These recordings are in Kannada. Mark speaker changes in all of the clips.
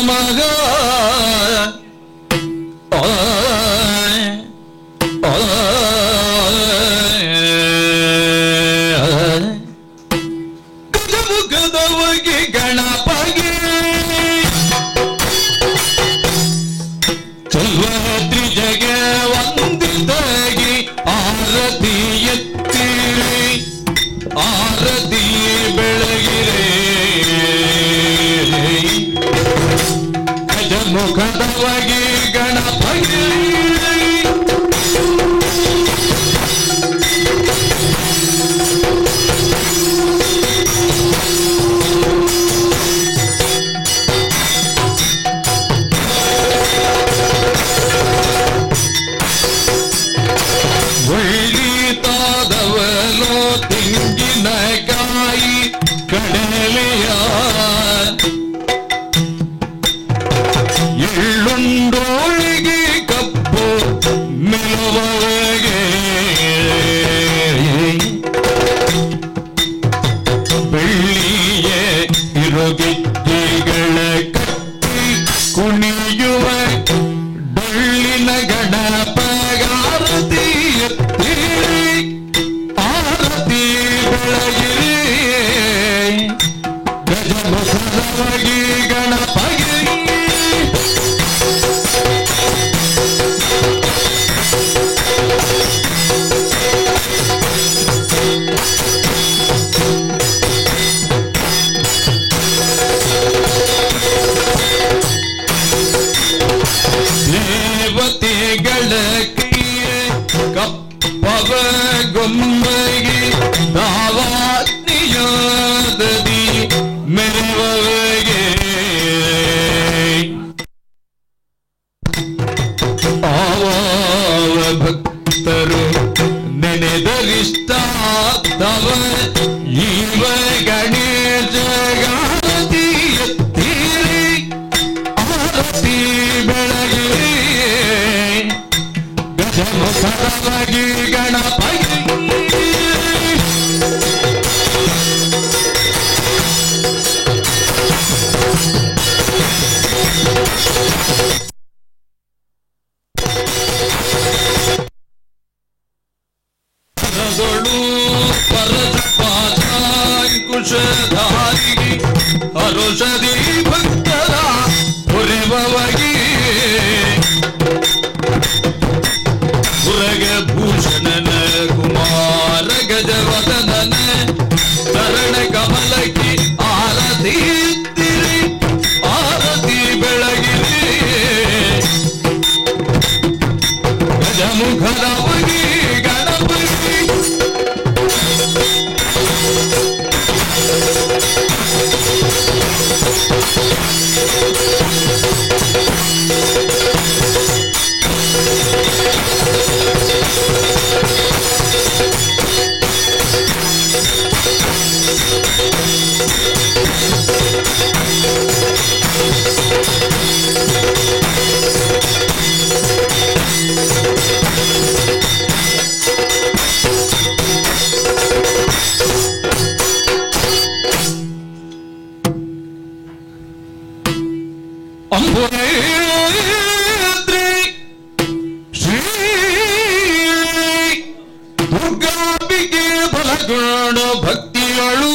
Speaker 1: ಮಗ ಗಜಮುಖದವಗೆ ಗಣಪಗೆ ಚಲ್ವತ್ರಿ ಜಗ ವಂದಿತಗಿ ಆರತಿ ಎತ್ತಿರಿ ಆರತಿ ಬೆಳಗಿರೆ ಗಜಮುಖದವಗೆ ಗಣಪಗೆ ಒಳ್ಳಿತಾದವನೋ ತೆಂಗಿನಕಾಯಿ ಕಡಲೆಯ ಎಳ್ಳುಂಡೋಳಿಗೆ ಕಪ್ಪು ಮೆಲುವಗೆ ಬೆಳ್ಳಿಯ ಇರುಗೆಜ್ಜೆಗಳ ಕಟ್ಟಿ ಕುಣಿಯುವ ಡೊಳ್ಳಿನ ಗಣಪಗಾರತಿ ಎತ್ತಿರಿ ಆರತಿ ಬೆಳಗಿರಿ ಗಜಮುಖದವಗೆ ಗಣಪಗೆ ದೇವತೆಗಳ ಕೈಯ ಕಪ್ಪವ ಗೊಂಬೆಗೆ ದಾವಾಗ್ನಿಯೋದದಿ ಮೆರವಗೆ ಆವ ಭಕ್ತರು ನೆನೆದರಿಷ್ಟಾದವ ಇವ ಗಣೇಶ ಗಾರತಿ ಎತ್ತಿರಿ ಆರತಿ ಬೆಳಗಿರಿ ಗಜಮುಖದವಗೆ ಗಣಪಗೆ ಪರಶುಪಾಶಾಂಕುಶಧಾರಿ ಹರುಷದಿ ಭಕ್ತರ ಹೊರೆವಗೆ ಭೂಷಣನ ಕುಮಾರ ಗಜವದನನ ಚರಣ ಕಮಲಕ್ಕೆ ಆರತಿ ಎತ್ತಿರಿ ಆರತಿ ಬೆಳಗಿರಿ ಗಜಮುಖದವಗೆ ಗಣಪತಿ ಅಂಬುನೇತ್ರಿ ಶ್ರೀ ದುರ್ಗಾಂಬಿಕೆ ಬಲಗೊಂಡು ಭಕ್ತಿಗಳು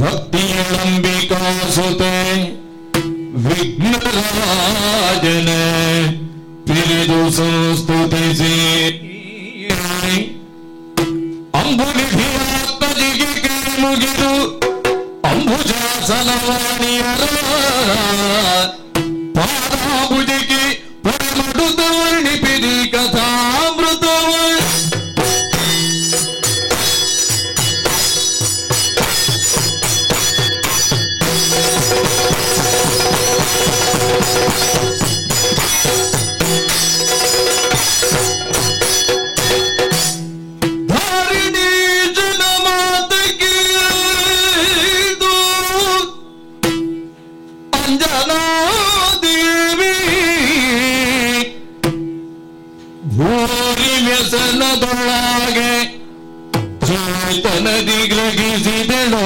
Speaker 1: ಭಕ್ತಿಯಳಂಬಿಕಾ ಸುತೆ ವಿಘ್ನರಾಜನ ಪಿರಿದು ಸಂಸ್ತುತಿಸಿ ಅಂಬುನಿಧಿಯಾತ್ಮಜಿಗೆ ಕೈ ಮುಗಿದು ಅಂಬುಜಾಸನವಾಣಿಯರ ಪಾದಾಬುಜಿಗೆ ಪರಮಡುತ ವರ್ಣಿಪಿರಿ ಕಥಾಮೃತವ ವ್ಯಸನದೊಳಗೆ ಚೇತನದಿ ಗ್ರಹಿಸಿದಳೋ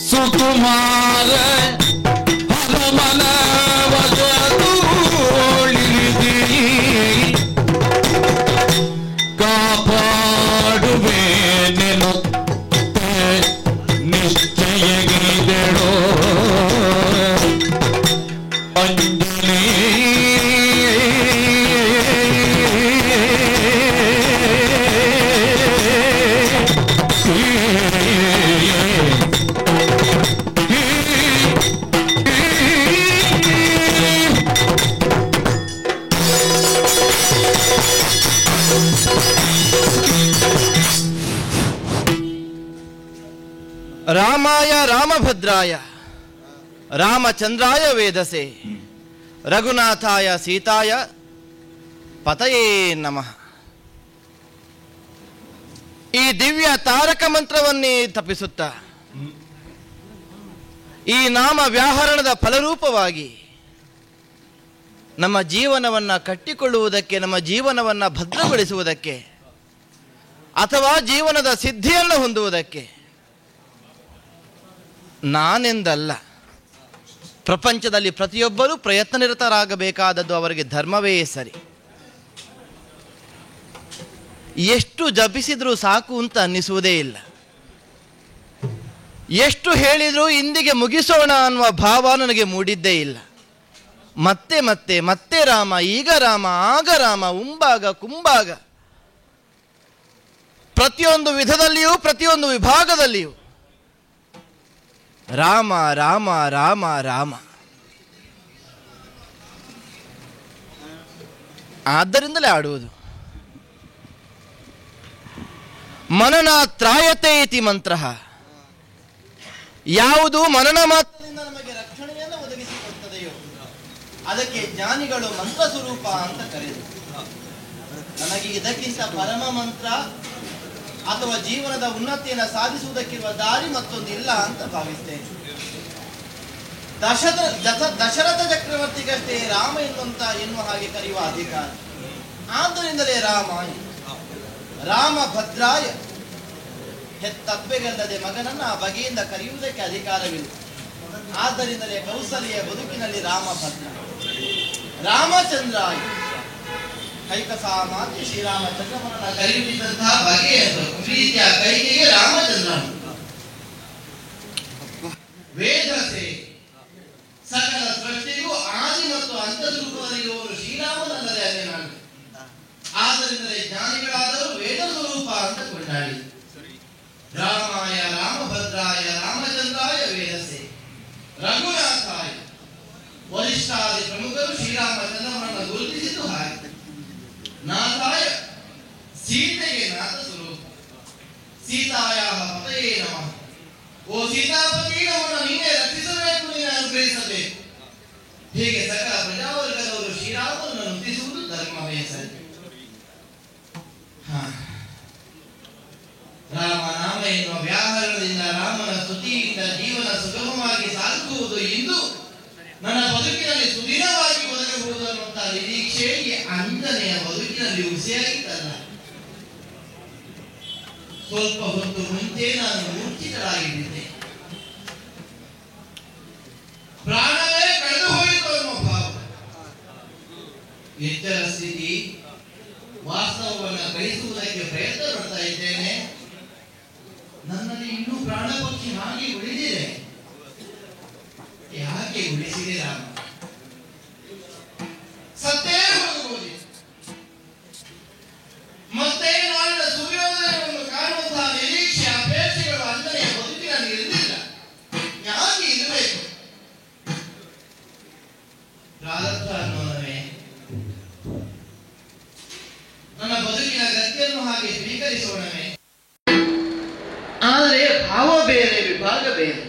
Speaker 1: ಸುಕುಮಾರ ಹನುಮನ ವಜದೂಳಿದಿ ಕಾಪಾಡುವೆ ನೆನುತ್ತೆ ನಿಶ್ಚಯಗಿದೆಳೋ ಅಂಜಲಿ
Speaker 2: ರಾಮಾಯ ರಾಮಭದ್ರಾಯ ರಾಮಚಂದ್ರಾಯ ವೇದಸೆ ರಘುನಾಥಾಯ ಸೀತಾಯ ಪತಯೇ ನಮಃ. ಈ ದಿವ್ಯ ತಾರಕ ಮಂತ್ರವನ್ನೇ ತಪ್ಪಿಸುತ್ತಾ ಈ ನಾಮ ವ್ಯಾಹರಣದ ಫಲರೂಪವಾಗಿ ನಮ್ಮ ಜೀವನವನ್ನು ಕಟ್ಟಿಕೊಳ್ಳುವುದಕ್ಕೆ, ನಮ್ಮ ಜೀವನವನ್ನು ಭದ್ರಗೊಳಿಸುವುದಕ್ಕೆ ಅಥವಾ ಜೀವನದ ಸಿದ್ಧಿಯನ್ನು ಹೊಂದುವುದಕ್ಕೆ ನಾನೆಂದಲ್ಲ, ಪ್ರಪಂಚದಲ್ಲಿ ಪ್ರತಿಯೊಬ್ಬರೂ ಪ್ರಯತ್ನನಿರತರಾಗಬೇಕಾದದ್ದು ಅವರಿಗೆ ಧರ್ಮವೇ ಸರಿ. ಎಷ್ಟು ಜಪಿಸಿದರೂ ಸಾಕು ಅಂತ ಅನ್ನಿಸುವುದೇ ಇಲ್ಲ. ಎಷ್ಟು ಹೇಳಿದರೂ ಇಂದಿಗೆ ಮುಗಿಸೋಣ ಅನ್ನುವ ಭಾವ ನನಗೆ ಮೂಡಿದ್ದೇ ಇಲ್ಲ. ಮತ್ತೆ ಮತ್ತೆ ಮತ್ತೆ ರಾಮ, ಈಗ ರಾಮ, ಆಗ ರಾಮ, ಉಂಬಾಗ ಕುಂಬಾಗ, ಪ್ರತಿಯೊಂದು ವಿಧದಲ್ಲಿಯೂ ಪ್ರತಿಯೊಂದು ವಿಭಾಗದಲ್ಲಿಯೂ ರಾಮ ರಾಮ ರಾಮ ರಾಮ. ಆದ್ದರಿಂದಲೇ ಆಡುವುದು. ಮನನ ತ್ರಾಯತೆ ಇತಿ ಮಂತ್ರ. ಯಾವುದು ಮನನ ಮಾತ್ರದಿಂದ ನಮಗೆ ರಕ್ಷಣೆಯನ್ನು ಒದಗಿಸಿಕೊಡುತ್ತದೆಯೋ ಅದಕ್ಕೆ ಜ್ಞಾನಿಗಳು ಮಂತ್ರ ಸ್ವರೂಪ ಅಂತ ಕರೆದರು. ನನಗೆ ಇದಕ್ಕಿಂತ ಪರಮ ಮಂತ್ರ ಅಥವಾ ಜೀವನದ ಉನ್ನತಿಯನ್ನು ಸಾಧಿಸುವುದಕ್ಕಿರುವ ದಾರಿ ಮತ್ತೊಂದು ಇಲ್ಲ ಅಂತ ಭಾವಿಸ್ತೇನೆ. ದಶರಥ ಚಕ್ರವರ್ತಿಗಷ್ಟೇ ರಾಮ ಎನ್ನುವ ಹಾಗೆ ಕರೆಯುವ ಅಧಿಕಾರ. ಆದ್ದರಿಂದಲೇ ರಾಮ ಭದ್ರಾಯ, ಹೆತ್ತಪ್ಪೆಗಲ್ಲದೆ ಮಗನನ್ನ ಆ ಬಗೆಯಿಂದ ಕರೆಯುವುದಕ್ಕೆ ಅಧಿಕಾರವಿಲ್ಲ. ಆದ್ದರಿಂದಲೇ ಕೌಸಲ್ಯ ಬದುಕಿನಲ್ಲಿ ರಾಮ ಭದ್ರ. ರಾಮಚಂದ್ರಾಯ ಕೈಕಸಾಮಾನ್ಯ ಶ್ರೀರಾಮಚಂದ್ರನನ್ನ ಕರೆಯುತ್ತಿದ್ದಂತಹ ಬಗೆಯನ್ನು ಪ್ರೀತಿಯ ಕೈಗೆ ರಾಮಚಂದ್ರ. ವೇದಸೆ ಸಕಲ ಸೃಷ್ಟಿಗೂ ಆದಿ ಮತ್ತು ಅಂತರ್ರೂಪದಲ್ಲಿರುವವರು ಶ್ರೀರಾಮನಲ್ಲದೆ ಅದೇ ನಾನು. ಆದ್ದರಿಂದಲೇ ಜ್ಞಾನಿಗಳಾದರೂ ವೇದ ಸ್ವರೂಪ ಅಂತ ಕೊಂಡಾಡಿ. ರಾಮಾಯ ರಾಮಭದ್ರಾಯ ರಾಮಚಂದ್ರಾಯ ವೇದಸೆ ರಘುನಾಥಾಯ. ವರಿಷ್ಠಾದಿ ಪ್ರಮುಖರು ಶ್ರೀರಾಮಚಂದ್ರನನ್ನು ಗುರುತಿಸಿದ್ದು ಹಾಗೆ. ನಾಥಾಯ ಸೀತೆಗೆ ನಾಥ ಸ್ವರೂಪ. ಸೀತಾಯ ಪತಯೇ ನಮಃ. ಓ ಸೀತಾಪತಿ, ನಮ್ಮನ್ನು ನೀನೇ ರಕ್ಷಿಸಬೇಕು, ನೀನೇ ಅನುಗ್ರಹಿಸಬೇಕು. ಹೀಗೆ ಸಕಲ ಪ್ರಜಾವರ್ಗದವರು ಶ್ರೀರಾಮನನ್ನು ನುತಿಸುವುದು ಧರ್ಮವೇ ಸರಿ. ರಾಮನಾಮ ಎನ್ನುವ ವ್ಯಾಹರಣದಿಂದ, ರಾಮನ ಸ್ತುತಿಯಿಂದ ಜೀವನ ಸುಗಮವಾಗಿ ಸಾಗುವುದು ಇಂದು ನನ್ನ ಬದುಕಿನಲ್ಲಿ ಸುದೀರ್ಘವಾಗಿ ಬದುಕಬಹುದು ಅನ್ನುವಂತಹ ನಿರೀಕ್ಷೆಗೆ ಅಂಜನೆಯ ಬದುಕಿನಲ್ಲಿ ಹುಸಿಯಾಗಿತ್ತಲ್ಲ. ಸ್ವಲ್ಪ ಹೊತ್ತು ಮುಂಚೆ ನಾನು ಮೂರ್ಛಿತರಾಗಿದ್ದೆ. ಪ್ರಾಣವೇ ಕಳೆದು ಹೋಯಿತು ಅನ್ನೋ ಭಾವ. ಎಚ್ಚರ ಸ್ಥಿತಿ, ವಾಸ್ತವವನ್ನು ಗ್ರಹಿಸುವುದಕ್ಕೆ ಪ್ರಯತ್ನ ಪಡ್ತಾ ಇದ್ದೇನೆ. ನನ್ನಲ್ಲಿ ಇನ್ನೂ ಪ್ರಾಣ ಪಕ್ಷಿ ಹಾಗೆ ಉಳಿದಿದೆ. ಯಾಕೆ ಉಳಿಸಿದೆ ರಾಮ? ಸತ್ತೇ ಹೋಗಬಹುದು. ಮತ್ತೆ ನಾಳಿನ ಸೂರ್ಯೋದಯವನ್ನು ಕಾಣುವಂತಹ ನಿರೀಕ್ಷೆ, ಅಪೇಕ್ಷೆಗಳು ಅಂಜನೆಯ ಬದುಕಿನಲ್ಲಿ ಇರಲಿಲ್ಲ. ಯಾಕೆ ಇರಬೇಕು? ಪ್ರಾರಬ್ಧ ಅನ್ನೋದವೇ ನನ್ನ ಬದುಕಿನ ಗತಿಯನ್ನು ಹಾಗೆ ಸ್ವೀಕರಿಸೋಣವೇ? ಆದರೆ ಭಾವ ಬೇರೆ, ವಿಭಾಗ ಬೇರೆ.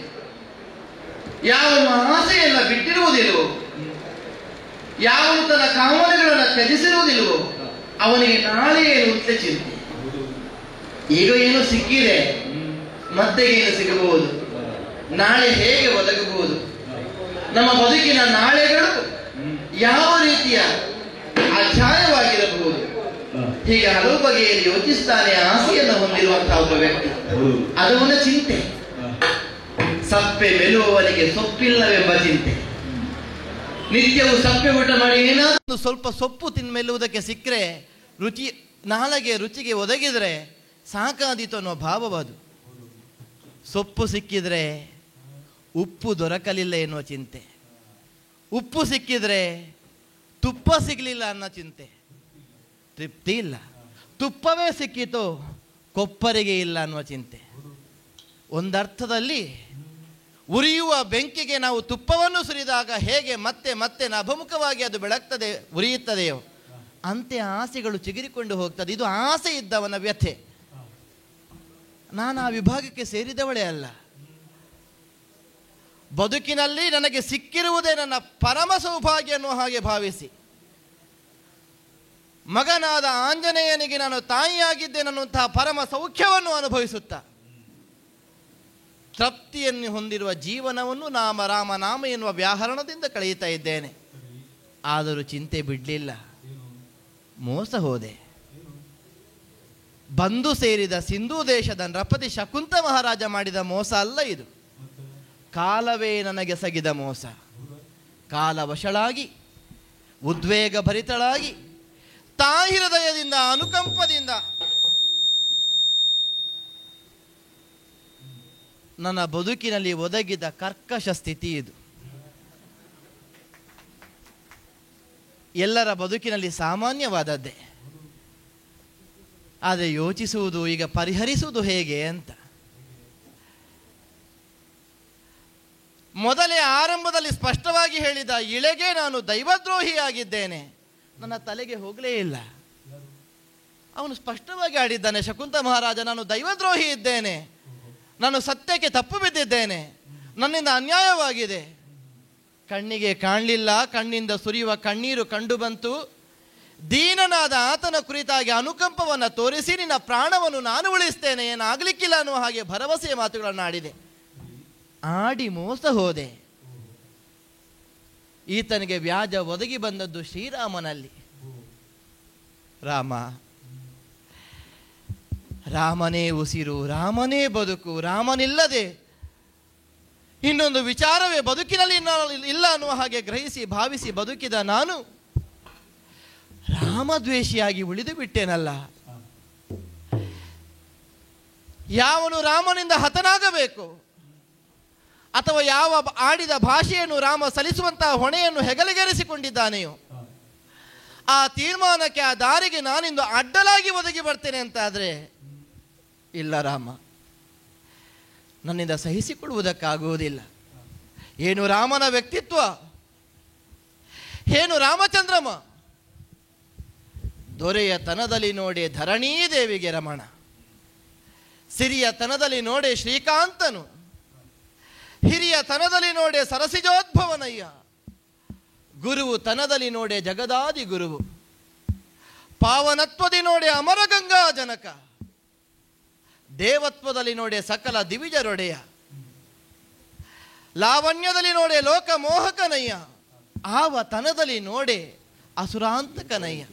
Speaker 2: ಯಾವನು ಆಸೆಯನ್ನ ಬಿಟ್ಟಿರುವುದಿಲ್ಲವೋ, ಯಾವನು ತನ್ನ ಕಾಮನೆಗಳನ್ನು ತ್ಯಜಿಸಿರುವುದಿಲ್ಲವೋ ಅವನಿಗೆ ನಾಳೆ ಏನು ಅಂತ ಚಿಂತೆ. ಈಗ ಏನು ಸಿಕ್ಕಿದೆ, ಮತ್ತೆ ಏನು ಸಿಗಬಹುದು, ನಾಳೆ ಹೇಗೆ ಒದಗಬಹುದು, ನಮ್ಮ ಬದುಕಿನ ನಾಳೆಗಳು ಯಾವ ರೀತಿಯ ಅಧ್ಯಾಯವಾಗಿರಬಹುದು. ಹೀಗೆ ಹಲವು ಬಗೆಯಲ್ಲಿ ಯೋಚಿಸ್ತಾನೆ ಆಸೆಯನ್ನು ಹೊಂದಿರುವಂತಹ ಒಬ್ಬ ವ್ಯಕ್ತಿ. ಅದು ಅವನ ಚಿಂತೆ. ಸಪ್ಪೆ ಮೆಲುವವನಿಗೆ ಸೊಪ್ಪಿಲ್ಲವೆಂಬ ಚಿಂತೆ. ನಿತ್ಯವೂ ಸಪ್ಪೆ ಊಟ ಮಾಡಿ ಏನಾದರೂ ಸ್ವಲ್ಪ ಸೊಪ್ಪು ಮೆಲ್ಲುವುದಕ್ಕೆ ಸಿಕ್ಕರೆ ನಾಳೆಗೆ ರುಚಿಗೆ ಒದಗಿದರೆ ಸಾಕಾದೀತು ಅನ್ನೋ ಭಾವವದು. ಸೊಪ್ಪು ಸಿಕ್ಕಿದ್ರೆ ಉಪ್ಪು ದೊರಕಲಿಲ್ಲ ಎನ್ನುವ ಚಿಂತೆ, ಉಪ್ಪು ಸಿಕ್ಕಿದ್ರೆ ತುಪ್ಪ ಸಿಗಲಿಲ್ಲ ಅನ್ನೋ ಚಿಂತೆ, ತೃಪ್ತಿ ಇಲ್ಲ. ತುಪ್ಪವೇ ಸಿಕ್ಕಿತು ಕೊಪ್ಪರಿಗೆ ಇಲ್ಲ ಅನ್ನುವ ಚಿಂತೆ. ಒಂದರ್ಥದಲ್ಲಿ ಉರಿಯುವ ಬೆಂಕಿಗೆ ನಾವು ತುಪ್ಪವನ್ನು ಸುರಿದಾಗ ಹೇಗೆ ಮತ್ತೆ ಮತ್ತೆ ಅಭಿಮುಖವಾಗಿ ಅದು ಬೆಳಗ್ತದೆ, ಉರಿಯುತ್ತದೆಯೋ ಅಂತೆ ಆಸೆಗಳು ಚಿಗುರಿಕೊಂಡು ಹೋಗ್ತದೆ. ಇದು ಆಸೆ ಇದ್ದವನ ವ್ಯಥೆ. ನಾನು ಆ ವಿಭಾಗಕ್ಕೆ ಸೇರಿದವಳೇ ಅಲ್ಲ. ಬದುಕಿನಲ್ಲಿ ನನಗೆ ಸಿಕ್ಕಿರುವುದೇ ನನ್ನ ಪರಮ ಸೌಭಾಗ್ಯ ಅನ್ನೋ ಹಾಗೆ ಭಾವಿಸಿ, ಮಗನಾದ ಆಂಜನೇಯನಿಗೆ ನಾನು ತಾಯಿಯಾಗಿದ್ದೇನೆನ್ನುವಂತಹ ಪರಮ ಸೌಖ್ಯವನ್ನು ಅನುಭವಿಸುತ್ತಾ ತೃಪ್ತಿಯನ್ನು ಹೊಂದಿರುವ ಜೀವನವನ್ನು ರಾಮ ನಾಮ ಎನ್ನುವ ವ್ಯಾಹರಣದಿಂದ ಕಳೆಯುತ್ತಾ ಇದ್ದೇನೆ. ಆದರೂ ಚಿಂತೆ ಬಿಡಲಿಲ್ಲ. ಮೋಸ ಹೋದೆ. ಬಂದು ಸೇರಿದ ಸಿಂಧೂ ದೇಶದ ನೃಪತಿ ಶಕುಂತ ಮಹಾರಾಜ ಮಾಡಿದ ಮೋಸ ಅಲ್ಲ ಇದು. ಕಾಲವೇ ನನಗೆ ಸಗಿದ ಮೋಸ. ಕಾಲವಶಳಾಗಿ ಉದ್ವೇಗ ಭರಿತಳಾಗಿ ತಾಯಿ ಹೃದಯದಿಂದ ಅನುಕಂಪದಿಂದ ನನ್ನ ಬದುಕಿನಲ್ಲಿ ಒದಗಿದ ಕರ್ಕಶ ಸ್ಥಿತಿ ಇದು. ಎಲ್ಲರ ಬದುಕಿನಲ್ಲಿ ಸಾಮಾನ್ಯವಾದದ್ದೇ. ಆದರೆ ಯೋಚಿಸುವುದು, ಈಗ ಪರಿಹರಿಸುವುದು ಹೇಗೆ ಅಂತ. ಮೊದಲೇ ಆರಂಭದಲ್ಲಿ ಸ್ಪಷ್ಟವಾಗಿ ಹೇಳಿದ ಇಳೆಗೆ ನಾನು ದೈವದ್ರೋಹಿಯಾಗಿದ್ದೇನೆ ನನ್ನ ತಲೆಗೆ ಹೋಗಲೇ ಇಲ್ಲ. ಅವನು ಸ್ಪಷ್ಟವಾಗಿ ಆಡಿದ್ದಾನೆ, ಶಕುಂತ ಮಹಾರಾಜ, ನಾನು ದೈವದ್ರೋಹಿ ಇದ್ದೇನೆ, ನಾನು ಸತ್ಯಕ್ಕೆ ತಪ್ಪು ಬಿದ್ದಿದ್ದೇನೆ, ನನ್ನಿಂದ ಅನ್ಯಾಯವಾಗಿದೆ. ಕಣ್ಣಿಗೆ ಕಾಣಲಿಲ್ಲ, ಕಣ್ಣಿಂದ ಸುರಿಯುವ ಕಣ್ಣೀರು ಕಂಡು ಬಂತು. ದೀನನಾದ ಆತನ ಕುರಿತಾಗಿ ಅನುಕಂಪವನ್ನು ತೋರಿಸಿ ನಿನ್ನ ಪ್ರಾಣವನ್ನು ನಾನು ಉಳಿಸ್ತೇನೆ, ಏನಾಗಲಿಕ್ಕಿಲ್ಲ ಅನ್ನುವ ಹಾಗೆ ಭರವಸೆಯ ಮಾತುಗಳನ್ನು ಆಡಿದೆ. ಆಡಿ ಮೋಸ ಹೋದೆ. ಈತನಿಗೆ ವ್ಯಾಜ ಒದಗಿ ಬಂದದ್ದು ಶ್ರೀರಾಮನಲ್ಲಿ. ರಾಮನೇ ಉಸಿರು, ರಾಮನೇ ಬದುಕು, ರಾಮನಿಲ್ಲದೆ ಇನ್ನೊಂದು ವಿಚಾರವೇ ಬದುಕಿನಲ್ಲಿ ಇಲ್ಲ ಅನ್ನುವ ಹಾಗೆ ಗ್ರಹಿಸಿ ಭಾವಿಸಿ ಬದುಕಿದ ನಾನು ರಾಮದ್ವೇಷಿಯಾಗಿ ಉಳಿದು ಬಿಟ್ಟೇನಲ್ಲ. ಯಾವನು ರಾಮನಿಂದ ಹತನಾಗಬೇಕು ಅಥವಾ ಯಾವ ಆಡಿದ ಭಾಷೆಯನ್ನು ರಾಮ ಸಲ್ಲಿಸುವಂತಹ ಹೊಣೆಯನ್ನು ಹೆಗಲಿಗೆರೆಸಿಕೊಂಡಿದ್ದಾನೆಯೋ ಆ ತೀರ್ಮಾನಕ್ಕೆ, ಆ ದಾರಿಗೆ ನಾನಿಂದು ಅಡ್ಡಲಾಗಿ ಒದಗಿ ಬರ್ತೇನೆ ಅಂತಾದರೆ ಇಲ್ಲ, ರಾಮ ನನ್ನಿಂದ ಸಹಿಸಿಕೊಳ್ಳುವುದಕ್ಕಾಗುವುದಿಲ್ಲ. ಏನು ರಾಮನ ವ್ಯಕ್ತಿತ್ವ, ಏನು ರಾಮಚಂದ್ರಮ. ದೊರೆಯ ತನದಲ್ಲಿ ನೋಡೆ ಧರಣೀ ದೇವಿಗೆ ರಮಣ, ಸಿರಿಯ ತನದಲ್ಲಿ ನೋಡೆ ಶ್ರೀಕಾಂತನು, ಹಿರಿಯ ತನದಲ್ಲಿ ನೋಡೆ ಸರಸಿಜೋದ್ಭವನಯ್ಯ, ಗುರುವು ತನದಲ್ಲಿ ನೋಡೆ ಜಗದಾದಿ ಗುರುವು, ಪಾವನತ್ವದಿ ನೋಡೆ ಅಮರಗಂಗಾ ಜನಕ, ದೇವತ್ವದಲ್ಲಿ ನೋಡೆ ಸಕಲ ದಿವಿಜರೊಡೆಯ, ಲಾವಣ್ಯದಲ್ಲಿ ನೋಡೆ ಲೋಕ ಮೋಹಕನಯ್ಯ, ಆವ ತನದಲ್ಲಿ ನೋಡೆ ಅಸುರಾಂತಕನಯ್ಯ.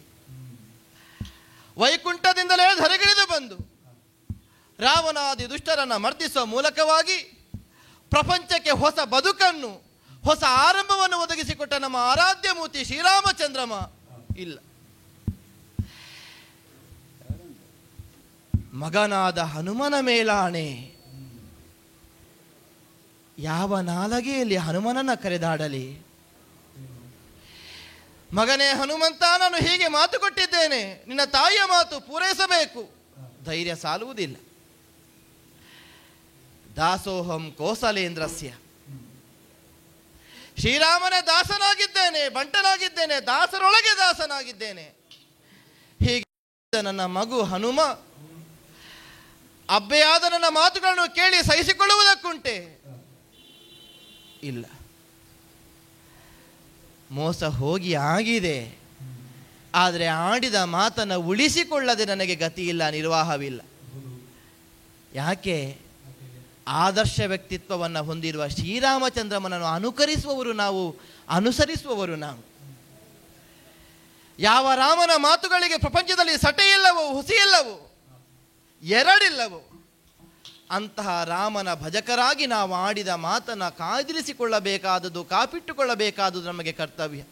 Speaker 2: ವೈಕುಂಠದಿಂದಲೇ ಧರೆಗಿಳಿದು ಬಂದು ರಾವಣಾದಿ ದುಷ್ಟರನ್ನು ಮರ್ದಿಸುವ ಮೂಲಕವಾಗಿ ಪ್ರಪಂಚಕ್ಕೆ ಹೊಸ ಬದುಕನ್ನು, ಹೊಸ ಆರಂಭವನ್ನು ಒದಗಿಸಿಕೊಟ್ಟ ನಮ್ಮ ಆರಾಧ್ಯ ಮೂರ್ತಿ ಶ್ರೀರಾಮಚಂದ್ರಮ ಇಲ್ಲ. ಮಗನಾದ ಹನುಮನ ಮೇಲಾಣೆ, ಯಾವ ನಾಲಗೆಯಲ್ಲಿ ಹನುಮನನ್ನ ಕರೆದಾಡಲಿ. ಮಗನೇ ಹನುಮಂತ, ನಾನು ಹೀಗೆ ಮಾತು ಕೊಟ್ಟಿದ್ದೇನೆ, ನಿನ್ನ ತಾಯಿಯ ಮಾತು ಪೂರೈಸಬೇಕು. ಧೈರ್ಯ ಸಾಲುವುದಿಲ್ಲ. ದಾಸೋಹಂ ಕೋಸಲೇಂದ್ರಸ್ಯ, ಶ್ರೀರಾಮನೇ ದಾಸನಾಗಿದ್ದೇನೆ, ಬಂಟನಾಗಿದ್ದೇನೆ, ದಾಸರೊಳಗೆ ದಾಸನಾಗಿದ್ದೇನೆ. ಹೀಗೆ ನನ್ನ ಮಗು ಹನುಮ ಅಬ್ಬೆಯಾದ ನನ್ನ ಮಾತುಗಳನ್ನು ಕೇಳಿ ಸಹಿಸಿಕೊಳ್ಳುವುದಕ್ಕುಂಟೆ? ಇಲ್ಲ. ಮೋಸ ಹೋಗಿ ಆಗಿದೆ. ಆದರೆ ಆಡಿದ ಮಾತನ್ನು ಉಳಿಸಿಕೊಳ್ಳದೆ ನನಗೆ ಗತಿ ಇಲ್ಲ, ನಿರ್ವಾಹವಿಲ್ಲ. ಯಾಕೆ? ಆದರ್ಶ ವ್ಯಕ್ತಿತ್ವವನ್ನು ಹೊಂದಿರುವ ಶ್ರೀರಾಮಚಂದ್ರಮನನ್ನು ಅನುಕರಿಸುವವರು ನಾವು, ಅನುಸರಿಸುವವರು ನಾವು. ಯಾವ ರಾಮನ ಮಾತುಗಳಿಗೆ ಪ್ರಪಂಚದಲ್ಲಿ ಸಟೆಯಿಲ್ಲವೋ, ಹುಸಿಯಿಲ್ಲವೋ, ಎರಡಿಲ್ಲವೋ ಅಂತಹ ರಾಮನ ಭಜಕರಾಗಿ ನಾವು ಆಡಿದ ಮಾತನ್ನು ಕಾದಿರಿಸಿಕೊಳ್ಳಬೇಕಾದುದು, ಕಾಪಿಟ್ಟುಕೊಳ್ಳಬೇಕಾದುದು ನಮಗೆ ಕರ್ತವ್ಯ.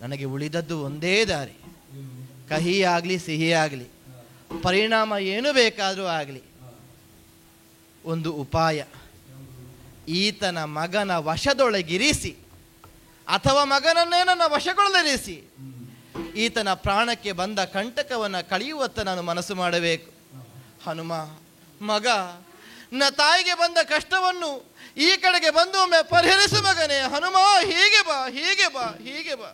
Speaker 2: ನನಗೆ ಉಳಿದದ್ದು ಒಂದೇ ದಾರಿ, ಕಹಿಯಾಗಲಿ ಸಿಹಿಯಾಗಲಿ, ಪರಿಣಾಮ ಏನು ಬೇಕಾದರೂ ಆಗಲಿ, ಒಂದು ಉಪಾಯ. ಈತನ ಮಗನ ವಶದೊಳಗಿರಿಸಿ ಅಥವಾ ಮಗನನ್ನೇ ನನ್ನ ವಶಗೊಳ್ಳಲಿರಿಸಿ ಈತನ ಪ್ರಾಣಕ್ಕೆ ಬಂದ ಕಂಟಕವನ್ನು ಕಳೆಯುವತ್ತ ನಾನು ಮನಸ್ಸು ಮಾಡಬೇಕು. ಹನುಮ, ಮಗ, ನನ್ನ ತಾಯಿಗೆ ಬಂದ ಕಷ್ಟವನ್ನು ಈ ಕಡೆಗೆ ಬಂದು ಒಮ್ಮೆ ಪರಿಹರಿಸು ಮಗನೇ. ಹನುಮ, ಹೀಗೆ ಬಾ, ಹೀಗೆ ಬಾ, ಹೀಗೆ ಬಾ.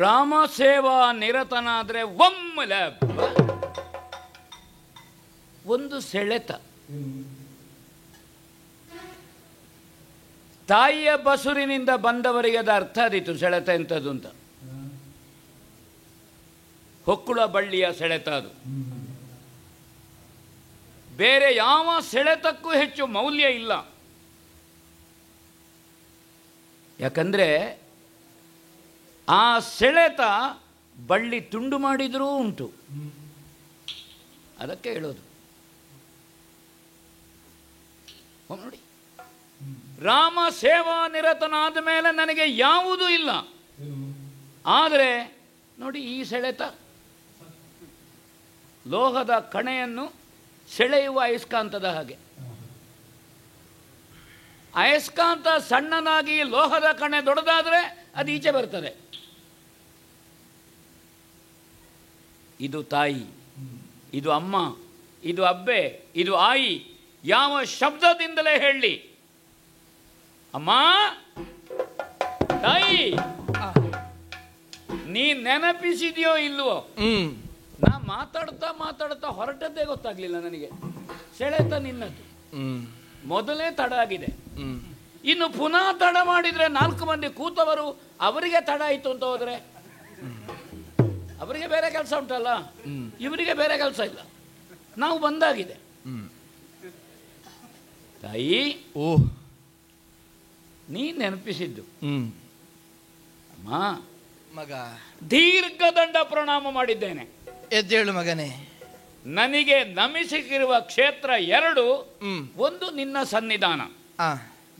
Speaker 3: ರಾಮ ಸೇವಾ ನಿರತನಾದ್ರೆ ಒಮ್ಮೆಲೆ ಒಂದು ಸೆಳೆತ. ತಾಯಿಯ ಬಸುರಿನಿಂದ ಬಂದವರಿಗೆ ಅದು ಅರ್ಥ ಆದೀತು ಸೆಳೆತ ಎಂಥದ್ದು ಅಂತ. ಹೊಕ್ಕುಳ ಬಳ್ಳಿಯ ಸೆಳೆತ ಅದು. ಬೇರೆ ಯಾವ ಸೆಳೆತಕ್ಕೂ ಹೆಚ್ಚು ಮೌಲ್ಯ ಇಲ್ಲ. ಯಾಕಂದ್ರೆ ಆ ಸೆಳೆತ ಬಳ್ಳಿ ತುಂಡು ಮಾಡಿದರೂ ಉಂಟು. ಅದಕ್ಕೆ ಹೇಳೋದು. ನೋಡಿ, ರಾಮ ಸೇವಾ ನಿರತನಾದ ಮೇಲೆ ನನಗೆ ಯಾವುದೂ ಇಲ್ಲ. ಆದರೆ ನೋಡಿ, ಈ ಸೆಳೆತ ಲೋಹದ ಕಣೆಯನ್ನು ಸೆಳೆಯುವ ಅಯಸ್ಕಾಂತದ ಹಾಗೆ. ಅಯಸ್ಕಾಂತ ಸಣ್ಣನಾಗಿ ಲೋಹದ ಕಣೆ ದೊಡ್ಡದಾದರೆ ಅದು ಈಚೆ ಬರ್ತದೆ. ಇದು ತಾಯಿ, ಇದು ಅಮ್ಮ, ಇದು ಅಬ್ಬೆ, ಇದು ಆಯಿ. ಯಾವ ಶಬ್ದದಿಂದಲೇ ಹೇಳಿ, ಅಮ್ಮ, ತಾಯಿ, ನೀ ನೆನಪಿಸಿದೆಯೋ ಇಲ್ವೋ? ನಾ ಮಾತಾಡ್ತಾ ಮಾತಾಡ್ತಾ ಹೊರಟದ್ದೇ ಗೊತ್ತಾಗ್ಲಿಲ್ಲ ನನಗೆ. ಸೆಳೆತ ನಿನ್ನದು ಮೊದಲೇ ತಡ ಆಗಿದೆ. ಇನ್ನು ಪುನಃ ತಡ ಮಾಡಿದ್ರೆ 4 ಮಂದಿ ಕೂತವರು ಅವರಿಗೆ ತಡ ಆಯಿತು ಅಂತ ಹೋದ್ರೆ ಅವರಿಗೆ ಬೇರೆ ಕೆಲಸ ಉಂಟಲ್ಲ, ಇವರಿಗೆ ಬೇರೆ ಕೆಲಸ ಇಲ್ಲ. ನಾವು ಬಂದಾಗಿದೆ. ತಾಯಿ, ನೀ ನೆನಪಿಸಿದ್ದು ಅಮ್ಮ,
Speaker 2: ಮಗ,
Speaker 3: ದೀರ್ಘದಂಡ ಪ್ರಣಾಮ ಮಾಡಿದ್ದೇನೆ.
Speaker 2: ಎದ್ದೇಳು ಮಗನೇ.
Speaker 3: ನನಗೆ ನಮಿಸಿರುವ ಕ್ಷೇತ್ರ 2. ಒಂದು ನಿನ್ನ ಸನ್ನಿಧಾನ,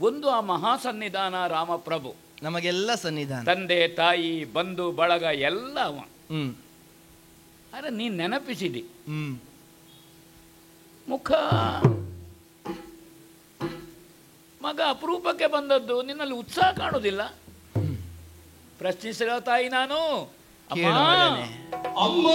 Speaker 3: ಒಂದು ಆ ಮಹಾ ಸನ್ನಿಧಾನ ರಾಮಪ್ರಭು.
Speaker 2: ನಮಗೆಲ್ಲ ಸನ್ನಿಧಾನ,
Speaker 3: ತಂದೆ ತಾಯಿ ಬಂಧು ಬಳಗ ಎಲ್ಲ ಅವ. ಅರೆ, ನೀನ್ ನೆನಪಿಸಿದಿ. ಮುಖ ಮಗ ಅಪರೂಪಕ್ಕೆ ಬಂದದ್ದು, ನಿನ್ನಲ್ಲಿ ಉತ್ಸಾಹ ಕಾಣುವುದಿಲ್ಲ. ಪ್ರಶ್ನಿಸಿರೋ ತಾಯಿ ನಾನು, ಅಮ್ಮ,
Speaker 1: ಅಮ್ಮ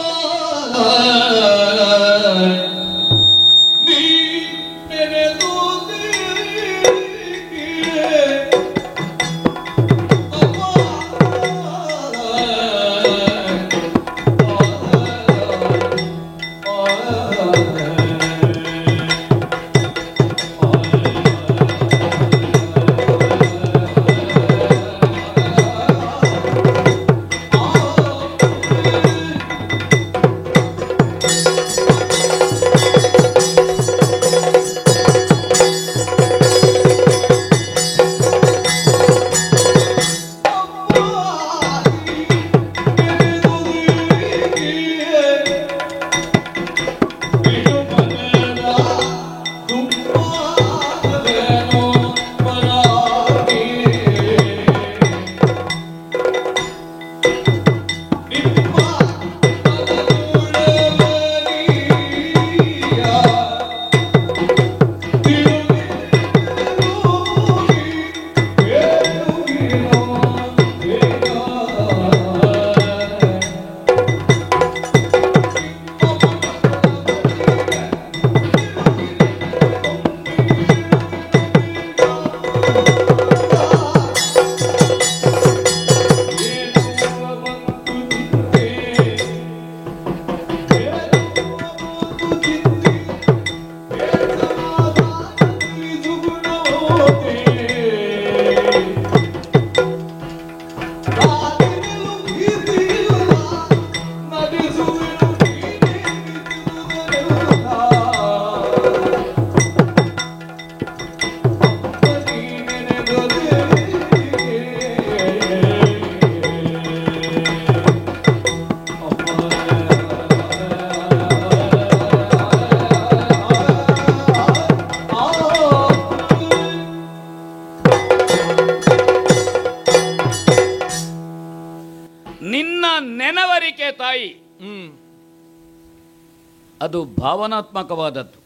Speaker 3: ಅದು ಭಾವನಾತ್ಮಕವಾದದ್ದು.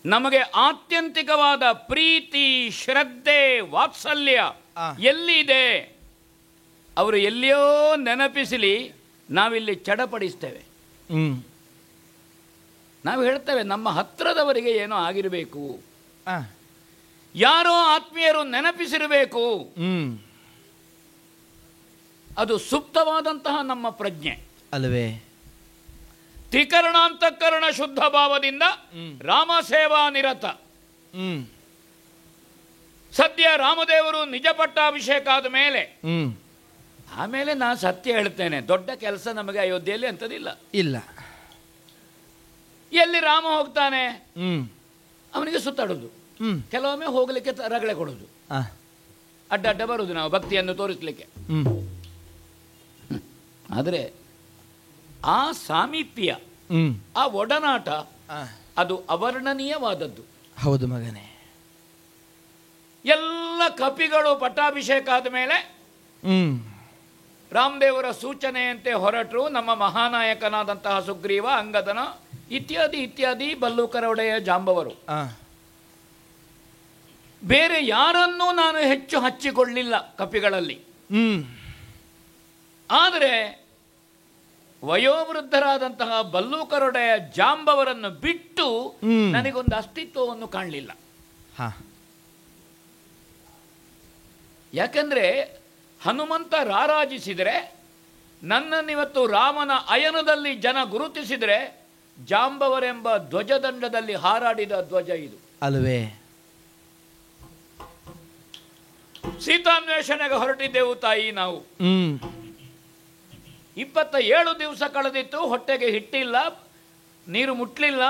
Speaker 3: ನಮಗೆ ಆತ್ಯಂತಿಕವಾದ ಪ್ರೀತಿ, ಶ್ರದ್ಧೆ, ವಾತ್ಸಲ್ಯ ಎಲ್ಲಿದೆ ಅವರು ಎಲ್ಲಿಯೋ ನೆನಪಿಸಲಿ, ನಾವಿಲ್ಲಿ ಚಡಪಡಿಸ್ತೇವೆ. ನಾವು ಹೇಳ್ತೇವೆ ನಮ್ಮ ಹತ್ರದವರಿಗೆ ಏನೋ ಆಗಿರಬೇಕು, ಯಾರೋ ಆತ್ಮೀಯರು ನೆನಪಿಸಿರಬೇಕು. ಅದು ಸುಪ್ತವಾದಂತಹ ನಮ್ಮ ಪ್ರಜ್ಞೆ
Speaker 2: ಅಲ್ವೇ?
Speaker 3: ತ್ರಿಕರಣಾಂತಃಕರಣ ಶುದ್ಧ ಭಾವದಿಂದ ರಾಮಸೇವಾ ನಿರತ. ಸದ್ಯ ರಾಮದೇವರು ನಿಜ ಪಟ್ಟಾಭಿಷೇಕ ಆದ ಮೇಲೆ ಆಮೇಲೆ ನಾನು ಸತ್ಯ ಹೇಳ್ತೇನೆ, ದೊಡ್ಡ ಕೆಲಸ ನಮಗೆ ಅಯೋಧ್ಯೆಯಲ್ಲಿ ಅಂಥದ್ದಿಲ್ಲ.
Speaker 2: ಇಲ್ಲ.
Speaker 3: ಎಲ್ಲಿ ರಾಮ ಹೋಗ್ತಾನೆ ಅವನಿಗೆ ಸುತ್ತಾಡೋದು, ಕೆಲವೊಮ್ಮೆ ಹೋಗ್ಲಿಕ್ಕೆ ರಗಳೆ ಕೊಡೋದು, ಅಡ್ಡ ಅಡ್ಡ ಬರುದು ನಾವು ಭಕ್ತಿಯನ್ನು ತೋರಿಸ್ಲಿಕ್ಕೆ. ಆದರೆ ಆ ಸಾಮೀಪ್ಯ, ಆ ಒಡನಾಟ ಅದು ಅವರ್ಣನೀಯವಾದದ್ದು.
Speaker 2: ಹೌದು ಮಗನೇ.
Speaker 3: ಎಲ್ಲ ಕಪಿಗಳು ಪಟ್ಟಾಭಿಷೇಕ ಆದ ಮೇಲೆ ರಾಮದೇವರ ಸೂಚನೆಯಂತೆ ಹೊರಟರು. ನಮ್ಮ ಮಹಾನಾಯಕನಾದಂತಹ ಸುಗ್ರೀವ, ಅಂಗದನ ಇತ್ಯಾದಿ ಇತ್ಯಾದಿ ಬಲ್ಲೂಕರ ಒಡೆಯ ಜಾಂಬವರು. ಬೇರೆ ಯಾರನ್ನೂ ನಾನು ಹೆಚ್ಚು ಹಚ್ಚಿಕೊಳ್ಳಿಲ್ಲ ಕಪಿಗಳಲ್ಲಿ. ಆದರೆ ವಯೋವೃದ್ಧರಾದಂತಹ ಬಲ್ಲೂಕರೊಡೆಯ ಜಾಂಬವರನ್ನು ಬಿಟ್ಟು ನನಗೊಂದು ಅಸ್ತಿತ್ವವನ್ನು ಕಾಣಲಿಲ್ಲ. ಯಾಕಂದ್ರೆ ಹನುಮಂತ ರಾರಾಜಿಸಿದರೆ, ನನ್ನನ್ನಿವತ್ತು ರಾಮನ ಅಯನದಲ್ಲಿ ಜನ ಗುರುತಿಸಿದರೆ, ಜಾಂಬವರೆಂಬ ಧ್ವಜದಂಡದಲ್ಲಿ ಹಾರಾಡಿದ ಧ್ವಜ ಇದು
Speaker 2: ಅಲ್ವೇ?
Speaker 3: ಸೀತಾನ್ವೇಷಣೆಗೆ ಹೊರಟಿದ್ದೆವು ತಾಯಿ ನಾವು. 27 ದಿವಸ ಕಳೆದಿತ್ತು, ಹೊಟ್ಟೆಗೆ ಹಿಟ್ಟಿಲ್ಲ, ನೀರು ಮುಟ್ಲಿಲ್ಲ.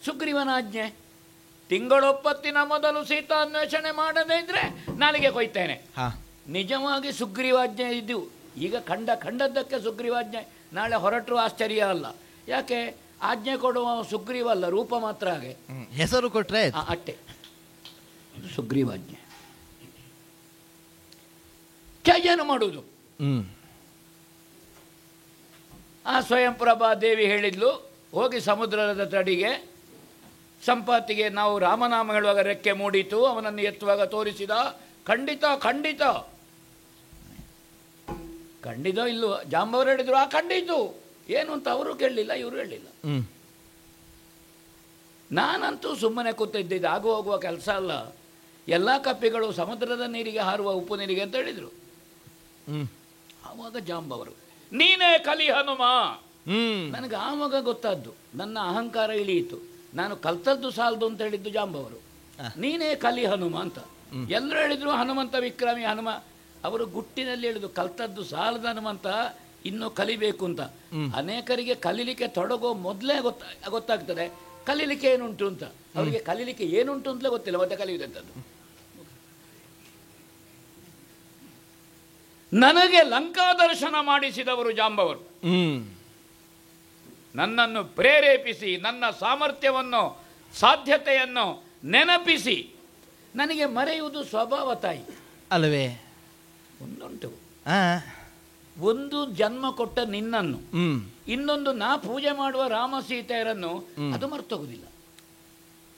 Speaker 3: ಸುಗ್ರೀವನಾಜ್ಞೆ, ತಿಂಗಳೊಪ್ಪತ್ತಿನ ಮೊದಲು ಸೀತಾನ್ವೇಷಣೆ ಮಾಡದೇ ಇದ್ರೆ ನಾಲಿಗೆ ಕೊಯ್ತೇನೆ. ನಿಜವಾಗಿ ಸುಗ್ರೀವಾಜ್ಞೆ ಇದ್ದು, ಈಗ ಖಂಡದ್ದಕ್ಕೆ ಸುಗ್ರೀವಾಜ್ಞೆ. ನಾಳೆ ಹೊರಟರು ಆಶ್ಚರ್ಯ ಅಲ್ಲ. ಯಾಕೆ? ಆಜ್ಞೆ ಕೊಡುವ ಸುಗ್ರೀವ ಅಲ್ಲ, ರೂಪ ಮಾತ್ರ. ಹಾಗೆ
Speaker 2: ಹೆಸರು ಕೊಟ್ರೆ
Speaker 3: ಅಟ್ಟೆ ಸುಗ್ರೀವಾಜ್ಞೆ. ಏನು ಮಾಡುವುದು? ಆ ಸ್ವಯಂಪ್ರಭಾ ದೇವಿ ಹೇಳಿದ್ಲು, ಹೋಗಿ ಸಮುದ್ರದ ತಡಿಗೆ ಸಂಪಾತಿಗೆ ನಾವು ರಾಮನಾಮ ಹೇಳುವಾಗ ರೆಕ್ಕೆ ಮೂಡಿತು, ಅವನನ್ನು ಎತ್ತುವಾಗ ತೋರಿಸಿದ. ಖಂಡಿತ ಖಂಡಿತ ಖಂಡಿತ ಇಲ್ವ? ಜಾಂಬವರು ಹೇಳಿದ್ರು ಆ ಖಂಡಿತು ಏನು ಅಂತ ಅವರು ಕೇಳಲಿಲ್ಲ, ಇವರು ಹೇಳಲಿಲ್ಲ. ನಾನಂತೂ ಸುಮ್ಮನೆ ಕೂತಿದ್ದಿದ್ದು, ಆಗು ಹೋಗುವ ಕೆಲಸ ಅಲ್ಲ. ಎಲ್ಲ ಕಪ್ಪಿಗಳು ಸಮುದ್ರದ ನೀರಿಗೆ ಹಾರುವ ಉಪ್ಪು ನೀರಿಗೆ ಅಂತ ಹೇಳಿದರು. ಆವಾಗ ಜಾಂಬವರು, ನೀನೇ ಕಲಿ ಹನುಮ. ನನಗೆ ಆವಾಗ ಗೊತ್ತಾದ್ದು, ನನ್ನ ಅಹಂಕಾರ ಇಳಿಯಿತು. ನಾನು ಕಲ್ತದ್ದು ಸಾಲದು ಅಂತ ಹೇಳಿದ್ದು ಜಾಂಬವರು. ನೀನೇ ಕಲಿ ಹನುಮ ಅಂತ ಎಲ್ಲರೂ ಹೇಳಿದ್ರು. ಹನುಮಂತ ವಿಕ್ರಮಿ ಹನುಮ. ಅವರು ಗುಟ್ಟಿನಲ್ಲಿ ಹೇಳಿದ್ರು, ಕಲ್ತದ್ದು ಸಾಲದ ಹನುಮಂತ, ಇನ್ನೂ ಕಲಿಬೇಕು ಅಂತ. ಅನೇಕರಿಗೆ ಕಲೀಲಿಕ್ಕೆ ತೊಡಗೋ ಮೊದಲೇ ಗೊತ್ತಾಗ್ತದೆ ಕಲೀಲಿಕ್ಕೆ ಏನುಂಟು ಅಂತ. ಅವರಿಗೆ ಕಲೀಲಿಕ್ಕೆ ಏನುಂಟು ಅಂತಲೇ ಗೊತ್ತಿಲ್ಲ, ಮತ್ತೆ ಕಲಿಯುವುದಂಥದ್ದು. ನನಗೆ ಲಂಕಾ ದರ್ಶನ ಮಾಡಿಸಿದವರು ಜಾಂಬವರು. ನನ್ನನ್ನು ಪ್ರೇರೇಪಿಸಿ, ನನ್ನ ಸಾಮರ್ಥ್ಯವನ್ನು, ಸಾಧ್ಯತೆಯನ್ನು ನೆನಪಿಸಿ, ನನಗೆ ಮರೆಯುವುದು ಸ್ವಭಾವ ತಾಯಿ
Speaker 2: ಅಲ್ಲವೇ?
Speaker 3: ಒಂದುಂಟು, ಒಂದು ಜನ್ಮ ಕೊಟ್ಟ ನಿನ್ನನ್ನು, ಇನ್ನೊಂದು ನಾ ಪೂಜೆ ಮಾಡುವ ರಾಮ ಸೀತೆಯರನ್ನು ಅದು ಮರ್ತೋಗುದಿಲ್ಲ.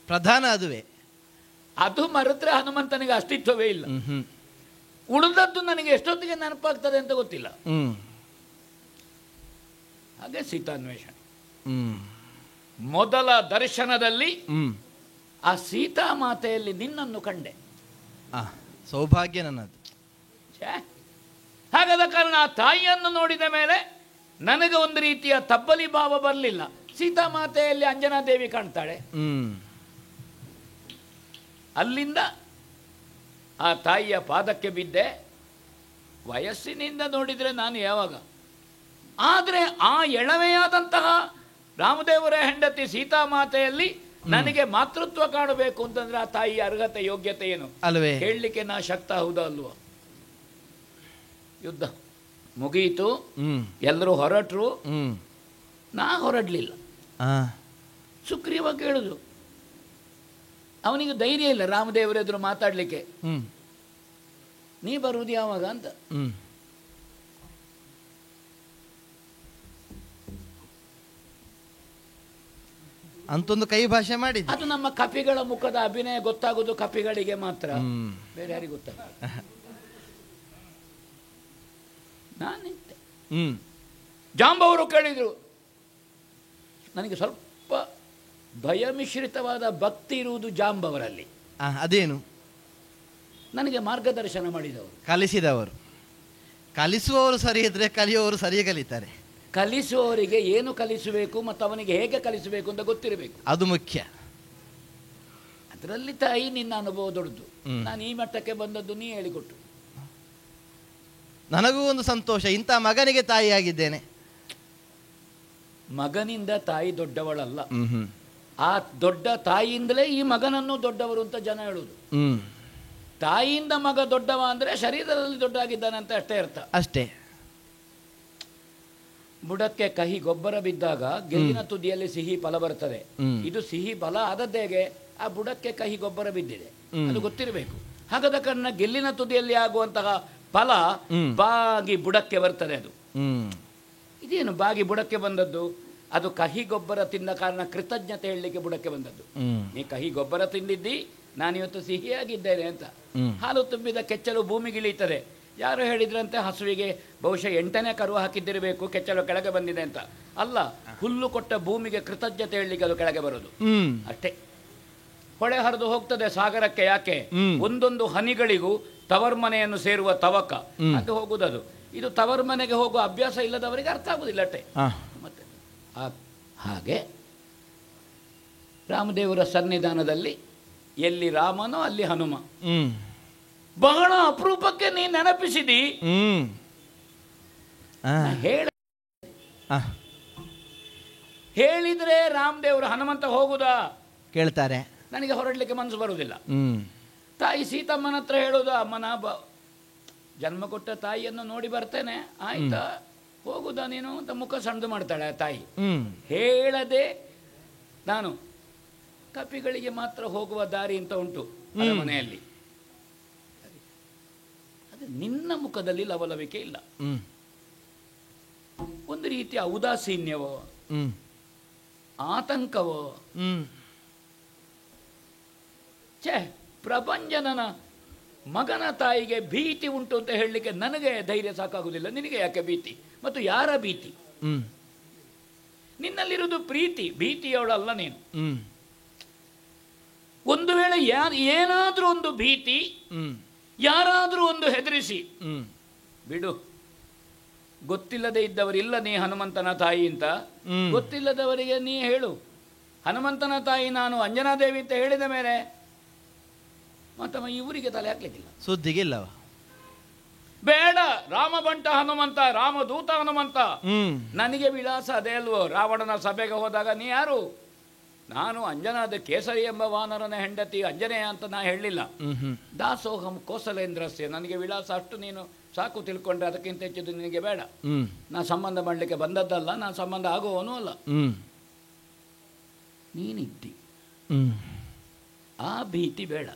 Speaker 2: ಪ್ರಧಾನ ಅದುವೇ.
Speaker 3: ಅದು ಮರೆತ್ರೆ ಹನುಮಂತನಿಗೆ ಅಸ್ತಿತ್ವವೇ ಇಲ್ಲ. ಉಳಿದದ್ದು ನನಗೆ ಎಷ್ಟೊತ್ತಿಗೆ ನೆನಪಾಗ್ತದೆ ಅಂತ ಗೊತ್ತಿಲ್ಲ. ಹಾಗೆ ಸೀತಾನ್ವೇಷಣೆ ಮೊದಲ ದರ್ಶನದಲ್ಲಿ ಆ ಸೀತಾಮಾತೆಯಲ್ಲಿ ನಿನ್ನನ್ನು ಕಂಡೆ.
Speaker 2: ಸೌಭಾಗ್ಯ ನನ್ನದು.
Speaker 3: ಹಾಗಾದ ಕಾರಣ ಆ ತಾಯಿಯನ್ನು ನೋಡಿದ ಮೇಲೆ ನನಗೆ ಒಂದು ರೀತಿಯ ತಬ್ಬಲಿ ಭಾವ ಬರಲಿಲ್ಲ. ಸೀತಾಮಾತೆಯಲ್ಲಿ ಅಂಜನಾದೇವಿ ಕಾಣ್ತಾಳೆ. ಅಲ್ಲಿಂದ ಆ ತಾಯಿಯ ಪಾದಕ್ಕೆ ಬಿದ್ದೆ. ವಯಸ್ಸಿನಿಂದ ನೋಡಿದರೆ ನಾನು ಯಾವಾಗ, ಆದರೆ ಆ ಎಳವೆಯಾದಂತಹ ರಾಮದೇವರ ಹೆಂಡತಿ ಸೀತಾಮಾತೆಯಲ್ಲಿ ನನಗೆ ಮಾತೃತ್ವ ಕಾಣಬೇಕು ಅಂತಂದ್ರೆ ಆ ತಾಯಿಯ ಅರ್ಹತೆ, ಯೋಗ್ಯತೆ ಏನು
Speaker 2: ಅಲ್ವೇ?
Speaker 3: ಹೇಳಲಿಕ್ಕೆ ನಾ ಶಕ್ತ ಹೌದಾ ಅಲ್ವಾ? ಯುದ್ಧ ಮುಗಿಯಿತು, ಎಲ್ಲರೂ ಹೊರಟರು, ನಾ ಹೊರಡ್ಲಿಲ್ಲ. ಸುಗ್ರೀವ ಕೇಳುದು, ಅವನಿಗೆ ಧೈರ್ಯ ಇಲ್ಲ ರಾಮದೇವರ ಎದುರು ಮಾತಾಡ್ಲಿಕ್ಕೆ. ನೀ ಬರುವುದು ಯಾವಾಗ ಅಂತ.
Speaker 2: ಅಂತೊಂದು ಕೈ ಭಾಷೆ ಮಾಡಿದ್ದೆ.
Speaker 3: ಅದು ನಮ್ಮ ಕಪಿಗಳ ಮುಖದ ಅಭಿನಯ ಗೊತ್ತಾಗೋದು ಕಪಿಗಳಿಗೆ ಮಾತ್ರ, ಬೇರೆ ಯಾರಿಗೆ ಗೊತ್ತಾಗ. ನಾನಿದ್ದೆ. ಜಾಂಬವರು ಕೇಳಿದರು. ನನಗೆ ಸ್ವಲ್ಪ ಭಯ ಮಿಶ್ರಿತವಾದ ಭಕ್ತಿ ಇರುವುದು ಜಾಂಬವರಲ್ಲಿ.
Speaker 2: ಅದೇನು?
Speaker 3: ನನಗೆ ಮಾರ್ಗದರ್ಶನ ಮಾಡಿದವರು,
Speaker 2: ಕಲಿಸಿದವರು. ಕಲಿಸುವವರು ಸರಿ ಇದ್ರೆ ಕಲಿಯುವವರು ಸರಿಯೇ ಕಲಿತಾರೆ.
Speaker 3: ಕಲಿಸುವವರಿಗೆ ಏನು ಕಲಿಸಬೇಕು ಮತ್ತು ಅವನಿಗೆ ಹೇಗೆ ಕಲಿಸಬೇಕು ಅಂತ ಗೊತ್ತಿರಬೇಕು,
Speaker 2: ಅದು ಮುಖ್ಯ.
Speaker 3: ಅದರಲ್ಲಿ ತಾಯಿ ನಿನ್ನ ಅನುಭವ ದೊಡ್ಡದು. ನಾನು ಈ ಮಟ್ಟಕ್ಕೆ ಬಂದದ್ದು ನೀ ಹೇಳಿಕೊಟ್ಟು.
Speaker 2: ನನಗೂ ಒಂದು ಸಂತೋಷ, ಇಂಥ ಮಗನಿಗೆ ತಾಯಿಯಾಗಿದ್ದೇನೆ.
Speaker 3: ಮಗನಿಂದ ತಾಯಿ ದೊಡ್ಡವಳಲ್ಲ, ಆ ದೊಡ್ಡ ತಾಯಿಯಿಂದಲೇ ಈ ಮಗನನ್ನು ದೊಡ್ಡವರು ಅಂತ ಜನ ಹೇಳುದು. ತಾಯಿಯಿಂದ ಮಗ ದೊಡ್ಡವ ಅಂದ್ರೆ ಶರೀರದಲ್ಲಿ ದೊಡ್ಡಾಗಿದ್ದಾನೆ ಅಂತ ಅಷ್ಟೇ ಅರ್ಥ.
Speaker 2: ಅಷ್ಟೇ.
Speaker 3: ಬುಡಕ್ಕೆ ಕಹಿ ಗೊಬ್ಬರ ಬಿದ್ದಾಗ ಗೆಲ್ಲಿನ ತುದಿಯಲ್ಲಿ ಸಿಹಿ ಫಲ ಬರ್ತದೆ. ಇದು ಸಿಹಿ ಫಲ ಆದದ್ದೇಗೆ ಆ ಬುಡಕ್ಕೆ ಕಹಿ ಗೊಬ್ಬರ ಬಿದ್ದಿದೆ, ಅದು ಗೊತ್ತಿರಬೇಕು. ಹಾಗಾದ ಕಾರಣ ಗೆಲ್ಲಿನ ತುದಿಯಲ್ಲಿ ಆಗುವಂತಹ ಫಲ ಬಾಗಿ ಬುಡಕ್ಕೆ ಬರ್ತದೆ. ಅದು ಇದೇನು ಬಾಗಿ ಬುಡಕ್ಕೆ ಬಂದದ್ದು? ಅದು ಕಹಿ ಗೊಬ್ಬರ ತಿಂದ ಕಾರಣ ಕೃತಜ್ಞತೆ ಹೇಳಲಿಕ್ಕೆ ಬುಡಕ್ಕೆ ಬಂದದ್ದು. ನೀ ಕಹಿ ಗೊಬ್ಬರ ತಿಂದಿದ್ದಿ, ನಾನಿವತ್ತು ಸಿಹಿಯಾಗಿದ್ದೇನೆ ಅಂತ. ಹಾಲು ತುಂಬಿದ ಕೆಚ್ಚಲು ಭೂಮಿಗಿಳಿಯುತ್ತದೆ. ಯಾರು ಹೇಳಿದ್ರಂತೆ ಹಸುವಿಗೆ ಬಹುಶಃ 8ನೇ ಕರು ಹಾಕಿದ್ದಿರಬೇಕು, ಕೆಚ್ಚಲು ಕೆಳಗೆ ಬಂದಿದೆ ಅಂತ. ಅಲ್ಲ, ಹುಲ್ಲು ಕೊಟ್ಟ ಭೂಮಿಗೆ ಕೃತಜ್ಞತೆ ಹೇಳಲಿಕ್ಕೆ ಅದು ಕೆಳಗೆ ಬರೋದು ಅಷ್ಟೇ. ಹೊಳೆ ಹರಿದು ಹೋಗ್ತದೆ ಸಾಗರಕ್ಕೆ. ಯಾಕೆ? ಒಂದೊಂದು ಹನಿಗಳಿಗೂ ತವರ್ಮನೆಯನ್ನು ಸೇರುವ ತವಕ ಹಾಗೆ ಹೋಗುದದು. ಇದು ತವರ್ಮನೆಗೆ ಹೋಗುವ ಅಭ್ಯಾಸ ಇಲ್ಲದವರಿಗೆ ಅರ್ಥ ಆಗುದಿಲ್ಲ ಅಷ್ಟೇ. ಮತ್ತೆ ಹಾಗೆ ರಾಮದೇವರ ಸನ್ನಿಧಾನದಲ್ಲಿ ಎಲ್ಲಿ ರಾಮನೋ ಅಲ್ಲಿ ಹನುಮ. ಬಹಳ ಅಪರೂಪಕ್ಕೆ ನೀ ನೆನಪಿಸಿದಿ. ಹೇಳಿದ್ರೆ ರಾಮದೇವರು ಹನುಮಂತ ಹೋಗುದಾ
Speaker 2: ಕೇಳ್ತಾರೆ.
Speaker 3: ನನಗೆ ಹೊರಡ್ಲಿಕ್ಕೆ ಮನಸ್ಸು ಬರುವುದಿಲ್ಲ. ತಾಯಿ ಸೀತಮ್ಮನ ಹತ್ರ ಹೇಳೋದು, ಅಮ್ಮನ ಜನ್ಮ ಕೊಟ್ಟ ತಾಯಿಯನ್ನು ನೋಡಿ ಬರ್ತೇನೆ, ಆಯ್ತಾ ಹೋಗುದಾ ನೀನು ಅಂತ ಮುಖ ಸಣ್ಣದು ಮಾಡ್ತಾಳೆ ಆ ತಾಯಿ. ಹೇಳದೆ ನಾನು ಕಪಿಗಳಿಗೆ ಮಾತ್ರ ಹೋಗುವ ದಾರಿ ಅಂತ ಉಂಟು ಮನೆಯಲ್ಲಿ. ಅದು ನಿನ್ನ ಮುಖದಲ್ಲಿ ಲವಲವಿಕೆ ಇಲ್ಲ. ಒಂದು ರೀತಿಯ ಔದಾಸೀನ್ಯವೋ ಆತಂಕವೋ. ಪ್ರಪಂಚನನ ಮಗನ ತಾಯಿಗೆ ಭೀತಿ ಉಂಟು ಅಂತ ಹೇಳಲಿಕ್ಕೆ ನನಗೆ ಧೈರ್ಯ ಸಾಕಾಗುವುದಿಲ್ಲ. ನಿನಗೆ ಯಾಕೆ ಭೀತಿ? ಮತ್ತು ಯಾರ ಭೀತಿ? ನಿನ್ನಲ್ಲಿರುವುದು ಪ್ರೀತಿ, ಭೀತಿಯವಳಲ್ಲ ನೀನು. ಒಂದು ವೇಳೆ ಏನಾದ್ರೂ ಒಂದು ಭೀತಿ, ಯಾರಾದ್ರೂ ಒಂದು ಹೆದರಿಸಿ ಬಿಡು. ಗೊತ್ತಿಲ್ಲದೆ ಇದ್ದವರಿಲ್ಲ ನೀ ಹನುಮಂತನ ತಾಯಿ ಅಂತ. ಗೊತ್ತಿಲ್ಲದವರಿಗೆ ನೀ ಹೇಳು ಹನುಮಂತನ ತಾಯಿ ನಾನು ಅಂಜನಾದೇವಿ ಅಂತ ಹೇಳಿದ ಮೇಲೆ ಮತ್ತಮ್ಮ ಇವರಿಗೆ ತಲೆ ಹಾಕ್ಲಿಕ್ಕಿಲ್ಲ,
Speaker 2: ಸುದ್ದಿಗಿಲ್ಲವ.
Speaker 3: ಬೇಡ, ರಾಮಬಂಟ ಹನುಮಂತ, ರಾಮದೂತ ಹನುಮಂತ. ನನಗೆ ವಿಳಾಸ ಅದೇ ಅಲ್ವೋ? ರಾವಣನ ಸಭೆಗೆ ಹೋದಾಗ ನೀ ಯಾರು? ನಾನು ಅಂಜನಾದ ಕೇಸರಿ ಎಂಬ ವಾನರನ ಹೆಂಡತಿ ಅಂಜನೇಯ ಅಂತ ನಾ ಹೇಳಲಿಲ್ಲ. ದಾಸೋಹಂ ಕೋಸಲೇಂದ್ರಸ್ಯ. ನನಗೆ ವಿಳಾಸ ಅಷ್ಟು ನೀನು ಸಾಕು ತಿಳ್ಕೊಂಡ್ರೆ ಅದಕ್ಕಿಂತ ಹೆಚ್ಚಿದ್ದು ನಿನಗೆ ಬೇಡ. ನಾ ಸಂಬಂಧ ಮಾಡಲಿಕ್ಕೆ ಬಂದದ್ದಲ್ಲ, ನಾನು ಸಂಬಂಧ ಆಗುವವನು ಅಲ್ಲ. ನೀನಿದ್ದಿ, ಆ ಭೀತಿ ಬೇಡ.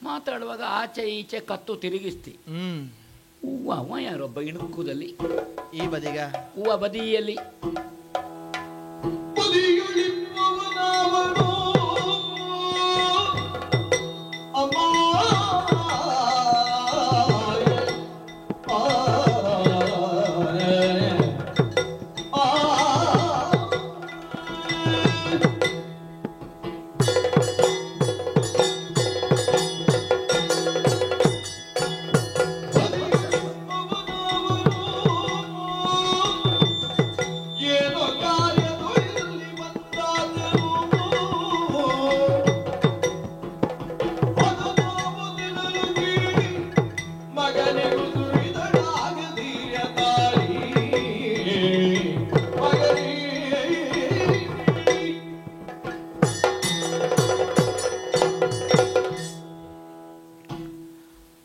Speaker 3: ಮಾತಾಡುವಾಗ ಆಚೆ ಈಚೆ ಕತ್ತು ತಿರುಗಿಸ್ತಿ. ಹೂವ ಯಾರೊಬ್ಬ ಇಣುಕುದಲ್ಲಿ
Speaker 2: ಈ ಬದಿಗ
Speaker 3: ಹೂವ ಬದಿಯಲ್ಲಿ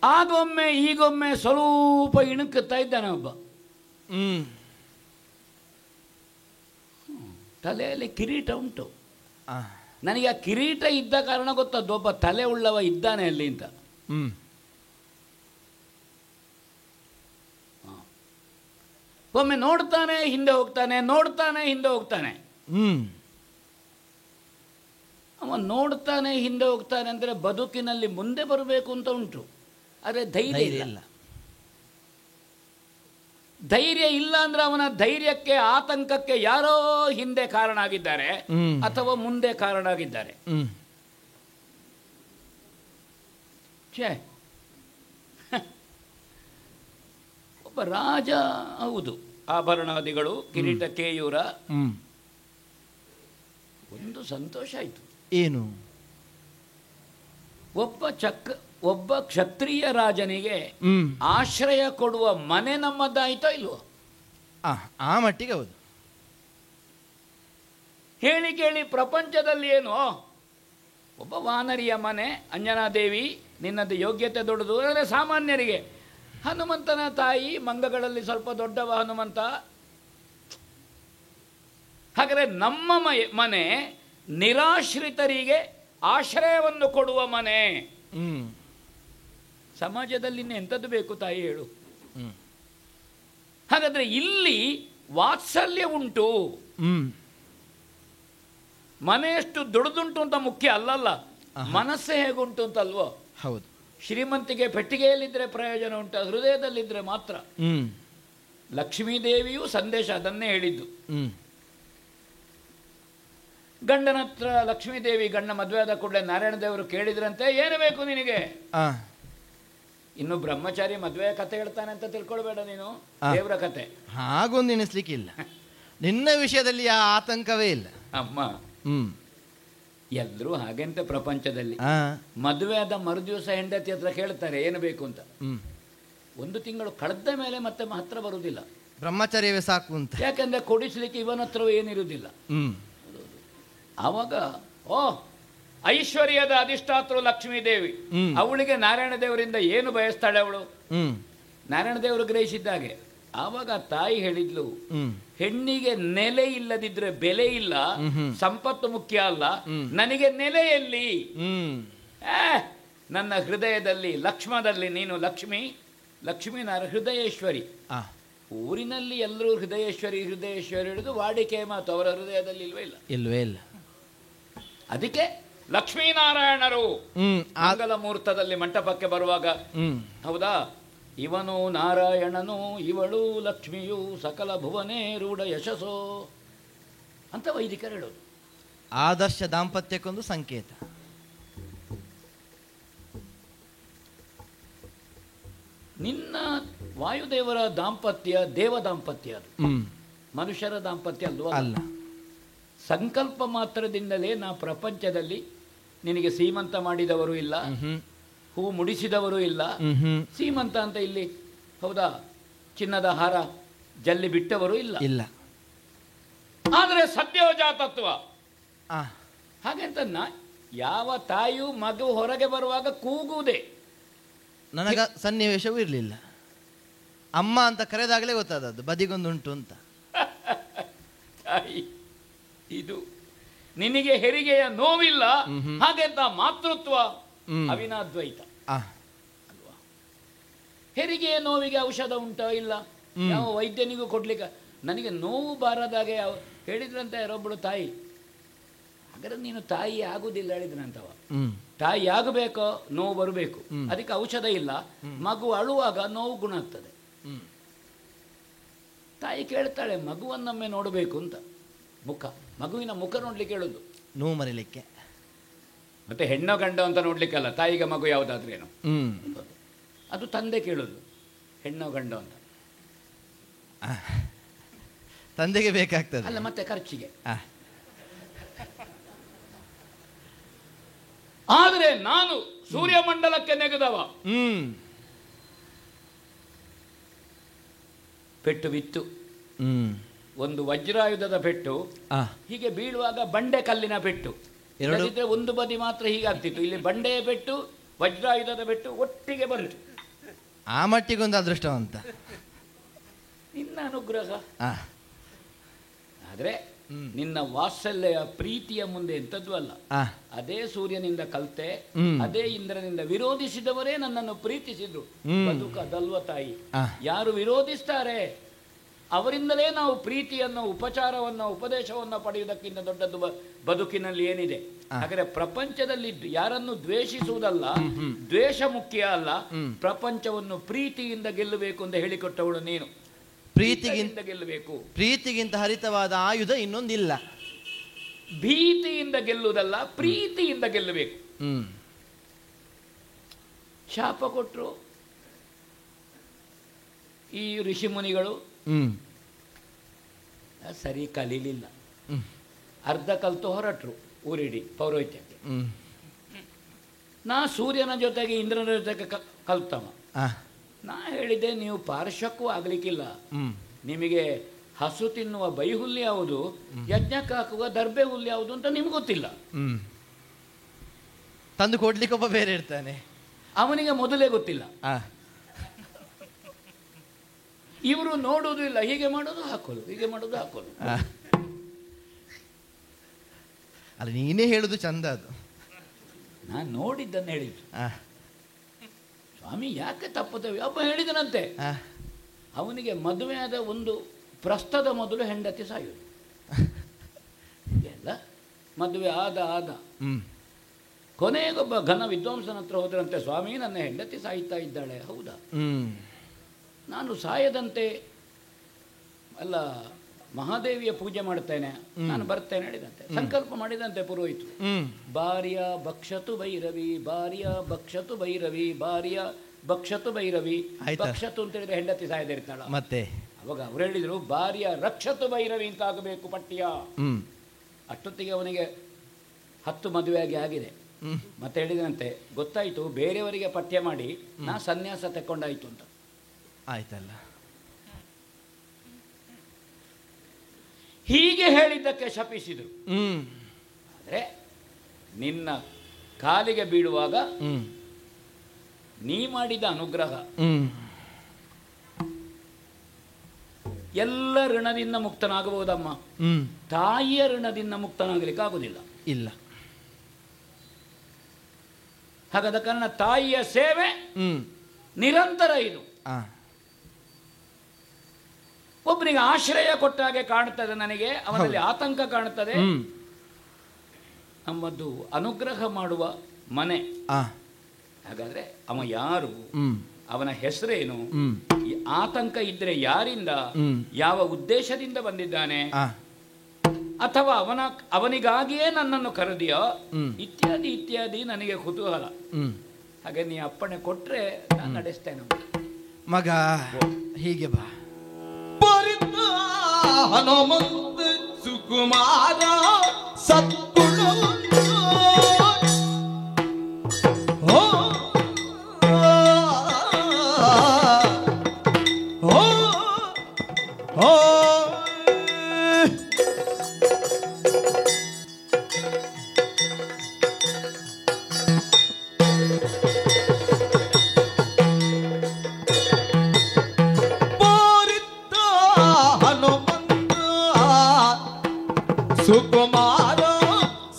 Speaker 3: ಆಗೊಮ್ಮೆ ಈಗೊಮ್ಮೆ ಸ್ವಲ್ಪ ಇಣುಕುತ್ತಾ ಇದ್ದಾನೆ ಒಬ್ಬ. ತಲೆಯಲ್ಲಿ ಕಿರೀಟ ಉಂಟು. ನನಗೆ ಆ ಕಿರೀಟ ಇದ್ದ ಕಾರಣ ಗೊತ್ತದ್ದು ಒಬ್ಬ ತಲೆ ಉಳ್ಳವ ಇದ್ದಾನೆ ಅಲ್ಲಿ ಅಂತ. ಒಮ್ಮೆ ನೋಡ್ತಾನೆ ಹಿಂದೆ ಹೋಗ್ತಾನೆ, ನೋಡ್ತಾನೆ ಹಿಂದೆ ಹೋಗ್ತಾನೆ. ಅವ ನೋಡ್ತಾನೆ ಹಿಂದೆ ಹೋಗ್ತಾನೆ ಅಂದರೆ ಬದುಕಿನಲ್ಲಿ ಮುಂದೆ ಬರಬೇಕು ಅಂತ ಉಂಟು, ಆದರೆ ಧೈರ್ಯ ಇಲ್ಲ. ಧೈರ್ಯ ಇಲ್ಲ ಅಂದ್ರೆ ಅವನ ಧೈರ್ಯಕ್ಕೆ ಆತಂಕಕ್ಕೆ ಯಾರೋ ಹಿಂದೆ ಕಾರಣ ಆಗಿದ್ದಾರೆ ಅಥವಾ ಮುಂದೆ ಕಾರಣ ಆಗಿದ್ದಾರೆ. ಒಬ್ಬ ರಾಜ, ಹೌದು, ಆಭರಣಾದಿಗಳು, ಕಿರೀಟ, ಕೇಯೂರ. ಒಂದು ಸಂತೋಷ ಆಯಿತು.
Speaker 2: ಏನು?
Speaker 3: ಒಬ್ಬ ಕ್ಷತ್ರಿಯ ರಾಜನಿಗೆ ಆಶ್ರಯ ಕೊಡುವ ಮನೆ ನಮ್ಮದಾಯ್ತೋ ಇಲ್ವೋ?
Speaker 2: ಆ ಮಟ್ಟಿಗೆ ಹೌದು.
Speaker 3: ಹೇಳಿ ಕೇಳಿ ಪ್ರಪಂಚದಲ್ಲಿ ಏನು, ಒಬ್ಬ ವಾನರಿಯ ಮನೆ, ಅಂಜನಾದೇವಿ, ನಿನ್ನದು ಯೋಗ್ಯತೆ ದೊಡ್ಡದು. ಅಂದರೆ ಸಾಮಾನ್ಯರಿಗೆ ಹನುಮಂತನ ತಾಯಿ, ಮಂಗಗಳಲ್ಲಿ ಸ್ವಲ್ಪ ದೊಡ್ಡವ ಹನುಮಂತ. ಹಾಗಾದರೆ ನಮ್ಮ ಮನೆ ನಿರಾಶ್ರಿತರಿಗೆ ಆಶ್ರಯವನ್ನು ಕೊಡುವ ಮನೆ. ಸಮಾಜದಲ್ಲಿ ಎಂಥದ್ದು ಬೇಕು ತಾಯಿ ಹೇಳು? ಹಾಗಾದ್ರೆ ಇಲ್ಲಿ ವಾತ್ಸಲ್ಯ ಉಂಟು. ಮನೆಯಷ್ಟು ದುಡ್ದುಂಟು ಅಂತ ಮುಖ್ಯ ಅಲ್ಲಲ್ಲ, ಮನಸ್ಸೇ ಹೇಗುಂಟು ಅಂತ ಅಲ್ವೋ?
Speaker 2: ಹೌದು.
Speaker 3: ಶ್ರೀಮಂತಿಗೆ ಪೆಟ್ಟಿಗೆಯಲ್ಲಿದ್ದರೆ ಪ್ರಯೋಜನ ಉಂಟು, ಹೃದಯದಲ್ಲಿದ್ದರೆ ಮಾತ್ರ. ಲಕ್ಷ್ಮೀದೇವಿಯೂ ಸಂದೇಶ ಅದನ್ನೇ ಹೇಳಿದ್ದು. ಗಂಡನ ಹತ್ರ ಲಕ್ಷ್ಮೀದೇವಿ ಗಂಡ ಮದುವೆ ಆದ ಕೂಡಲೇ ನಾರಾಯಣ ದೇವರು ಕೇಳಿದ್ರಂತೆ, ಏನು ಬೇಕು ನಿನಗೆ? ಇನ್ನು ಬ್ರಹ್ಮಚಾರಿ ಮದುವೆ ಕತೆ ಹೇಳ್ತಾನೆ ಅಂತ ತಿಳ್ಕೊಳ್ಬೇಡ ನೀನು, ದೇವರ ಕತೆ.
Speaker 2: ಹಾಗೊಂದು ಎನಿಸ್ಲಿಕ್ಕಿಲ್ಲ, ನಿನ್ನ ವಿಷಯದಲ್ಲಿ ಆ ಆತಂಕವೇ ಇಲ್ಲ
Speaker 3: ಅಮ್ಮ. ಎಲ್ಲರೂ ಹಾಗೆಂತ ಪ್ರಪಂಚದಲ್ಲಿ. ಮದುವೆ ಆದ ಮರುದಿವಸ ಹೆಂಡತಿ ಹತ್ರ ಕೇಳ್ತಾರೆ ಏನು ಬೇಕು ಅಂತ. 1 ತಿಂಗಳು ಕಳೆದ ಮೇಲೆ ಮತ್ತೆ ಹತ್ರ ಬರುವುದಿಲ್ಲ,
Speaker 2: ಬ್ರಹ್ಮಚರ್ಯವೇ ಸಾಕು ಅಂತ.
Speaker 3: ಯಾಕಂದ್ರೆ ಕೊಡಿಸ್ಲಿಕ್ಕೆ ಇವನ ಹತ್ರ ಏನಿರುವುದಿಲ್ಲ. ಆವಾಗ ಐಶ್ವರ್ಯದ ಅಧಿಷ್ಠಾತೃ ಲಕ್ಷ್ಮೀದೇವಿ, ಅವಳಿಗೆ ನಾರಾಯಣ ದೇವರಿಂದ ಏನು ಬಯಸ್ತಾಳೆ ಅವಳು? ನಾರಾಯಣ ದೇವರು ಗ್ರಹಿಸಿದ್ದಾಗೆ. ಆವಾಗ ತಾಯಿ ಹೇಳಿದ್ಲು, ಹೆಣ್ಣಿಗೆ ನೆಲೆ ಇಲ್ಲದಿದ್ರೆ ಬೆಲೆ ಇಲ್ಲ, ಸಂಪತ್ತು ಮುಖ್ಯ ಅಲ್ಲ, ನನಗೆ ನೆಲೆಯಲ್ಲಿ ನನ್ನ ಹೃದಯದಲ್ಲಿ, ಲಕ್ಷ್ಮದಲ್ಲಿ ನೀನು ಲಕ್ಷ್ಮಿ, ಲಕ್ಷ್ಮೀ ಹೃದಯೇಶ್ವರಿ. ಊರಿನಲ್ಲಿ ಎಲ್ಲರೂ ಹೃದಯೇಶ್ವರಿ ಹೃದಯೇಶ್ವರಿ ಹಿಡಿದು ವಾಡಿಕೆ ಮಾತು, ಅವರ ಹೃದಯದಲ್ಲಿ ಇಲ್ವೇ ಇಲ್ಲ. ಅದಕ್ಕೆ ಲಕ್ಷ್ಮೀನಾರಾಯಣರು ಮಂಗಲ ಮುಹೂರ್ತದಲ್ಲಿ ಮಂಟಪಕ್ಕೆ ಬರುವಾಗ, ಹೌದಾ, ಇವನು ನಾರಾಯಣನು ಇವಳು ಲಕ್ಷ್ಮಿಯು ಸಕಲ ಭುವನೇ ರೂಢ ಯಶಸ್ಸೋ ಅಂತ ವೈದಿಕರು ಹೇಳೋದು.
Speaker 2: ಆದರ್ಶ ದಾಂಪತ್ಯಕ್ಕೊಂದು ಸಂಕೇತ.
Speaker 3: ನಿನ್ನ ವಾಯುದೇವರ ದಾಂಪತ್ಯ ದೇವ ದಾಂಪತ್ಯ, ಅದು ಮನುಷ್ಯರ ದಾಂಪತ್ಯ ಅಲ್ಲ. ಸಂಕಲ್ಪ ಮಾತ್ರದಿಂದಲೇ ನಾ ಪ್ರಪಂಚದಲ್ಲಿ ನಿನಗೆ ಸೀಮಂತ ಮಾಡಿದವರು ಇಲ್ಲ, ಹೂ ಮುಡಿಸಿದವರು ಇಲ್ಲ. ಸೀಮಂತ ಅಂತ ಇಲ್ಲಿ, ಹೌದಾ, ಚಿನ್ನದ ಹಾರ ಜಲ್ಲಿ ಬಿಟ್ಟವರು ಇಲ್ಲ. ಆದರೆ ಸದ್ಯೋಜಾತತ್ವ ಹಾಗೆಂತ ಯಾವ ತಾಯಿಯು ಮಗು ಹೊರಗೆ ಬರುವಾಗ ಕೂಗುವುದೇ.
Speaker 2: ನನಗ ಸನ್ನಿವೇಶವೂ ಇರಲಿಲ್ಲ, ಅಮ್ಮ ಅಂತ ಕರೆದಾಗಲೇ ಗೊತ್ತಾದದ್ದು ಬದಿಗೊಂದುಂಟು ಅಂತ.
Speaker 3: ತಾಯಿ, ಇದು ನಿನಗೆ ಹೆರಿಗೆಯ ನೋವಿಲ್ಲ, ಹಾಗೆಂತ ಮಾತೃತ್ವ ಅವಿನಾದ್ವೈತ ಅಲ್ವಾ? ಹೆರಿಗೆಯ ನೋವಿಗೆ ಔಷಧ ಉಂಟೋ? ಇಲ್ಲ. ಯಾವ ವೈದ್ಯನಿಗೂ ಕೊಡ್ಲಿಕ್ಕೆ. ನನಗೆ ನೋವು ಬಾರದಾಗೆ ಹೇಳಿದ್ರಂತೆ ಯಾರೊಬ್ಬಳು ತಾಯಿ. ಹಾಗಾದ್ರೆ ನೀನು ತಾಯಿ ಆಗುದಿಲ್ಲ ಹೇಳಿದ್ರಂತವ. ತಾಯಿ ಆಗಬೇಕೋ ನೋವು ಬರಬೇಕು, ಅದಕ್ಕೆ ಔಷಧ ಇಲ್ಲ. ಮಗು ಅಳುವಾಗ ನೋವು ಗುಣ ಆಗ್ತದೆ. ತಾಯಿ ಕೇಳ್ತಾಳೆ, ಮಗುವನ್ನೊಮ್ಮೆ ನೋಡಬೇಕು ಅಂತ. ಮಗುವಿನ ಮುಖ ನೋಡ್ಲಿಕ್ಕೆ ಹೇಳುದು,
Speaker 2: ನೋವು ಮರಿಲಿಕ್ಕೆ.
Speaker 3: ಮತ್ತೆ ಹೆಣ್ಣೋ ಗಂಡ ಅಂತ ನೋಡ್ಲಿಕ್ಕಲ್ಲ, ತಾಯಿಗೆ ಮಗು ಯಾವುದಾದ್ರೇನು ಅದು ತಂದೆ ಕೇಳುದು, ಹೆಣ್ಣೋ ಗಂಡ ಅಂತ.
Speaker 2: ತಂದೆಗೆ ಬೇಕಾಗ್ತದೆ
Speaker 3: ಅಲ್ಲ, ಮತ್ತೆ ಖರ್ಚಿಗೆ. ಆದರೆ ನಾನು ಸೂರ್ಯಮಂಡಲಕ್ಕೆ ನೆಗೆದವ. ಪೆಟ್ಟು ಬಿತ್ತು, ಒಂದು ವಜ್ರಾಯುಧದ ಪೆಟ್ಟು, ಹೀಗೆ ಬೀಳುವಾಗ ಬಂಡೆ ಕಲ್ಲಿನ ಪೆಟ್ಟು. ಇಲ್ಲದಿದ್ರೆ ಒಂದು ಬದಿ ಮಾತ್ರ ಹೀಗಾಗ್ತಿತ್ತು. ಇಲ್ಲಿ ಬಂಡೆಯ ಪೆಟ್ಟು, ವಜ್ರಾಯುಧದ ಪೆಟ್ಟು ಒಟ್ಟಿಗೆ ಬಂತು.
Speaker 2: ಆ ಮಟ್ಟಿಗೊಂದು ಅದೃಷ್ಟವಂತ,
Speaker 3: ನಿನ್ನ ಅನುಗ್ರಹ. ಆದ್ರೆ ನಿನ್ನ ವಾತ್ಸಲ್ಯ ಪ್ರೀತಿಯ ಮುಂದೆ ಎಂಥದ್ದು ಅಲ್ಲ. ಅದೇ ಸೂರ್ಯನಿಂದ ಕಲ್ತೆ, ಅದೇ ಇಂದ್ರನಿಂದ ವಿರೋಧಿಸಿದವರೇ ನನ್ನನ್ನು ಪ್ರೀತಿಸಿದ್ರು. ಬದುಕು ಅದಲ್ವ ತಾಯಿ? ಯಾರು ವಿರೋಧಿಸ್ತಾರೆ ಅವರಿಂದಲೇ ನಾವು ಪ್ರೀತಿಯನ್ನು, ಉಪಚಾರವನ್ನು, ಉಪದೇಶವನ್ನು ಪಡೆಯುವುದಕ್ಕಿಂತ ದೊಡ್ಡದ್ದು ಬದುಕಿನಲ್ಲಿ ಏನಿದೆ? ಹಾಗಾದರೆ ಪ್ರಪಂಚದಲ್ಲಿ ಯಾರನ್ನು ದ್ವೇಷಿಸುವುದಲ್ಲ, ದ್ವೇಷ ಮುಖ್ಯ ಅಲ್ಲ, ಪ್ರಪಂಚವನ್ನು ಪ್ರೀತಿಯಿಂದ ಗೆಲ್ಲಬೇಕು ಅಂತ ಹೇಳಿಕೊಟ್ಟವಳು ನೀನು. ಪ್ರೀತಿಗಿಂತ ಗೆಲ್ಲಬೇಕು.
Speaker 2: ಪ್ರೀತಿಗಿಂತ ಹರಿತವಾದ ಆಯುಧ ಇನ್ನೊಂದಿಲ್ಲ.
Speaker 3: ಭೀತಿಯಿಂದ ಗೆಲ್ಲುವುದಲ್ಲ, ಪ್ರೀತಿಯಿಂದ ಗೆಲ್ಲಬೇಕು. ಶಾಪ ಕೊಟ್ಟರು ಈ ಋಷಿ ಮುನಿಗಳು, ಸರಿ ಕಲೀಲಿಲ್ಲ. ಅರ್ಧ ಕಲ್ತು ಹೊರಟರು ಊರಿಡಿ ಪೌರೋಹಿತ್ಯಕ್ಕೆ. ನಾ ಸೂರ್ಯನ ಜೊತೆಗೆ ಇಂದ್ರನ ಜೊತೆಗೆ ಕಲ್ತವ. ನಾ ಹೇಳಿದೆ, ನೀವು ಪಾರ್ಶ್ವಕ್ಕೂ ಆಗ್ಲಿಕ್ಕಿಲ್ಲ. ನಿಮಗೆ ಹಸು ತಿನ್ನುವ ಬೈಹುಲ್ಲು ಯಾವುದು, ಯಜ್ಞಕ್ಕೆ ಹಾಕುವ ದರ್ಬೆ ಹುಲ್ಲು ಯಾವುದು ಅಂತ ನಿಮ್ಗೆ ಗೊತ್ತಿಲ್ಲ.
Speaker 2: ತಂದು ಕೊಡ್ಲಿಕ್ಕೆ ಒಬ್ಬ ಬೇರೆ ಇರ್ತಾನೆ,
Speaker 3: ಅವನಿಗೆ ಮೊದಲೇ ಗೊತ್ತಿಲ್ಲ. ಇವರು ನೋಡುವುದು ಇಲ್ಲ, ಹೀಗೆ ಮಾಡೋದು ಹಾಕೋದು, ಹೀಗೆ ಮಾಡೋದು ಹಾಕೋದು.
Speaker 2: ಅಲ್ಲ, ನೀನೇ ಹೇಳುದು ಚಂದ. ಅದು
Speaker 3: ನಾನು ನೋಡಿದ್ದನ್ನು ಹೇಳಿದ್ದು. ಸ್ವಾಮಿ ಯಾಕೆ ತಪ್ಪುತ್ತೇವೆ? ಒಬ್ಬ ಹೇಳಿದನಂತೆ, ಅವನಿಗೆ ಮದುವೆಯಾದ ಒಂದು ಪ್ರಸ್ತದ ಮೊದಲು ಹೆಂಡತಿ ಸಾಯುವುದು. ಎಲ್ಲ ಮದುವೆ ಆದ ಕೊನೆಗೊಬ್ಬ ಘನ ವಿದ್ವಾಂಸನ ಹತ್ರ ಹೋದ್ರಂತೆ, ಸ್ವಾಮಿ ನನ್ನ ಹೆಂಡತಿ ಸಾಯ್ತಾ ಇದ್ದಾಳೆ. ಹೌದಾ? ನಾನು ಸಾಯದಂತೆ ಅಲ್ಲ ಮಹಾದೇವಿಯ ಪೂಜೆ ಮಾಡ್ತೇನೆ, ನಾನು ಬರ್ತೇನೆ ಹೇಳಿದಂತೆ. ಸಂಕಲ್ಪ ಮಾಡಿದಂತೆ ಪುರೋಹಿತರು. ಭಾರ್ಯ ಭಕ್ಷತು ಭೈರವಿ, ಭಾರ್ಯ ಭಕ್ಷತು ಭೈರವಿ, ಭಾರ್ಯ ಭಕ್ಷತು ಭೈರವಿ. ಭಕ್ಷತು ಅಂತ ಹೇಳಿದ್ರೆ ಹೆಂಡತಿ ಸಾಯದಿರ್ತಾಳ. ಮತ್ತೆ ಅವಾಗ ಅವ್ರು ಹೇಳಿದ್ರು, ಭಾರ್ಯ ರಕ್ಷತು ಭೈರವಿ ಅಂತ ಆಗಬೇಕು ಪಠ್ಯ. ಅಷ್ಟೊತ್ತಿಗೆ ಅವನಿಗೆ 10 ಮದುವೆಯಾಗಿ ಆಗಿದೆ. ಮತ್ತೆ ಹೇಳಿದಂತೆ, ಗೊತ್ತಾಯ್ತು ಬೇರೆಯವರಿಗೆ ಪಠ್ಯ ಮಾಡಿ ನಾ ಸನ್ಯಾಸ ತಕೊಂಡಾಯ್ತು ಅಂತ.
Speaker 2: ಆಯ್ತಲ್ಲ,
Speaker 3: ಹೀಗೆ ಹೇಳಿದ್ದಕ್ಕೆ ಶಪಿಸಿದರು. ಆದರೆ ನಿನ್ನ ಕಾಲಿಗೆ ಬೀಳುವಾಗ ನೀ ಮಾಡಿದ ಅನುಗ್ರಹ ಎಲ್ಲ ಋಣದಿಂದ ಮುಕ್ತನಾಗಬಹುದಮ್ಮ. ತಾಯಿಯ ಋಣದಿಂದ ಮುಕ್ತನಾಗಲಿಕ್ಕೆ ಆಗುವುದಿಲ್ಲ.
Speaker 2: ಇಲ್ಲ.
Speaker 3: ಹಾಗಾದ ಕಾರಣ ತಾಯಿಯ ಸೇವೆ ನಿರಂತರ. ಇದು ಒಬ್ಬನಿಗೆ ಆಶ್ರಯ ಕೊಟ್ಟ ಹಾಗೆ ಕಾಣುತ್ತದೆ ನನಗೆ, ಅವನಲ್ಲಿ ಆತಂಕ ಕಾಣುತ್ತದೆ. ನಮ್ಮದು ಅನುಗ್ರಹ ಮಾಡುವ ಮನೆ. ಹಾಗಾದ್ರೆ ಅವ ಯಾರು, ಅವನ ಹೆಸರೇನು, ಈ ಆತಂಕ ಇದ್ರೆ ಯಾರಿಂದ, ಯಾವ ಉದ್ದೇಶದಿಂದ ಬಂದಿದ್ದಾನೆ, ಅಥವಾ ಅವನಿಗಾಗಿಯೇ ನನ್ನನ್ನು ಕರೆದಿಯೋ, ಇತ್ಯಾದಿ ಇತ್ಯಾದಿ ನನಗೆ ಕುತೂಹಲ. ಹಾಗೆ ನೀ ಅಪ್ಪಣೆ ಕೊಟ್ರೆ ನಾನು ನಡೆಸ್ತೇನೆ.
Speaker 2: ಮಗ ಹೀಗೆ ಬಾ.
Speaker 4: ಹನುಮಂತ ಸುಕುಮಾರ ಸದ್ಗುಣ ಸುಕುಮಾರ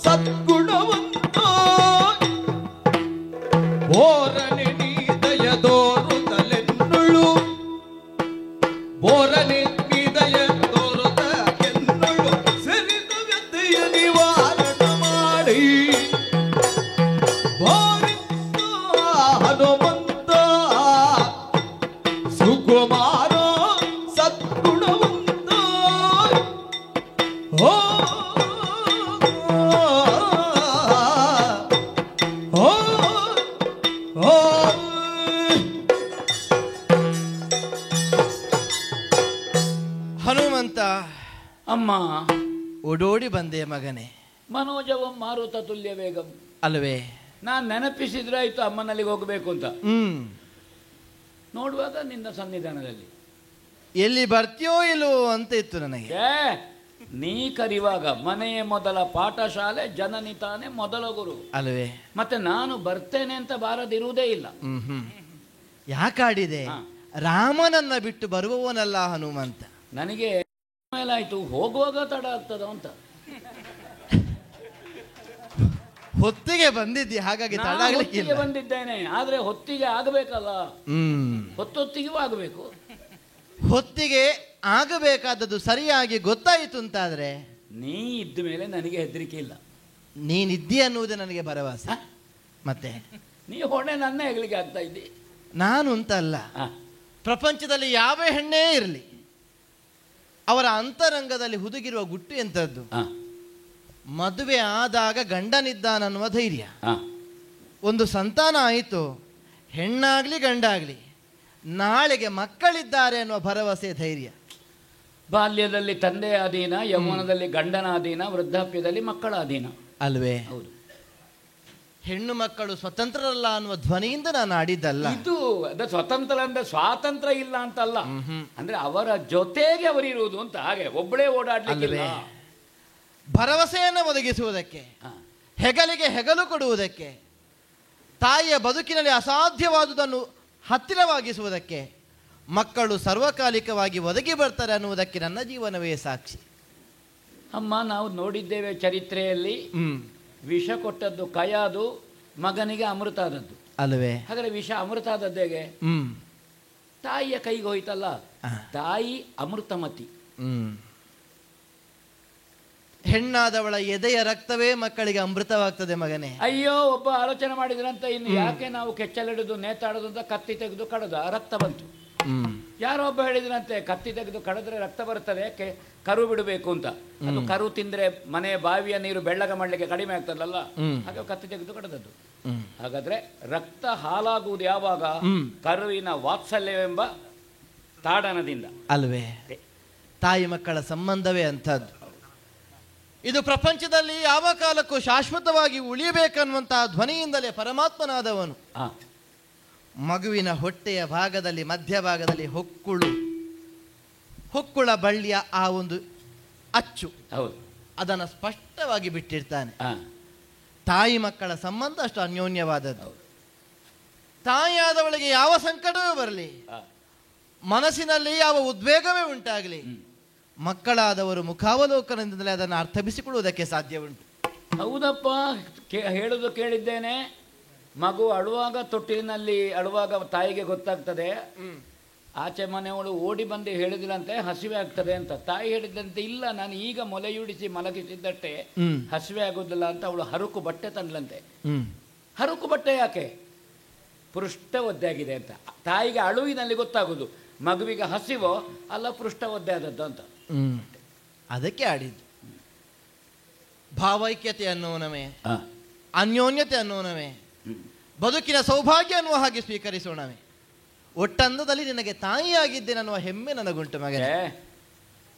Speaker 4: ಸದ್ಗುಣವಂತ ಬೋರನೆ ನೀದಯ ತೋರುತ್ತಲೆನ್ನುಳು, ಬೋರನೆ ನೀದಯ ತೋರುತ್ತ ಎನ್ನುಳು, ಸರಿದ ವ್ಯಥೆಯ ನಿವಾರಣ ಮಾಡಿ ಬೋರಿದ್ದ ಹನುಮಂತ ಸುಕುಮಾರ ಸದ್ಗುಣವಂತ.
Speaker 2: ಹನುಮಂತ,
Speaker 3: ಅಮ್ಮ
Speaker 2: ಓಡೋಡಿ ಬಂದೆ ಮಗನೇ.
Speaker 3: ಮನೋಜವಂ ಮಾರುತ ತುಲ್ಯ ವೇಗಂ
Speaker 2: ಅಲ್ವೇ?
Speaker 3: ನಾನು ನೆನಪಿಸಿದ್ರೆ ಆಯ್ತು ಅಮ್ಮನಲ್ಲಿಗೆ ಹೋಗಬೇಕು ಅಂತ. ನೋಡುವಾಗ ನಿನ್ನ ಸನ್ನಿಧಾನದಲ್ಲಿ
Speaker 2: ಎಲ್ಲಿ ಬರ್ತೀಯೋ ಇಲ್ಲೋ ಅಂತ ಇತ್ತು ನನಗೆ.
Speaker 3: ನೀ ಕರಿವಾಗ ಮನೆಯೇ ಮೊದಲ ಪಾಠಶಾಲೆ, ಜನನಿ ತಾನೇ ಮೊದಲ ಗುರು
Speaker 2: ಅಲ್ವೇ?
Speaker 3: ಮತ್ತೆ ನಾನು ಬರ್ತೇನೆ ಅಂತ ಬಾರದಿರುವುದೇ ಇಲ್ಲ.
Speaker 2: ಯಾಕಾಡಿದೆ? ರಾಮನನ್ನ ಬಿಟ್ಟು ಬರುವವನಲ್ಲ ಹನುಮಂತ.
Speaker 3: ನನಗೆ ಮೇಲಾಯ್ತು, ಹೋಗುವಾಗ ತಡ ಆಗ್ತದ ಅಂತ.
Speaker 2: ಹೊತ್ತಿಗೆ ಬಂದಿದ್ದಿ, ಹಾಗಾಗಿ ತಡ ಆಗ್ಲಿಕ್ಕಿಲ್ಲ.
Speaker 3: ಬಂದಿದ್ದೇನೆ, ಆದ್ರೆ ಹೊತ್ತಿಗೆ ಆಗಬೇಕಲ್ಲ. ಹೊತ್ತೊತ್ತಿಗೂ ಆಗಬೇಕು.
Speaker 2: ಹೊತ್ತಿಗೆ ಆಗಬೇಕಾದದ್ದು ಸರಿಯಾಗಿ ಗೊತ್ತಾಯಿತು ಅಂತಾದ್ರೆ
Speaker 3: ನೀ ಇದ್ದ ಮೇಲೆ ನನಗೆ ಹೆದರಿಕೆ ಇಲ್ಲ.
Speaker 2: ನೀನಿದ್ದಿ ಅನ್ನುವುದೇ ನನಗೆ ಭರವಸೆ. ಮತ್ತೆ
Speaker 3: ನೀ ಹೊಣೆ ನನ್ನ ಹೆಗಲಿಗೆ ಆಗ್ತಾ ಇದ್ದಿ.
Speaker 2: ನಾನು ಅಂತ ಅಲ್ಲ, ಪ್ರಪಂಚದಲ್ಲಿ ಯಾವ ಹೆಣ್ಣೇ ಇರಲಿ ಅವರ ಅಂತರಂಗದಲ್ಲಿ ಹುದುಗಿರುವ ಗುಟ್ಟು ಎಂಥದ್ದು? ಮದುವೆ ಆದಾಗ ಗಂಡನಿದ್ದಾನನ್ನುವ ಧೈರ್ಯ. ಒಂದು ಸಂತಾನ ಆಯಿತು, ಹೆಣ್ಣಾಗ್ಲಿ ಗಂಡಾಗ್ಲಿ, ನಾಳೆಗೆ ಮಕ್ಕಳಿದ್ದಾರೆ ಅನ್ನುವ ಭರವಸೆ, ಧೈರ್ಯ.
Speaker 3: ಬಾಲ್ಯದಲ್ಲಿ ತಂದೆಯ ಅಧೀನ, ಯೌವನದಲ್ಲಿ ಗಂಡನ ಅಧೀನ, ವೃದ್ಧಾಪ್ಯದಲ್ಲಿ ಮಕ್ಕಳ ಅಧೀನ
Speaker 2: ಅಲ್ವೇ?
Speaker 3: ಹೌದು.
Speaker 2: ಹೆಣ್ಣು ಮಕ್ಕಳು ಸ್ವತಂತ್ರರಲ್ಲ ಅನ್ನುವ ಧ್ವನಿಯಿಂದ ನಾನು ಆಡಿದ್ದಲ್ಲ.
Speaker 3: ಇದು ಸ್ವತಂತ್ರ ಅಂದ್ರೆ ಸ್ವಾತಂತ್ರ್ಯ ಇಲ್ಲ ಅಂತಲ್ಲ, ಅಂದ್ರೆ ಅವರ ಜೊತೆಗೆ ಅವರಿರುವುದು ಅಂತ. ಹಾಗೆ ಒಬ್ಬಳೇ ಓಡಾಡ್ಲಿಕ್ಕಿಲ್ಲ.
Speaker 2: ಭರವಸೆಯನ್ನು ಒದಗಿಸುವುದಕ್ಕೆ, ಹೆಗಲಿಗೆ ಹೆಗಲು ಕೊಡುವುದಕ್ಕೆ, ತಾಯಿಯ ಬದುಕಿನಲ್ಲಿ ಅಸಾಧ್ಯವಾದುದನ್ನು ಹತ್ತಿರವಾಗಿಸುವುದಕ್ಕೆ ಮಕ್ಕಳು ಸರ್ವಕಾಲಿಕವಾಗಿ ಒದಗಿ ಬರ್ತಾರೆ ಅನ್ನುವುದಕ್ಕೆ ನನ್ನ ಜೀವನವೇ ಸಾಕ್ಷಿ.
Speaker 3: ಅಮ್ಮ, ನಾವು ನೋಡಿದ್ದೇವೆ ಚರಿತ್ರೆಯಲ್ಲಿ, ವಿಷ ಕೊಟ್ಟದ್ದು ಕಯಾದು, ಮಗನಿಗೆ ಅಮೃತ ಆದದ್ದು
Speaker 2: ಅಲ್ವೇ?
Speaker 3: ಹಾಗಾದ್ರೆ ವಿಷ ಅಮೃತ ಆದದ್ದು ಹೇಗೆ? ತಾಯಿಯ ಕೈಗೆ ಹೋಯ್ತಲ್ಲ. ತಾಯಿ ಅಮೃತಮತಿ.
Speaker 2: ಹೆಣ್ಣಾದವಳ ಎದೆಯ ರಕ್ತವೇ ಮಕ್ಕಳಿಗೆ ಅಮೃತವಾಗ್ತದೆ ಮಗನೇ.
Speaker 3: ಅಯ್ಯೋ, ಒಬ್ಬ ಆಲೋಚನೆ ಮಾಡಿದ್ರಂತ, ಇನ್ನು ಯಾಕೆ ನಾವು ಕೆಚ್ಚಲಿಡುದು ನೇತಾಡುದು ಅಂತ ಕತ್ತಿ ತೆಗೆದು ಕಡದ ರಕ್ತ ಬಂತು. ಯಾರೋ ಒಬ್ಬ ಹೇಳಿದ್ರಂತೆ, ಕತ್ತಿ ತೆಗೆದು ಕಡಿದ್ರೆ ರಕ್ತ ಬರ್ತದೆ, ಕರು ಬಿಡಬೇಕು ಅಂತ. ಅದು ಕರು ತಿಂದ್ರೆ ಮನೆ ಬಾವಿಯ ನೀರು ಬೆಳ್ಳಗ ಮಾಡಲಿಕ್ಕೆ ಕಡಿಮೆ ಆಗ್ತದಲ್ಲ, ಹಾಗೆ ಕತ್ತಿ ತೆಗೆದು ಕಡದದ್ದು. ಹಾಗಾದ್ರೆ ರಕ್ತ ಹಾಲಾಗುವುದು ಯಾವಾಗ? ಕರುವಿನ ವಾತ್ಸಲ್ಯವೆಂಬ ತಾಡನದಿಂದ
Speaker 2: ಅಲ್ವೇ? ತಾಯಿ ಮಕ್ಕಳ ಸಂಬಂಧವೇ ಅಂಥದ್ದು. ಇದು ಪ್ರಪಂಚದಲ್ಲಿ ಯಾವ ಕಾಲಕ್ಕೂ ಶಾಶ್ವತವಾಗಿ ಉಳಿಯಬೇಕನ್ನುವಂತಹ ಧ್ವನಿಯಿಂದಲೇ ಪರಮಾತ್ಮನಾದವನು ಮಗುವಿನ ಹೊಟ್ಟೆಯ ಭಾಗದಲ್ಲಿ, ಮಧ್ಯಭಾಗದಲ್ಲಿ ಹೊಕ್ಕುಳ ಬಳ್ಳಿಯ ಆ ಒಂದು ಅಚ್ಚು, ಅದನ್ನು ಸ್ಪಷ್ಟವಾಗಿ ಬಿಟ್ಟಿರ್ತಾನೆ. ತಾಯಿ ಮಕ್ಕಳ ಸಂಬಂಧ ಅಷ್ಟು ಅನ್ಯೋನ್ಯವಾದದ್ದು. ತಾಯಿಯಾದವಳಿಗೆ ಯಾವ ಸಂಕಟವೇ ಬರಲಿ, ಮನಸ್ಸಿನಲ್ಲಿ ಯಾವ ಉದ್ವೇಗವೇ ಉಂಟಾಗಲಿ, ಮಕ್ಕಳಾದವರು ಮುಖಾವಲೋಕನದಿಂದಲೇ ಅದನ್ನು ಅರ್ಥಬಿಸಿಕೊಳ್ಳುವುದಕ್ಕೆ ಸಾಧ್ಯ ಉಂಟು.
Speaker 3: ಹೌದಪ್ಪ, ಹೇಳುದು ಕೇಳಿದ್ದೇನೆ. ಮಗು ಅಳುವಾಗ, ತೊಟ್ಟಿಲಿನಲ್ಲಿ ಅಳುವಾಗ ತಾಯಿಗೆ ಗೊತ್ತಾಗ್ತದೆ. ಆಚೆ ಮನೆಯವಳು ಓಡಿ ಬಂದು ಹೇಳಿದ್ರಂತೆ ಹಸಿವೆ ಆಗ್ತದೆ ಅಂತ. ತಾಯಿ ಹೇಳಿದಂತೆ, ಇಲ್ಲ, ನಾನು ಈಗ ಮೊಲೆಯುಡಿಸಿ ಮಲಗಿಸಿದ್ದಷ್ಟೇ, ಹಸಿವೆ ಆಗುದಿಲ್ಲ ಅಂತ ಅವಳು ಹರುಕು ಬಟ್ಟೆ ತಂದ್ಲಂತೆ. ಹರುಕು ಬಟ್ಟೆ ಯಾಕೆ? ಪೃಷ್ಠ ಒದ್ದೆ ಆಗಿದೆ ಅಂತ. ತಾಯಿಗೆ ಅಳುವಿನಲ್ಲಿ ಗೊತ್ತಾಗುದು ಮಗುವಿಗೆ ಹಸಿವೋ ಅಲ್ಲ ಪೃಷ್ಠ ಒದ್ದೆ ಆದದ್ದು ಅಂತ.
Speaker 2: ಅದಕ್ಕೆ ಆಡಿದ್ದು. ಭಾವೈಕ್ಯತೆ ಅನ್ನೋನವೇ, ಅನ್ಯೋನ್ಯತೆ ಅನ್ನೋನವೇ, ಬದುಕಿನ ಸೌಭಾಗ್ಯ ಅನ್ನುವ ಹಾಗೆ ಸ್ವೀಕರಿಸೋಣವೇ. ಒಟ್ಟಂದದಲ್ಲಿ ನಿನಗೆ ತಾಯಿಯಾಗಿದ್ದೇನೆ ಅನ್ನುವ ಹೆಮ್ಮೆ ನನಗುಂಟು ಮಗನೇ.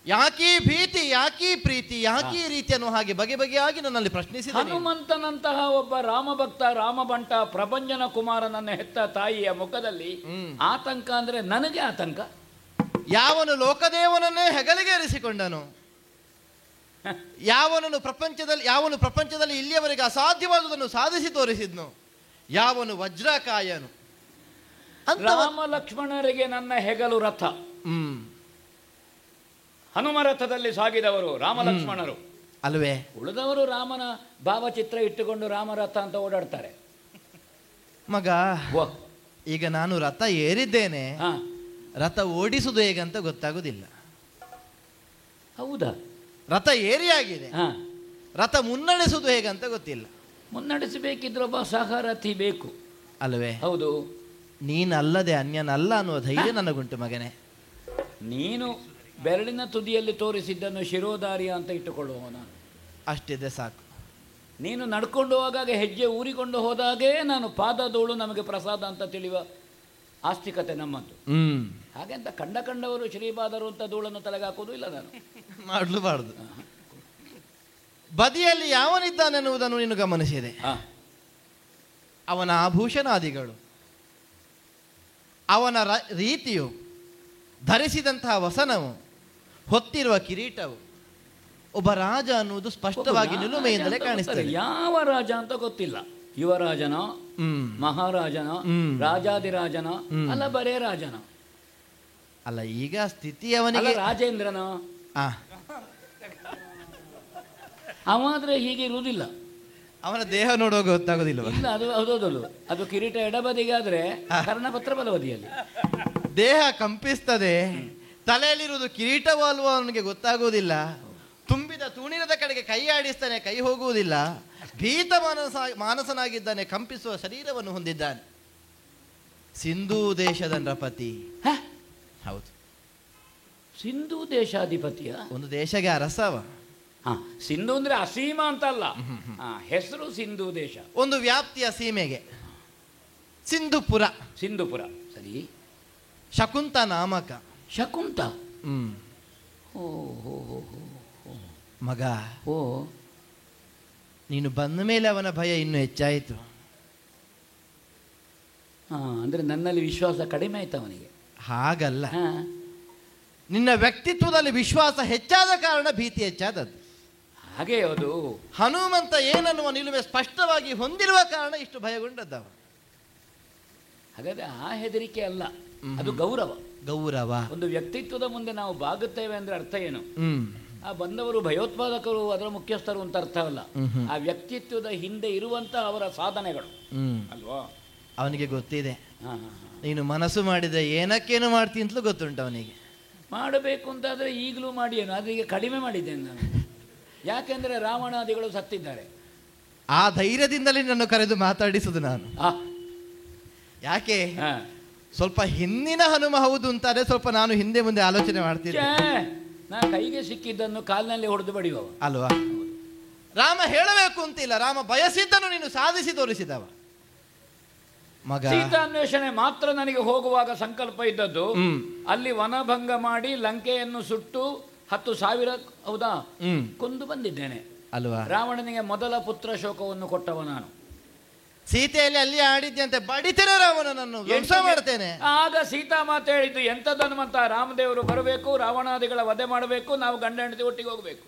Speaker 2: ಯಾಕೀ ಭೀತಿ, ಯಾಕೀ ಪ್ರೀತಿ, ಯಾಕೀ ರೀತಿ ಅನ್ನುವ ಹಾಗೆ ಬಗೆ ಬಗೆಯಾಗಿ ನನ್ನಲ್ಲಿ ಪ್ರಶ್ನಿಸಿದ.
Speaker 3: ಹನುಮಂತನಂತಹ ಒಬ್ಬ ರಾಮಭಕ್ತ, ರಾಮಬಂಟ, ಪ್ರಭಂಜನ ಕುಮಾರನನ್ನು ಹೆತ್ತ ತಾಯಿಯ ಮುಖದಲ್ಲಿ ಆತಂಕ ಅಂದ್ರೆ ನನಗೆ ಆತಂಕ.
Speaker 2: ಯಾವನು ಲೋಕದೇವನನ್ನೇ ಹೆಗಲಿಗೆ ಇರಿಸಿಕೊಂಡನು, ಯಾವನು ಪ್ರಪಂಚದಲ್ಲಿ ಇಲ್ಲಿಯವರೆಗೆ ಅಸಾಧ್ಯವಾದುದನ್ನು ಸಾಧಿಸಿ ತೋರಿಸಿದ್ನು, ಯಾವನು ವಜ್ರಕಾಯನು.
Speaker 3: ರಾಮ ಲಕ್ಷ್ಮಣರಿಗೆ ನನ್ನ ಹೆಗಲು ರಥ. ಹನುಮ ರಥದಲ್ಲಿ ಸಾಗಿದವರು ರಾಮ ಲಕ್ಷ್ಮಣರು
Speaker 2: ಅಲ್ವೇ?
Speaker 3: ಉಳಿದವರು ರಾಮನ ಭಾವಚಿತ್ರ ಇಟ್ಟುಕೊಂಡು ರಾಮರಥ ಅಂತ ಓಡಾಡ್ತಾರೆ.
Speaker 2: ಮಗ, ಈಗ ನಾನು ರಥ ಏರಿದ್ದೇನೆ, ರಥ ಓಡಿಸುವುದು ಹೇಗಂತ ಗೊತ್ತಾಗುದಿಲ್ಲ.
Speaker 3: ಹೌದಾ?
Speaker 2: ರಥ ಏರಿಯಾಗಿದೆ, ರಥ ಮುನ್ನಡೆಸುವುದು ಹೇಗಂತ ಗೊತ್ತಿಲ್ಲ.
Speaker 3: ಮುನ್ನಡೆಸಬೇಕಿದ್ರೆ ಒಬ್ಬ ಸಹರಥಿ ಬೇಕು
Speaker 2: ಅಲ್ವೇ?
Speaker 3: ಹೌದು.
Speaker 2: ನೀನಲ್ಲದೆ ಅನ್ಯನಲ್ಲ ಅನ್ನುವ ಧೈರ್ಯ ನನಗುಂಟು ಮಗನೇ.
Speaker 3: ನೀನು ಬೆರಳಿನ ತುದಿಯಲ್ಲಿ ತೋರಿಸಿದ್ದನ್ನು ಶಿರೋಧಾರ್ಯ ಅಂತ ಇಟ್ಟುಕೊಳ್ಳುವವನ
Speaker 2: ಅಷ್ಟಿದೆ ಸಾಕು.
Speaker 3: ನೀನು ನಡ್ಕೊಂಡು ಹೋಗಾಗ ಹೆಜ್ಜೆ ಊರಿಕೊಂಡು ಹೋದಾಗೇ ನಾನು ಪಾದದೋಳು ನಮಗೆ ಪ್ರಸಾದ ಅಂತ ತಿಳಿಯುವ ಆಸ್ತಿಕತೆ ನಮ್ಮದು. ಹಾಗೆಂತ ಕಂಡವರು ಶ್ರೀಪಾದರು ಅಂತ ಧೂಳನ್ನು ತಲೆಗಾಕೋದು ಇಲ್ಲ ನಾನು.
Speaker 2: ಮಾಡಲೂಬಾರದು. ಬದಿಯಲ್ಲಿ ಯಾವನಿದ್ದಾನೆನ್ನುವುದನ್ನು ನೀನು ಗಮನಿಸಿದೆ. ಅವನ ಆಭೂಷಣಾದಿಗಳು, ಅವನ ರೀತಿಯು, ಧರಿಸಿದಂತಹ ವಸನವು, ಹೊತ್ತಿರುವ ಕಿರೀಟವು, ಒಬ್ಬ ರಾಜ ಅನ್ನುವುದು ಸ್ಪಷ್ಟವಾಗಿ ನಿಲುಮೆಯಿಂದಲೇ ಕಾಣಿಸ್ತದೆ.
Speaker 3: ಯಾವ ರಾಜ ಅಂತ ಗೊತ್ತಿಲ್ಲ. ಯುವರಾಜನೋ, ಮಹಾರಾಜನೋ, ರಾಜಾದಿರಾಜನೋ, ಅಲ್ಲ ಬರೇ ರಾಜನೋ
Speaker 2: ಅಲ್ಲ. ಈಗ ಸ್ಥಿತಿ ಅವನಿಗೆ
Speaker 3: ರಾಜೇಂದ್ರನೋ, ಅವಾದ್ರೆ ಹೀಗೆ ಇರುವುದಿಲ್ಲ.
Speaker 2: ಅವನ ದೇಹ ನೋಡುವಾಗ ಗೊತ್ತಾಗೋದಿಲ್ಲ.
Speaker 3: ಇಲ್ಲ, ಅದು ಹೌದೌದು. ಅದು ಕಿರೀಟ ಎಡಬದಿಗೆ ಆದ್ರೆ ಕರ್ಣಪತ್ರ ಬಲಬದಿಯಲ್ಲಿ.
Speaker 2: ದೇಹ ಕಂಪಿಸ್ತದೆ, ತಲೆಯಲ್ಲಿರುವುದು ಕಿರೀಟವೋ ಅಲ್ವೋ ಅವನಿಗೆ ಗೊತ್ತಾಗುವುದಿಲ್ಲ. ತುಂಬಿದ ತೂಣಿರದ ಕಡೆಗೆ ಕೈ ಆಡಿಸ್ತಾನೆ, ಕೈ ಹೋಗುವುದಿಲ್ಲ. ಭೀತ ಮಾನಸನಾಗಿದ್ದಾನೆ, ಕಂಪಿಸುವ ಶರೀರವನ್ನು ಹೊಂದಿದ್ದಾನೆ. ಸಿಂಧೂ ದೇಶದ ನೃಪತಿ. ಹೌದು,
Speaker 3: ಸಿಂಧೂ ದೇಶಾಧಿಪತಿಯ
Speaker 2: ಒಂದು ದೇಶಗೆ ಅರಸವ.
Speaker 3: ಸಿಂಧು ಅಂದ್ರೆ ಅಸೀಮ ಅಂತಲ್ಲ, ಹೆಸರು ಸಿಂಧೂ ದೇಶ.
Speaker 2: ಒಂದು ವ್ಯಾಪ್ತಿಯ ಸೀಮೆಗೆ ಸಿಂಧುಪುರ.
Speaker 3: ಸಿಂಧುಪುರ ಸರಿ.
Speaker 2: ಶಕುಂತ ನಾಮಕ.
Speaker 3: ಶಕುಂತ. ಓ ಹೋ ಹೋ ಹೋ.
Speaker 2: ಮಗ,
Speaker 3: ಓ
Speaker 2: ನೀನು ಬಂದ ಮೇಲೆ ಅವನ ಭಯ ಇನ್ನೂ ಹೆಚ್ಚಾಯಿತು.
Speaker 3: ಅಂದ್ರೆ ನನ್ನಲ್ಲಿ ವಿಶ್ವಾಸ ಕಡಿಮೆ ಆಯ್ತು ಅವನಿಗೆ.
Speaker 2: ಹಾಗಲ್ಲ, ನಿನ್ನ ವ್ಯಕ್ತಿತ್ವದಲ್ಲಿ ವಿಶ್ವಾಸ ಹೆಚ್ಚಾದ ಕಾರಣ ಭೀತಿ ಹೆಚ್ಚಾದದ್ದು.
Speaker 3: ಹಾಗೆ ಅದು
Speaker 2: ಹನುಮಂತ ಏನನ್ನುವ ನಿಲುವೆ ಸ್ಪಷ್ಟವಾಗಿ ಹೊಂದಿರುವ ಕಾರಣ ಇಷ್ಟು ಭಯಗೊಂಡದ್ದವ.
Speaker 3: ಹಾಗಾದ್ರೆ ಆ ಹೆದರಿಕೆ ಅಲ್ಲ, ಅದು ಗೌರವ.
Speaker 2: ಗೌರವ.
Speaker 3: ಒಂದು ವ್ಯಕ್ತಿತ್ವದ ಮುಂದೆ ನಾವು ಬಾಗುತ್ತೇವೆ ಅಂದ್ರೆ ಅರ್ಥ ಏನು? ಆ ಬಂದವರು ಭಯೋತ್ಪಾದಕರು, ಅದರ ಮುಖ್ಯಸ್ಥರು ಅಂತ ಅರ್ಥವಲ್ಲ. ಆ ವ್ಯಕ್ತಿತ್ವದ ಹಿಂದೆ ಇರುವಂತಹ ಅವರ ಸಾಧನೆಗಳು ಅಲ್ವಾ.
Speaker 2: ಅವನಿಗೆ ಗೊತ್ತಿದೆ, ನೀನು ಮನಸ್ಸು ಮಾಡಿದ್ರೆ ಏನಕ್ಕೇನು ಮಾಡ್ತೀನಿ ಅಂತಲೂ ಗೊತ್ತುಂಟು ಅವನಿಗೆ.
Speaker 3: ಮಾಡಬೇಕು ಅಂತಾದ್ರೆ ಈಗಲೂ ಮಾಡಿ ಏನು, ಆದ್ರೆ ಈಗ ಕಡಿಮೆ ಮಾಡಿದ್ದೇನೆ ನಾನು. ಯಾಕೆಂದ್ರೆ ರಾವಣಾದಿಗಳು ಸತ್ತಿದ್ದಾರೆ.
Speaker 2: ಆ ಧೈರ್ಯದಿಂದಲೇ ನನ್ನ ಕರೆದು ಮಾತಾಡಿಸುದು ನಾನು. ಯಾಕೆ ಸ್ವಲ್ಪ ಹಿಂದಿನ ಹನುಮ ಹೌದು ಅಂತಾರೆ, ಸ್ವಲ್ಪ ನಾನು ಹಿಂದೆ ಮುಂದೆ ಆಲೋಚನೆ ಮಾಡ್ತೀನಿ.
Speaker 3: ನಾ ಕೈಗೆ ಸಿಕ್ಕಿದ್ದನ್ನು ಕಾಲಿನಲ್ಲಿ ಹೊಡೆದು ಬಡಿಯುವ
Speaker 2: ಅಲ್ವಾ. ರಾಮ ಹೇಳಬೇಕು ಅಂತಿಲ್ಲ, ರಾಮ ಬಯಸಿದ್ದನ್ನು ನೀನು ಸಾಧಿಸಿ ತೋರಿಸಿದವ. ಮಗ,
Speaker 3: ಸೀತಾನ್ವೇಷಣೆ ಮಾತ್ರ ನನಗೆ ಹೋಗುವಾಗ ಸಂಕಲ್ಪ ಇದ್ದದ್ದು. ಅಲ್ಲಿ ವನಭಂಗ ಮಾಡಿ ಲಂಕೆಯನ್ನು ಸುಟ್ಟು 10,000 ಹೌದಾ ಕೊಂದು ಬಂದಿದ್ದೇನೆ
Speaker 2: ಅಲ್ವಾ.
Speaker 3: ರಾವಣನಿಗೆ ಮೊದಲ ಪುತ್ರ ಶೋಕವನ್ನು ಕೊಟ್ಟವ ನಾನು.
Speaker 2: ಸೀತೆಯಲ್ಲಿ ಅಲ್ಲಿ ಆಡಿದ್ಯಂತೆ, ಬಡಿತೇನೆ ರಾವಣನನ್ನು, ಧ್ವಂಸ ಮಾಡ್ತೇನೆ.
Speaker 3: ಆಗ ಸೀತಾಮಾತೆ ಹೇಳಿದ್ದು ಎಂಥದ್ದು ಹನುಮಂತ, ರಾಮದೇವರು ಬರಬೇಕು, ರಾವಣಾದಿಗಳ ವಧೆ ಮಾಡಬೇಕು, ನಾವು ಗಂಡ ಹೆಂಡತಿ ಒಟ್ಟಿಗೆ ಹೋಗಬೇಕು.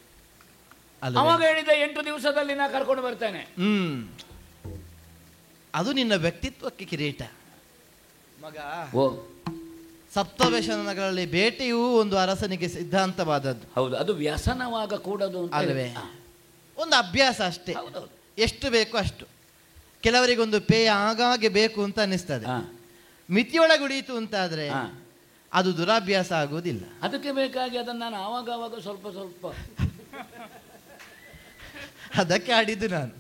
Speaker 3: ಅವಾಗ ಹೇಳಿದ 8 ದಿವಸದಲ್ಲಿ ನಾ ಕರ್ಕೊಂಡು ಬರ್ತೇನೆ.
Speaker 2: ಅದು ನಿನ್ನ ವ್ಯಕ್ತಿತ್ವಕ್ಕೆ ಕಿರೀಟ. ಮಗ,
Speaker 3: ಓ
Speaker 2: ಸಪ್ತವ್ಯಸನಗಳಲ್ಲಿ ಬೇಟೆಯೂ ಒಂದು ಅರಸನಿಗೆ ಸಿದ್ಧಾಂತವಾದದ್ದು.
Speaker 3: ಹೌದು, ಅದು ವ್ಯಸನವಾಗ ಕೂಡದು
Speaker 2: ಅಲ್ವೇ. ಒಂದು ಅಭ್ಯಾಸ ಅಷ್ಟೇ, ಎಷ್ಟು ಬೇಕು ಅಷ್ಟು. ಕೆಲವರಿಗೊಂದು ಪೇಯ ಆಗಾಗ್ಗೆ ಬೇಕು ಅಂತ ಅನ್ನಿಸ್ತದೆ. ಮಿತಿಯೊಳಗೆ ಉಳಿಯಿತು ಅಂತಾದ್ರೆ ಅದು ದುರಾಭ್ಯಾಸ ಆಗುವುದಿಲ್ಲ.
Speaker 3: ಅದಕ್ಕೆ ಬೇಕಾಗಿ ಅದನ್ನು ನಾನು ಆವಾಗ ಸ್ವಲ್ಪ ಸ್ವಲ್ಪ
Speaker 2: ಅದಕ್ಕೆ ಆಡಿದ್ದು ನಾನು.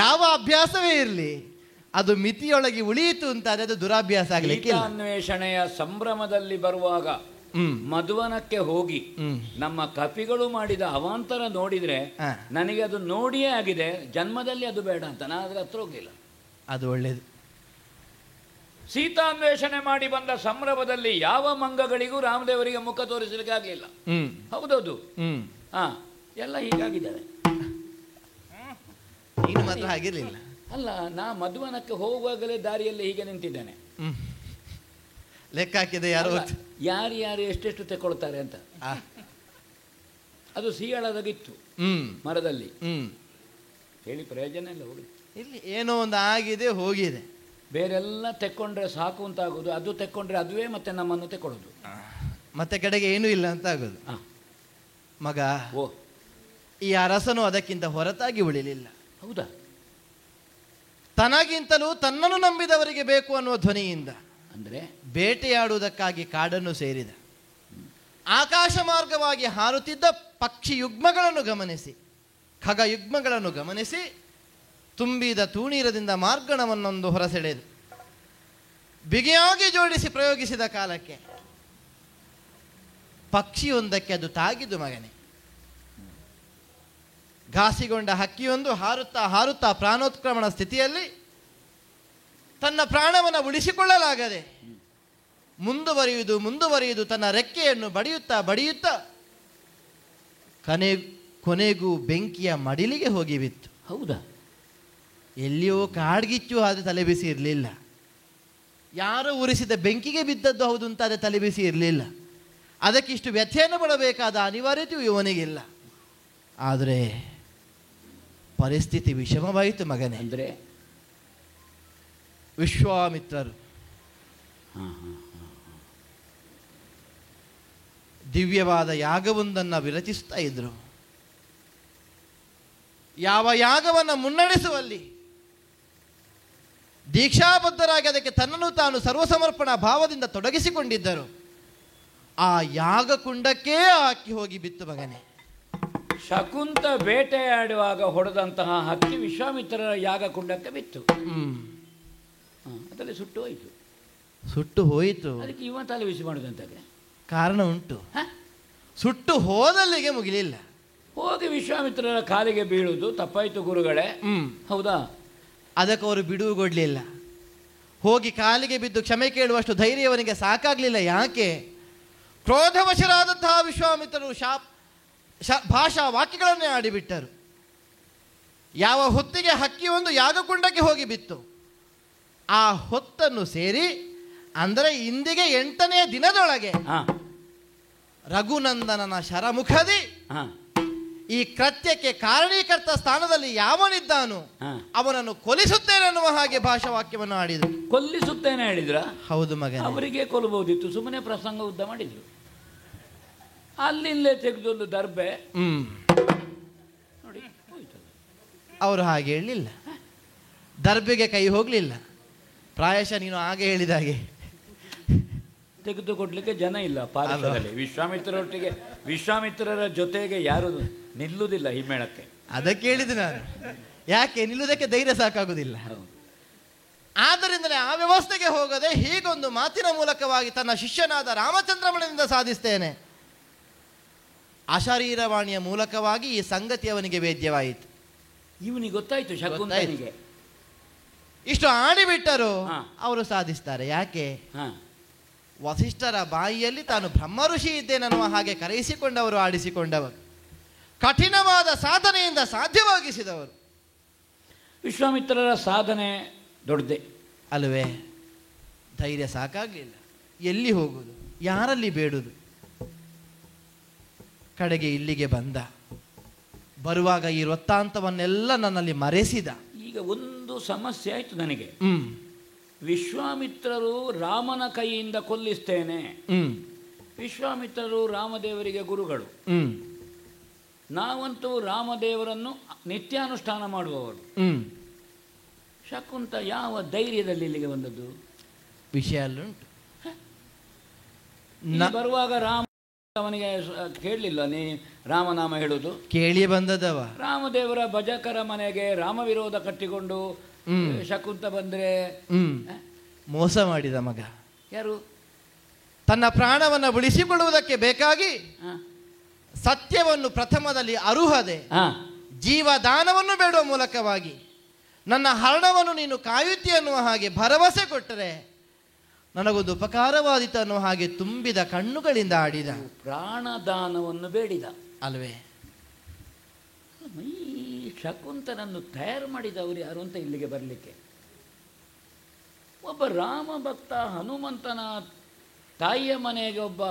Speaker 2: ಯಾವ ಅಭ್ಯಾಸವೇ ಇರಲಿ, ಅದು ಮಿತಿಯೊಳಗೆ ಉಳಿಯಿತು ಅಂತಾದ್ರೆ ಅದು ದುರಾಭ್ಯಾಸ ಆಗಲಿಕ್ಕೆ.
Speaker 3: ಅನ್ವೇಷಣೆಯ ಸಂಭ್ರಮದಲ್ಲಿ ಬರುವಾಗ ಮಧುವನಕ್ಕೆ ಹೋಗಿ ನಮ್ಮ ಕಪಿಗಳು ಮಾಡಿದ ಅವಾಂತರ ನೋಡಿದ್ರೆ ನನಗೆ ಅದು ನೋಡಿಯೇ ಆಗಿದೆ, ಜನ್ಮದಲ್ಲಿ ಅದು ಬೇಡ ಅಂತ ನಾನು ಅದ್ರ ಹತ್ರ ಹೋಗಿಲ್ಲ.
Speaker 2: ಅದು ಒಳ್ಳೇದು.
Speaker 3: ಸೀತಾನ್ವೇಷಣೆ ಮಾಡಿ ಬಂದ ಸಂಭ್ರಮದಲ್ಲಿ ಯಾವ ಮಂಗಗಳಿಗೂ ರಾಮದೇವರಿಗೆ ಮುಖ ತೋರಿಸಲಿಕ್ಕೆ ಆಗಲಿಲ್ಲ. ಹೌದೌದು, ಎಲ್ಲ ಹೀಗಾಗಿದ್ದಾರೆ.
Speaker 2: ನೀನು ಮಾತ್ರ ಆಗಿರ್ಲಿಲ್ಲ.
Speaker 3: ಅಲ್ಲ, ನಾ ಮಧುವನಕ್ಕೆ ಹೋಗುವಾಗಲೇ ದಾರಿಯಲ್ಲಿ ಹೀಗೆ ನಿಂತಿದ್ದೇನೆ.
Speaker 2: ಲೆಕ್ಕ ಹಾಕಿದೆ
Speaker 3: ಯಾರು ಎಷ್ಟೆಷ್ಟು ತೆಕೊಳ್ತಾರೆ ಅಂತ. ಅದು ಸಿಯಾಳದಾಗಿತ್ತು ಮರದಲ್ಲಿ. ಹೇಳಿ ಪ್ರಯೋಜನ ಇಲ್ಲ, ಹೋಗಿ
Speaker 2: ಇಲ್ಲಿ ಏನೋ ಒಂದು ಆಗಿದೆ ಹೋಗಿದೆ.
Speaker 3: ಬೇರೆಲ್ಲ ತೆಕ್ಕೊಂಡ್ರೆ ಸಾಕು ಅಂತ ಆಗೋದು, ಅದು ತೆಕ್ಕೊಂಡ್ರೆ ಅದುವೇ ಮತ್ತೆ ನಮ್ಮನ್ನು ತೆಕ್ಕೊಳ್ಳೋದು,
Speaker 2: ಮತ್ತೆ ಕಡೆಗೆ ಏನೂ ಇಲ್ಲ ಅಂತ ಆಗೋದು. ಮಗ,
Speaker 3: ಓ
Speaker 2: ಈ ಅರಸನು ಅದಕ್ಕಿಂತ ಹೊರತಾಗಿ ಉಳಿಲಿಲ್ಲ.
Speaker 3: ಹೌದಾ?
Speaker 2: ತನಗಿಂತಲೂ ತನ್ನನ್ನು ನಂಬಿದವರಿಗೆ ಬೇಕು ಅನ್ನುವ ಧ್ವನಿಯಿಂದ
Speaker 3: ಅಂದರೆ
Speaker 2: ಬೇಟೆಯಾಡುವುದಕ್ಕಾಗಿ ಕಾಡನ್ನು ಸೇರಿದ. ಆಕಾಶ ಮಾರ್ಗವಾಗಿ ಹಾರುತ್ತಿದ್ದ ಪಕ್ಷಿ ಯುಗ್ಮಗಳನ್ನು ಗಮನಿಸಿ, ಖಗ ಯುಗ್ಮಗಳನ್ನು ಗಮನಿಸಿ, ತುಂಬಿದ ತೂಣೀರದಿಂದ ಮಾರ್ಗಣವನ್ನೊಂದು ಹೊರಸೆಳೆದು ಬಿಗಿಯಾಗಿ ಜೋಡಿಸಿ ಪ್ರಯೋಗಿಸಿದ ಕಾಲಕ್ಕೆ ಪಕ್ಷಿಯೊಂದಕ್ಕೆ ಅದು ತಾಗಿದು. ಮಗನೇ, ಘಾಸಿಗೊಂಡ ಹಕ್ಕಿಯೊಂದು ಹಾರುತ್ತಾ ಹಾರುತ್ತಾ ಪ್ರಾಣೋತ್ಕ್ರಮಣ ಸ್ಥಿತಿಯಲ್ಲಿ ತನ್ನ ಪ್ರಾಣವನ್ನು ಉಳಿಸಿಕೊಳ್ಳಲಾಗದೆ ಮುಂದುವರಿಯುವುದು ತನ್ನ ರೆಕ್ಕೆಯನ್ನು ಬಡಿಯುತ್ತಾ ಕೊನೆಗೂ ಬೆಂಕಿಯ ಮಡಿಲಿಗೆ ಹೋಗಿ ಬಿತ್ತು.
Speaker 3: ಹೌದಾ?
Speaker 2: ಎಲ್ಲಿಯೋ ಕಾಡ್ಗಿಚ್ಚು ಆದರೆ ತಲೆ ಬಿಸಿ ಇರಲಿಲ್ಲ. ಯಾರೋ ಉರಿಸಿದ ಬೆಂಕಿಗೆ ಬಿದ್ದದ್ದು ಹೌದು ಅಂತ ಆದರೆ ತಲೆ ಬಿಸಿ ಇರಲಿಲ್ಲ. ಅದಕ್ಕಿಷ್ಟು ವ್ಯಥೆಯನ್ನು ಪಡಬೇಕಾದ ಅನಿವಾರ್ಯತೆಯೂ ಇವನಿಗಿಲ್ಲ. ಆದರೆ ಪರಿಸ್ಥಿತಿ ವಿಷಮವಾಯಿತು ಮಗನೇ.
Speaker 3: ಅಂದರೆ
Speaker 2: ವಿಶ್ವಾಮಿತ್ರರು ದಿವ್ಯವಾದ ಯಾಗವೊಂದನ್ನು ವಿರಚಿಸ್ತಾ ಇದ್ರು. ಯಾವ ಯಾಗವನ್ನು ಮುನ್ನಡೆಸುವಲ್ಲಿ ದೀಕ್ಷಾಬದ್ಧರಾಗಿ ಅದಕ್ಕೆ ತನ್ನನ್ನು ತಾನು ಸರ್ವಸಮರ್ಪಣಾ ಭಾವದಿಂದ ತೊಡಗಿಸಿಕೊಂಡಿದ್ದರು. ಆ ಯಾಗಕುಂಡಕ್ಕೇ ಹಾಕಿ ಹೋಗಿ ಬಿತ್ತು ಮಗನೇ.
Speaker 3: ಶಕುಂತ ಬೇಟೆಯಾಡುವಾಗ ಹೊಡೆದಂತಹ ಹಕ್ಕಿ ವಿಶ್ವಾಮಿತ್ರರ ಯಾಗಕುಂಡಕ್ಕೆ ಬಿತ್ತು. ಅದರಲ್ಲಿ ಸುಟ್ಟು ಹೋಯಿತು.
Speaker 2: ಸುಟ್ಟು ಹೋಯಿತು.
Speaker 3: ಅದಕ್ಕೆ ಇವ ತಲೆ ಬಿಸಿ ಮಾಡುದಂತಾದ್ರೆ
Speaker 2: ಕಾರಣ ಉಂಟು. ಸುಟ್ಟು ಹೋದಲ್ಲಿಗೆ ಮುಗಿಲಿಲ್ಲ.
Speaker 3: ಹೋಗಿ ವಿಶ್ವಾಮಿತ್ರರ ಕಾಲಿಗೆ ಬೀಳುವುದು ತಪ್ಪಾಯಿತು ಗುರುಗಳೇ. ಹೌದಾ?
Speaker 2: ಅದಕ್ಕೆ ಅವರು ಬಿಡುವುಗೊಡ್ಲಿಲ್ಲ. ಹೋಗಿ ಕಾಲಿಗೆ ಬಿದ್ದು ಕ್ಷಮೆ ಕೇಳುವಷ್ಟು ಧೈರ್ಯವನಿಗೆ ಸಾಕಾಗಲಿಲ್ಲ. ಯಾಕೆ? ಕ್ರೋಧವಶರಾದಂತಹ ವಿಶ್ವಾಮಿತ್ರರು ಭಾಷಾ ವಾಕ್ಯಗಳನ್ನೇ ಆಡಿಬಿಟ್ಟರು. ಯಾವ ಹೊತ್ತಿಗೆ ಹಕ್ಕಿಯೊಂದು ಯಾಗಕುಂಡಕ್ಕೆ ಹೋಗಿ ಬಿತ್ತು, ಆ ಹೊತ್ತನ್ನು ಸೇರಿ ಅಂದರೆ ಇಂದಿಗೆ 8ನೇ ದಿನದೊಳಗೆ ರಘುನಂದನನ ಶರಮುಖದಿ ಈ ಕೃತ್ಯಕ್ಕೆ ಕಾರಣೀಕರ್ತ ಸ್ಥಾನದಲ್ಲಿ ಯಾವನಿದ್ದಾನು ಅವನನ್ನು ಕೊಲ್ಲಿಸುತ್ತೇನೆ ಅನ್ನುವ ಹಾಗೆ ಭಾಷಾವಾಕ್ಯವನ್ನು ಆಡಿದರು.
Speaker 3: ಕೊಲ್ಲಿಸುತ್ತೇನೆ ಹೇಳಿದ್ರ? ಹೌದು ಮಗ. ಅವರಿಗೆ ಕೊಲ್ಲಬಹುದಿತ್ತು, ಸುಮ್ಮನೆ ಪ್ರಸಂಗ ಉದ್ದ ಮಾಡಿದ್ರು. ಅಲ್ಲಿಂದಲೇ ತೆಗೆದೊಂದು ದರ್ಬೆ ನೋಡಿ
Speaker 2: ಅವರು ಹಾಗೆ ಹೇಳಲಿಲ್ಲ. ದರ್ಬೆಗೆ ಕೈ ಹೋಗಲಿಲ್ಲ. ಪ್ರಾಯಶಃ ನೀನು ಹಾಗೆ ಹೇಳಿದ ಹಾಗೆ
Speaker 3: ತೆಗೆದುಕೊಡ್ಲಿಕ್ಕೆ ಜನ ಇಲ್ಲ ಪಾರ್ಶ್ವದಲ್ಲಿ. ವಿಶ್ವಾಮಿತ್ರರ ಜೊತೆಗೆ ಯಾರು ನಿಲ್ಲುವುದಿಲ್ಲ ಹಿಮ್ಮೇಳಕ್ಕೆ.
Speaker 2: ಅದಕ್ಕೆ ಹೇಳಿದೆ ನಾನು, ಯಾಕೆ ನಿಲ್ಲುವುದಕ್ಕೆ ಧೈರ್ಯ ಸಾಕಾಗುವುದಿಲ್ಲ. ಆದ್ದರಿಂದಲೇ ಆ ವ್ಯವಸ್ಥೆಗೆ ಹೋಗದೆ ಹೀಗೊಂದು ಮಾತಿನ ಮೂಲಕವಾಗಿ ತನ್ನ ಶಿಷ್ಯನಾದ ರಾಮಚಂದ್ರಮಣನಿಂದ ಸಾಧಿಸ್ತೇನೆ. ಅಶರೀರವಾಣಿಯ ಮೂಲಕವಾಗಿ ಈ ಸಂಗತಿ ಅವನಿಗೆ ವೇದ್ಯವಾಯಿತು.
Speaker 3: ಇವನಿಗೆ ಗೊತ್ತಾಯಿತು ಶಕುಂತನಿಗೆ.
Speaker 2: ಇಷ್ಟು ಆಡಿಬಿಟ್ಟರು ಅವರು ಸಾಧಿಸ್ತಾರೆ. ಯಾಕೆ? ವಸಿಷ್ಠರ ಬಾಯಿಯಲ್ಲಿ ತಾನು ಬ್ರಹ್ಮ ಋಷಿ ಇದ್ದೇನೆನ್ನುವ ಹಾಗೆ ಕರೆಯಿಸಿಕೊಂಡವರು, ಆಡಿಸಿಕೊಂಡವರು, ಕಠಿಣವಾದ ಸಾಧನೆಯಿಂದ ಸಾಧ್ಯವಾಗಿಸಿದವರು.
Speaker 3: ವಿಶ್ವಾಮಿತ್ರರ ಸಾಧನೆ ದೊಡ್ಡದೆ
Speaker 2: ಅಲ್ವೇ? ಧೈರ್ಯ ಸಾಕಾಗಲಿಲ್ಲ. ಎಲ್ಲಿ ಹೋಗುವುದು, ಯಾರಲ್ಲಿ ಬೇಡುವುದು? ಕಡೆಗೆ ಇಲ್ಲಿಗೆ ಬಂದ. ಬರುವಾಗ ಈ ವೃತ್ತಾಂತವನ್ನೆಲ್ಲ ನನ್ನಲ್ಲಿ ಮರೆಸಿದ.
Speaker 3: ಈಗ ಒಂದು ಸಮಸ್ಯೆ ಆಯಿತು ನನಗೆ. ವಿಶ್ವಾಮಿತ್ರರು ರಾಮನ ಕೈಯಿಂದ ಕೊಲ್ಲಿಸ್ತೇನೆ. ವಿಶ್ವಾಮಿತ್ರರು ರಾಮದೇವರಿಗೆ ಗುರುಗಳು. ನಾವಂತೂ ರಾಮದೇವರನ್ನು ನಿತ್ಯಾನುಷ್ಠಾನ ಮಾಡುವವರು. ಶಕುಂತ ಯಾವ ಧೈರ್ಯದಲ್ಲಿ ಇಲ್ಲಿಗೆ ಬಂದದ್ದು?
Speaker 2: ವಿಷಯ ಅಲ್ಲುಂಟು.
Speaker 3: ಬರುವಾಗ ರಾಮ ಅವನಿಗೆ ಕೇಳಲಿಲ್ಲ ನೀ ರಾಮನಾಮ ಹೇಳುವುದು?
Speaker 2: ಕೇಳಿ ಬಂದದವ.
Speaker 3: ರಾಮದೇವರ ಭಜಕರ ಮನೆಗೆ ರಾಮ ವಿರೋಧ ಕಟ್ಟಿಕೊಂಡು ಶಕುಂತ ಬಂದ್ರೆ
Speaker 2: ಮೋಸ ಮಾಡಿದ ಮಗ.
Speaker 3: ಯಾರು?
Speaker 2: ತನ್ನ ಪ್ರಾಣವನ್ನು ಉಳಿಸಿಕೊಳ್ಳುವುದಕ್ಕೆ ಬೇಕಾಗಿ ಸತ್ಯವನ್ನು ಪ್ರಥಮದಲ್ಲಿ ಅರುಹದೆ ಜೀವದಾನವನ್ನು ಬೇಡುವ ಮೂಲಕವಾಗಿ ನನ್ನ ಹರಣವನ್ನು ನೀನು ಕಾಯುತ್ತಿ ಅನ್ನುವ ಹಾಗೆ ಭರವಸೆ ಕೊಟ್ಟರೆ ನನಗೊಂದು ಉಪಕಾರವಾದಿತು ಅನ್ನುವ ಹಾಗೆ ತುಂಬಿದ ಕಣ್ಣುಗಳಿಂದ ಆಡಿದ.
Speaker 3: ಪ್ರಾಣದಾನವನ್ನು ಬೇಡಿದ
Speaker 2: ಅಲ್ವೇ?
Speaker 3: ಈ ಶಕುಂತನನ್ನು ತಯಾರು ಮಾಡಿದವರು ಯಾರು ಅಂತ ಇಲ್ಲಿಗೆ ಬರಲಿಕ್ಕೆ? ಒಬ್ಬ ರಾಮ ಭಕ್ತ ಹನುಮಂತನ ತಾಯಿಯ ಮನೆಗೆ ಒಬ್ಬ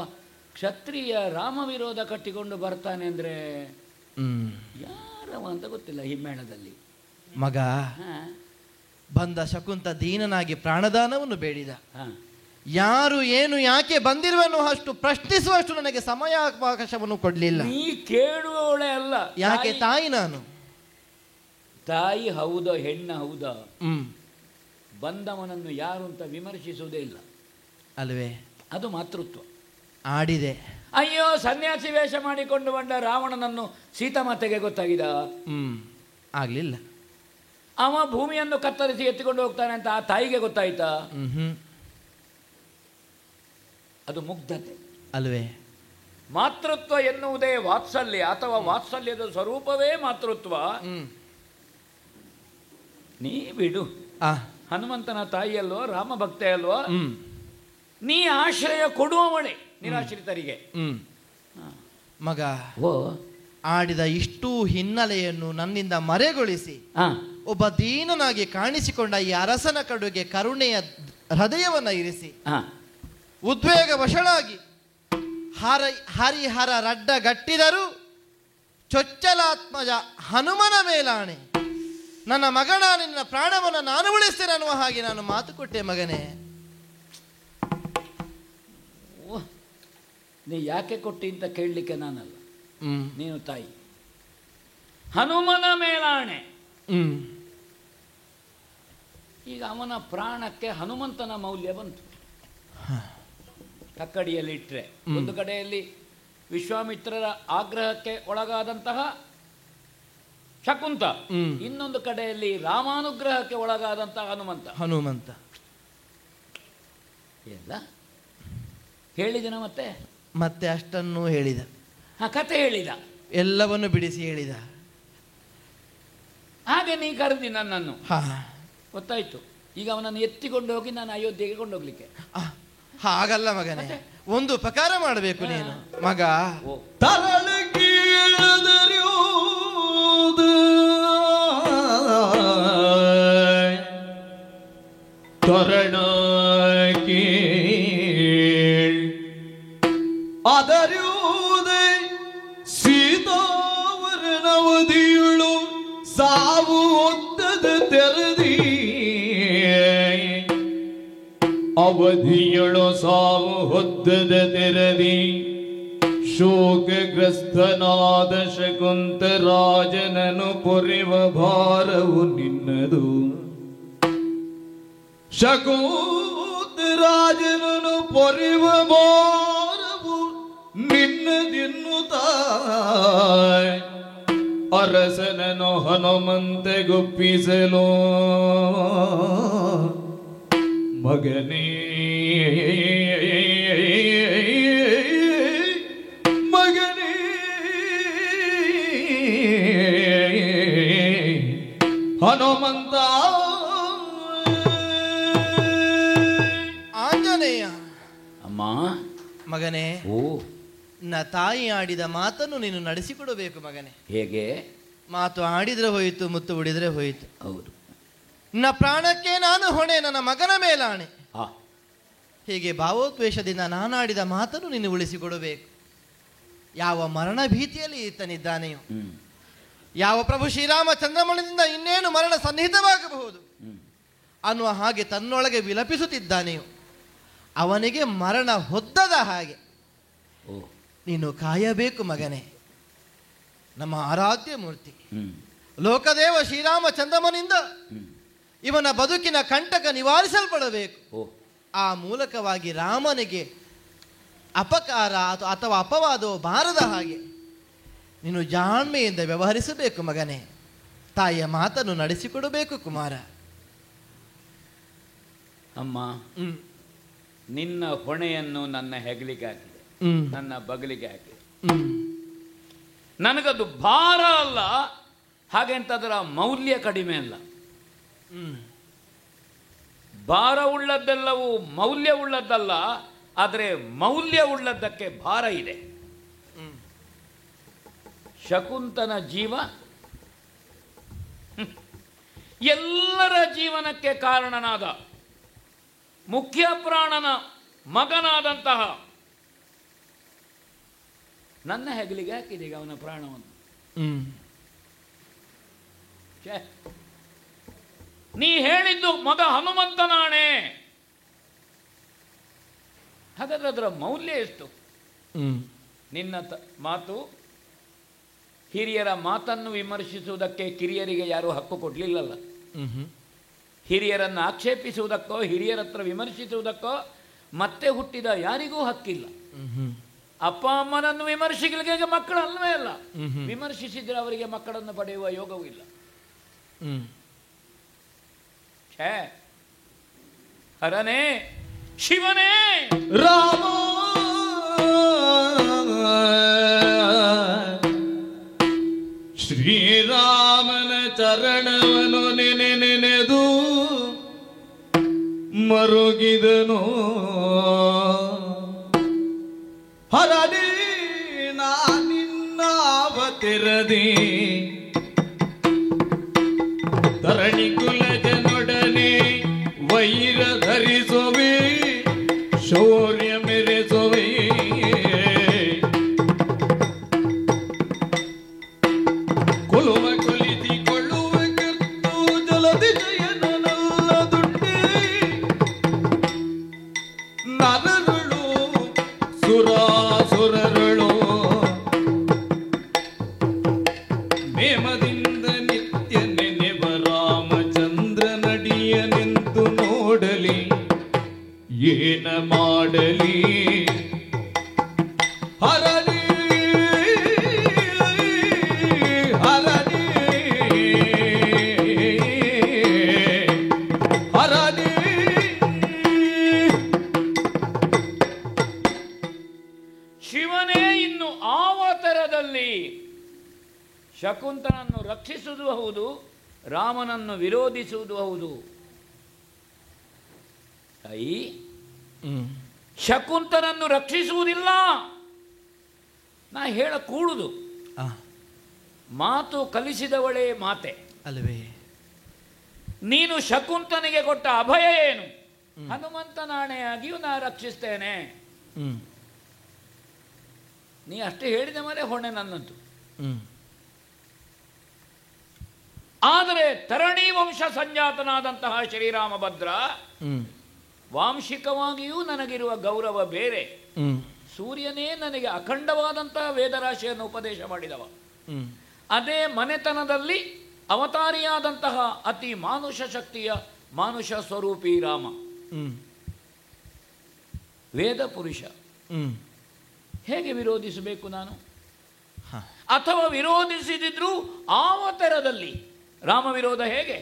Speaker 3: ಕ್ಷತ್ರಿಯ ರಾಮ ವಿರೋಧ ಕಟ್ಟಿಕೊಂಡು ಬರ್ತಾನೆ ಅಂದರೆ ಯಾರವ ಅಂತ ಗೊತ್ತಿಲ್ಲ ಹಿಮ್ಮೇಳದಲ್ಲಿ.
Speaker 2: ಮಗ ಬಂದ ಶಕುಂತ ದೀನನಾಗಿ ಪ್ರಾಣದಾನವನ್ನು ಬೇಡಿದ. ಯಾರು ಏನು ಯಾಕೆ ಬಂದಿರುವನು ಅಷ್ಟು ಪ್ರಶ್ನಿಸುವಷ್ಟು ನನಗೆ ಸಮಯಾವಕಾಶವನ್ನು ಕೊಡಲಿಲ್ಲ.
Speaker 3: ನೀ ಕೇಳುವವಳೆ ಅಲ್ಲ.
Speaker 2: ಯಾಕೆ? ತಾಯಿ ನಾನು.
Speaker 3: ತಾಯಿ ಹೌದಾ ಹೆಣ್ಣ ಹೌದಾ ಬಂದವನನ್ನು ಯಾರು ಅಂತ ವಿಮರ್ಶಿಸುವುದೇ ಇಲ್ಲ
Speaker 2: ಅಲ್ವೇ?
Speaker 3: ಅದು ಮಾತೃತ್ವ.
Speaker 2: ಆಡಿದೆ.
Speaker 3: ಅಯ್ಯೋ ಸನ್ಯಾಸಿ ವೇಷ ಮಾಡಿಕೊಂಡು ಬಂದ ರಾವಣನನ್ನು ಸೀತಾಮಾತೆಗೆ ಗೊತ್ತಾಗಿದ?
Speaker 2: ಆಗ್ಲಿಲ್ಲ.
Speaker 3: ಅವ ಭೂಮಿಯನ್ನು ಕತ್ತರಿಸಿ ಎತ್ತಿಕೊಂಡು ಹೋಗ್ತಾನೆ ಅಂತ ಆ ತಾಯಿಗೆ ಗೊತ್ತಾಯ್ತಾ? ಅದು ಮುಗ್ಧತೆ
Speaker 2: ಅಲ್ವೇ?
Speaker 3: ಮಾತೃತ್ವ ಎನ್ನುವುದೇ ವಾತ್ಸಲ್ಯ ಅಥವಾ ವಾತ್ಸಲ್ಯದ ಸ್ವರೂಪವೇ ಮಾತೃತ್ವ. ನೀ ಬಿಡು. ಹನುಮಂತನ ತಾಯಿಯಲ್ವೋ ರಾಮ ಭಕ್ತೆ ಅಲ್ವೋ? ನೀ ಆಶ್ರಯ ಕೊಡುವವಳೆ ನಿರಾಶ್ರಿತರಿಗೆ.
Speaker 2: ಮಗ ಆಡಿದ ಇಷ್ಟೂ ಹಿನ್ನೆಲೆಯನ್ನು ನನ್ನಿಂದ ಮರೆಗೊಳಿಸಿ ಒಬ್ಬ ದೀನನಾಗಿ ಕಾಣಿಸಿಕೊಂಡ ಈ ಅರಸನ ಕಡೆಗೆ ಕರುಣೆಯ ಹೃದಯವನ್ನು ಇರಿಸಿ ಉದ್ವೇಗ ವಶಳಾಗಿ ಹರಿಹರ ರಡ್ಡಗಟ್ಟಿದರು ಚೊಚ್ಚಲಾತ್ಮಜ ಹನುಮನ ಮೇಲಾಣೆ ನನ್ನ ಮಗನ ನಿನ್ನ ಪ್ರಾಣವನ್ನು ನಾನು ಉಳಿಸ್ತೇನೆ ಅನ್ನುವ ಹಾಗೆ ನಾನು ಮಾತು ಕೊಟ್ಟೆ ಮಗನೇ.
Speaker 3: ನೀ ಯಾಕೆ ಕೊಟ್ಟಿ ಅಂತ ಕೇಳಲಿಕ್ಕೆ ನಾನಲ್ಲ, ನೀನು ತಾಯಿ. ಹನುಮನ ಮೇಲಾಣೆ. ಈಗ ಅವನ ಪ್ರಾಣಕ್ಕೆ ಹನುಮಂತನ ಮೌಲ್ಯ ಬಂತು. ಕಕ್ಕಡಿಯಲ್ಲಿ ಇಟ್ಟರೆ ಒಂದು ಕಡೆಯಲ್ಲಿ ವಿಶ್ವಾಮಿತ್ರರ ಆಗ್ರಹಕ್ಕೆ ಒಳಗಾದಂತಹ ಶಕುಂತ, ಇನ್ನೊಂದು ಕಡೆಯಲ್ಲಿ ರಾಮಾನುಗ್ರಹಕ್ಕೆ ಒಳಗಾದಂತಹ ಹನುಮಂತ. ಎಲ್ಲ ಹೇಳಿದನ ಮತ್ತೆ
Speaker 2: ಅಷ್ಟನ್ನು ಹೇಳಿದ.
Speaker 3: ಕತೆ ಹೇಳಿದ,
Speaker 2: ಎಲ್ಲವನ್ನು ಬಿಡಿಸಿ ಹೇಳಿದ.
Speaker 3: ಹಾಗೆ ನೀ ಕರೆದಿ ನನ್ನನ್ನು, ಗೊತ್ತಾಯ್ತು. ಈಗ ಅವನನ್ನು ಎತ್ತಿಕೊಂಡು ಹೋಗಿ ನಾನು ಅಯೋಧ್ಯೆಗೆ ಕೊಂಡೋಗ್ಲಿಕ್ಕೆ.
Speaker 2: ಹಾಗಲ್ಲ ಮಗನೇ, ಒಂದು ಉಪಕಾರ ಮಾಡಬೇಕು ನೀನು ಮಗ.
Speaker 4: ಅದರ್ಯೋದೆ ಸೀತಾವರನವಧಿಯುಳು ಸಾವು ಒತ್ತದ ತೆರದಿ, ಅವಧಿಯಳು ಸಾವು ಹೊದ್ದದ ತೆರದಿ, ಶೋಕಗ್ರಸ್ತನಾದ ಶಕುಂತರಾಜನನು ಪೊರೆವ ಭಾರವು ನಿನ್ನದು. ಶಕುಂತರಾಜನನು ಪೊರೆವ ಭಾರವು ನಿನ್ನದೆನ್ನುತ್ತ ಅರಸನನು ಹನುಮಂತೆಗೊಪ್ಪಿಸಲು, ಮಗನೇ ಮಗನೇ ಹನುಮಂತ.
Speaker 2: ಆಂಜನೇಯ.
Speaker 3: ಅಮ್ಮ
Speaker 2: ಮಗನೇ, ತಾಯಿ ಆಡಿದ ಮಾತನ್ನು ನೀನು ನಡೆಸಿಕೊಡಬೇಕು ಮಗನೇ.
Speaker 3: ಹೇಗೆ?
Speaker 2: ಮಾತು ಆಡಿದ್ರೆ ಹೋಯಿತು, ಮುತ್ತು ಬಿಡಿದ್ರೆ ಹೋಯಿತು.
Speaker 3: ಹೌದು.
Speaker 2: ಪ್ರಾಣಕ್ಕೆ ನಾನು ಹೊಣೆ, ನನ್ನ ಮಗನ ಮೇಲಾಣೆ. ಹೀಗೆ ಭಾವೋದ್ವೇಷದಿಂದ ನಾನಾಡಿದ ಮಾತನ್ನು ನೀನು ಉಳಿಸಿಕೊಡಬೇಕು. ಯಾವ ಮರಣ ಭೀತಿಯಲ್ಲಿ ಈತನಿದ್ದಾನೆಯೋ, ಯಾವ ಪ್ರಭು ಶ್ರೀರಾಮಚಂದ್ರಮಣದಿಂದ ಇನ್ನೇನು ಮರಣ ಸನ್ನಿಹಿತವಾಗಬಹುದು ಅನ್ನುವ ಹಾಗೆ ತನ್ನೊಳಗೆ ವಿಲಪಿಸುತ್ತಿದ್ದಾನೆಯೋ, ಅವನಿಗೆ ಮರಣ ಹೊದ್ದದ ಹಾಗೆ ನೀನು ಕಾಯಬೇಕು ಮಗನೇ. ನಮ್ಮ ಆರಾಧ್ಯ ಮೂರ್ತಿ ಲೋಕದೇವ ಶ್ರೀರಾಮಚಂದ್ರಮನಿಂದ ಇವನ ಬದುಕಿನ ಕಂಟಕ ನಿವಾರಿಸಲ್ಪಡಬೇಕು. ಆ ಮೂಲಕವಾಗಿ ರಾಮನಿಗೆ ಅಪಕಾರ ಅಥವಾ ಅಪವಾದವು ಬಾರದ ಹಾಗೆ ನೀನು ಜಾಣ್ಮೆಯಿಂದ ವ್ಯವಹರಿಸಬೇಕು ಮಗನೇ. ತಾಯಿಯ ಮಾತನ್ನು ನಡೆಸಿಕೊಡಬೇಕು ಕುಮಾರ.
Speaker 3: ಅಮ್ಮ, ನಿನ್ನ ಹೊಣೆಯನ್ನು ನನ್ನ ಹೆಗಲಿಗೆ ಹಾಕಿದೆ, ನನ್ನ ಬಗಲಿಗೆ ಹಾಕಿದೆ. ನನಗದು ಭಾರ ಅಲ್ಲ, ಹಾಗೆಂತದರ ಮೌಲ್ಯ ಕಡಿಮೆ ಅಲ್ಲ. ಭಾರ ಉಳ್ಳದ್ದೆಲ್ಲವೂ ಮೌಲ್ಯ ಉಳ್ಳದ್ದಲ್ಲ, ಆದರೆ ಮೌಲ್ಯ ಉಳ್ಳದ್ದಕ್ಕೆ ಭಾರ ಇದೆ. ಶಕುಂತನ ಜೀವ ಎಲ್ಲರ ಜೀವನಕ್ಕೆ ಕಾರಣನಾದ ಮುಖ್ಯ ಪ್ರಾಣನ ಮಗನಾದಂತಹ ನನ್ನ ಹೆಗಲಿಗೆ ಹಾಕಿದೆ ಈಗ ಅವನ ಪ್ರಾಣವನ್ನು. ನೀ ಹೇಳಿದ್ದು ಮಗ ಹನುಮಂತನಾಣೆ, ಹಾಗಾದ್ರೆ ಅದರ ಮೌಲ್ಯ ಎಷ್ಟು? ನಿನ್ನ ಮಾತು ಹಿರಿಯರ ಮಾತನ್ನು ವಿಮರ್ಶಿಸುವುದಕ್ಕೆ ಕಿರಿಯರಿಗೆ ಯಾರೂ ಹಕ್ಕು ಕೊಡಲಿಲ್ಲಲ್ಲ. ಹಿರಿಯರನ್ನು ಆಕ್ಷೇಪಿಸುವುದಕ್ಕೋ ಹಿರಿಯರ ಹತ್ರ ವಿಮರ್ಶಿಸುವುದಕ್ಕೋ ಮತ್ತೆ ಹುಟ್ಟಿದ ಯಾರಿಗೂ ಹಕ್ಕಿಲ್ಲ. ಅಪ್ಪ ಅಮ್ಮನನ್ನು ವಿಮರ್ಶಿಗಳಿಗೆ ಮಕ್ಕಳು ಅಲ್ಲವೇ ಅಲ್ಲ. ವಿಮರ್ಶಿಸಿದ್ರೆ ಅವರಿಗೆ ಮಕ್ಕಳನ್ನು ಪಡೆಯುವ ಯೋಗವೂ ಇಲ್ಲ. ಛೇ, ಹರನೇ, ಶಿವನೇ,
Speaker 4: ರಾಮ ಶ್ರೀರಾಮನ ಚರಣವನು ನೆನೆದು ಮರುಗಿದನು. ಹರಡಿ ನಾನಿನ್ನಾವತಿರದಿ ಧರಣಿ ಕುಲಜನೊಡನೆ ವೈರ ಧರಿಸುವೆ, ಶೌರ್ಯ ಮೆರೆಸುವೆ. ಕೊಲುವ ಕೊಲಿಸಿಕೊಳ್ಳುವ ಕರ್ತು ಜಲದಿ ಜಯನಲ್ಲ ದುಡ್ಡೆ, ನರರುಳು ಸುರಾಸುರರುಳು ನೇಮದಿಂದ ನಿತ್ಯ ನೆನೆವ ರಾಮಚಂದ್ರ ನಡಿಯ ನಿಂತು ನೋಡಲಿ, ಏನ ಮಾಡಲಿ.
Speaker 3: ಶಕುಂತನನ್ನು ರಕ್ಷಿಸುವುದು ಹೌದು, ರಾಮನನ್ನು ವಿರೋಧಿಸುವುದು ಹೌದು. ತಾಯಿ, ಶಕುಂತನನ್ನು ರಕ್ಷಿಸುವುದಿಲ್ಲ ನಾ ಹೇಳ ಕೂಡುದು. ಮಾತು ಕಲಿಸಿದವಳೇ ಮಾತೆ
Speaker 2: ಅಲ್ವೇ?
Speaker 3: ನೀನು ಶಕುಂತನಿಗೆ ಕೊಟ್ಟ ಅಭಯ ಏನು? ಹನುಮಂತನಾಣೆಯಾಗಿಯೂ ನಾ ರಕ್ಷಿಸ್ತೇನೆ. ನೀ ಅಷ್ಟೇ ಹೇಳಿದ ಮೇಲೆ ಹೊಣೆ ನನ್ನದು. ಆದರೆ ತರಣಿ ವಂಶ ಸಂಜಾತನಾದಂತಹ ಶ್ರೀರಾಮಭದ್ರ ವಾಂಶಿಕವಾಗಿಯೂ ನನಗಿರುವ ಗೌರವ ಬೇರೆ. ಸೂರ್ಯನೇ ನನಗೆ ಅಖಂಡವಾದಂತಹ ವೇದರಾಶಿಯನ್ನು ಉಪದೇಶ ಮಾಡಿದವ. ಅದೇ ಮನೆತನದಲ್ಲಿ ಅವತಾರಿಯಾದಂತಹ ಅತಿ ಮಾನುಷ ಶಕ್ತಿಯ ಮಾನುಷ ಸ್ವರೂಪಿ ರಾಮ, ವೇದ ಪುರುಷ. ಹೇಗೆ ವಿರೋಧಿಸಬೇಕು ನಾನು? ಅಥವಾ ವಿರೋಧಿಸಿದಿದ್ರು ಆವತರದಲ್ಲಿ ರಾಮ ವಿರೋಧ ಹೇಗೆ?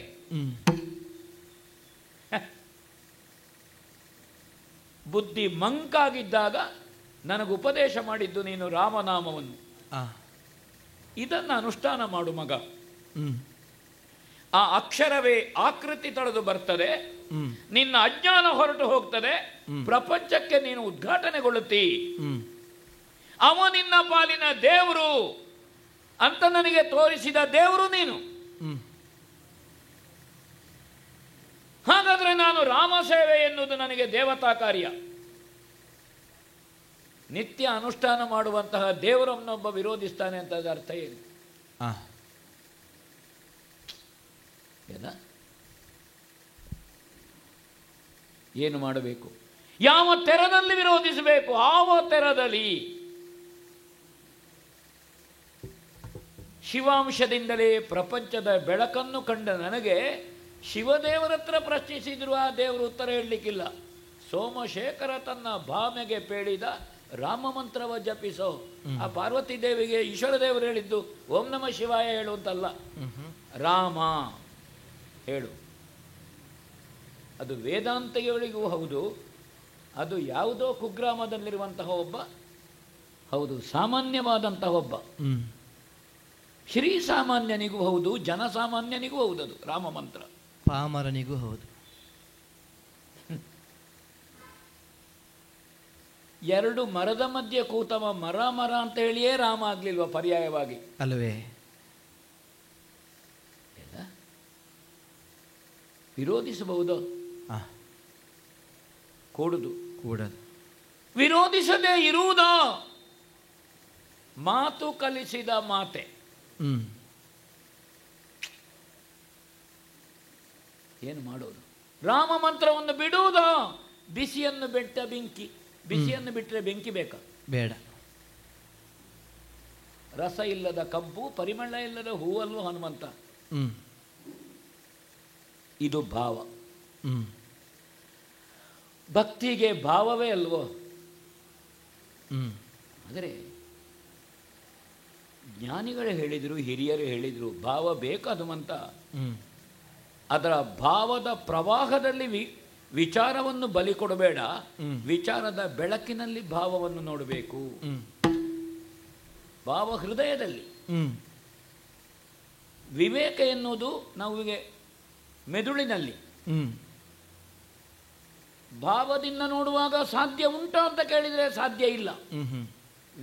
Speaker 3: ಬುದ್ಧಿ ಮಂಕಾಗಿದ್ದಾಗ ನನಗೆ ಉಪದೇಶ ಮಾಡಿದ್ದು ನೀನು ರಾಮನಾಮವನ್ನು. ಇದನ್ನು ಅನುಷ್ಠಾನ ಮಾಡು ಮಗ. ಆ ಅಕ್ಷರವೇ ಆಕೃತಿ ತಳೆದು ಬರ್ತದೆ, ನಿನ್ನ ಅಜ್ಞಾನ ಹೊರಟು ಹೋಗ್ತದೆ, ಪ್ರಪಂಚಕ್ಕೆ ನೀನು ಉದ್ಘಾಟನೆಗೊಳ್ಳುತ್ತಿ. ಅವ ನಿನ್ನ ಪಾಲಿನ ದೇವರು ಅಂತ ನನಗೆ ತೋರಿಸಿದ ದೇವರು ನೀನು. ಹಾಗಾದ್ರೆ ನಾನು ರಾಮ ಸೇವೆ ಎನ್ನುವುದು ನನಗೆ ದೇವತಾ ಕಾರ್ಯ. ನಿತ್ಯ ಅನುಷ್ಠಾನ ಮಾಡುವಂತಹ ದೇವರನ್ನೊಬ್ಬ ವಿರೋಧಿಸ್ತಾನೆ ಅಂತ ಅರ್ಥ ಏನು? ಏನು ಮಾಡಬೇಕು? ಯಾವ ತೆರದಲ್ಲಿ ವಿರೋಧಿಸಬೇಕು? ಆವ ತೆರದಲ್ಲಿ ಶಿವಾಂಶದಿಂದಲೇ ಪ್ರಪಂಚದ ಬೆಳಕನ್ನು ಕಂಡ ನನಗೆ ಶಿವದೇವರ ಹತ್ರ ಪ್ರಶ್ನಿಸಿದ್ರು ಆ ದೇವರು ಉತ್ತರ ಹೇಳಲಿಕ್ಕಿಲ್ಲ. ಸೋಮಶೇಖರ ತನ್ನ ಭಾಮೆಗೆ ಪೇಳಿದ ರಾಮ ಮಂತ್ರವ ಜಪಿಸೋ. ಆ ಪಾರ್ವತಿ ದೇವಿಗೆ ಈಶ್ವರ ದೇವರು ಹೇಳಿದ್ದು ಓಂ ನಮ ಶಿವಾಯ ಹೇಳು ಅಂತಲ್ಲ, ರಾಮ ಹೇಳು. ಅದು ವೇದಾಂತಿಗಳಿಗೂ ಹೌದು, ಅದು ಯಾವುದೋ ಕುಗ್ರಾಮದಲ್ಲಿರುವಂತಹ ಒಬ್ಬ, ಹೌದು ಸಾಮಾನ್ಯವಾದಂತಹ ಒಬ್ಬ ಶ್ರೀ ಸಾಮಾನ್ಯನಿಗೂ ಹೌದು, ಜನಸಾಮಾನ್ಯನಿಗೂ ಹೌದು. ಅದು ರಾಮ ಮಂತ್ರ
Speaker 2: ಪಾಮರನಿಗೂ ಹೌದು.
Speaker 3: ಎರಡು ಮರದ ಮಧ್ಯೆ ಕೂತವ ಮರ ಮರ ಅಂತ ಹೇಳಿಯೇ ರಾಮ ಆಗ್ಲಿಲ್ವ ಪರ್ಯಾಯವಾಗಿ?
Speaker 2: ಅಲ್ವೇ?
Speaker 3: ವಿರೋಧಿಸಬಹುದು, ಕೂಡುದು
Speaker 2: ಕೂಡದು.
Speaker 3: ವಿರೋಧಿಸದೇ ಇರುವುದ ಮಾತು ಕಲಿಸಿದ ಮಾತೆ. ಏನು ಮಾಡೋದು? ರಾಮ ಮಂತ್ರವನ್ನು ಬಿಡುವುದ? ಬಿಸಿಯನ್ನು ಬಿಟ್ಟ ಬೆಂಕಿ, ಬಿಸಿಯನ್ನು ಬಿಟ್ಟರೆ ಬೆಂಕಿ ಬೇಕಾ?
Speaker 2: ಬೇಡ.
Speaker 3: ರಸ ಇಲ್ಲದ ಕಬ್ಬು, ಪರಿಮಳ ಇಲ್ಲದ ಹೂವಲ್ಲೂ ಹನುಮಂತ. ಇದು ಭಾವ. ಭಕ್ತಿಗೆ ಭಾವವೇ ಅಲ್ವೋ? ಆದರೆ ಜ್ಞಾನಿಗಳು ಹೇಳಿದರು, ಹಿರಿಯರು ಹೇಳಿದರು, ಭಾವ ಬೇಕು ಹನುಮಂತ. ಅದರ ಭಾವದ ಪ್ರವಾಹದಲ್ಲಿ ವಿಚಾರವನ್ನು ಬಲಿ ಕೊಡಬೇಡ, ವಿಚಾರದ ಬೆಳಕಿನಲ್ಲಿ ಭಾವವನ್ನು ನೋಡಬೇಕು. ಭಾವ ಹೃದಯದಲ್ಲಿ. ವಿವೇಕ ಎನ್ನುವುದು ನಮಗೆ ಮೆದುಳಿನಲ್ಲಿ. ಭಾವದಿಂದ ನೋಡುವಾಗ ಸಾಧ್ಯ ಉಂಟು ಅಂತ ಕೇಳಿದರೆ ಸಾಧ್ಯ ಇಲ್ಲ.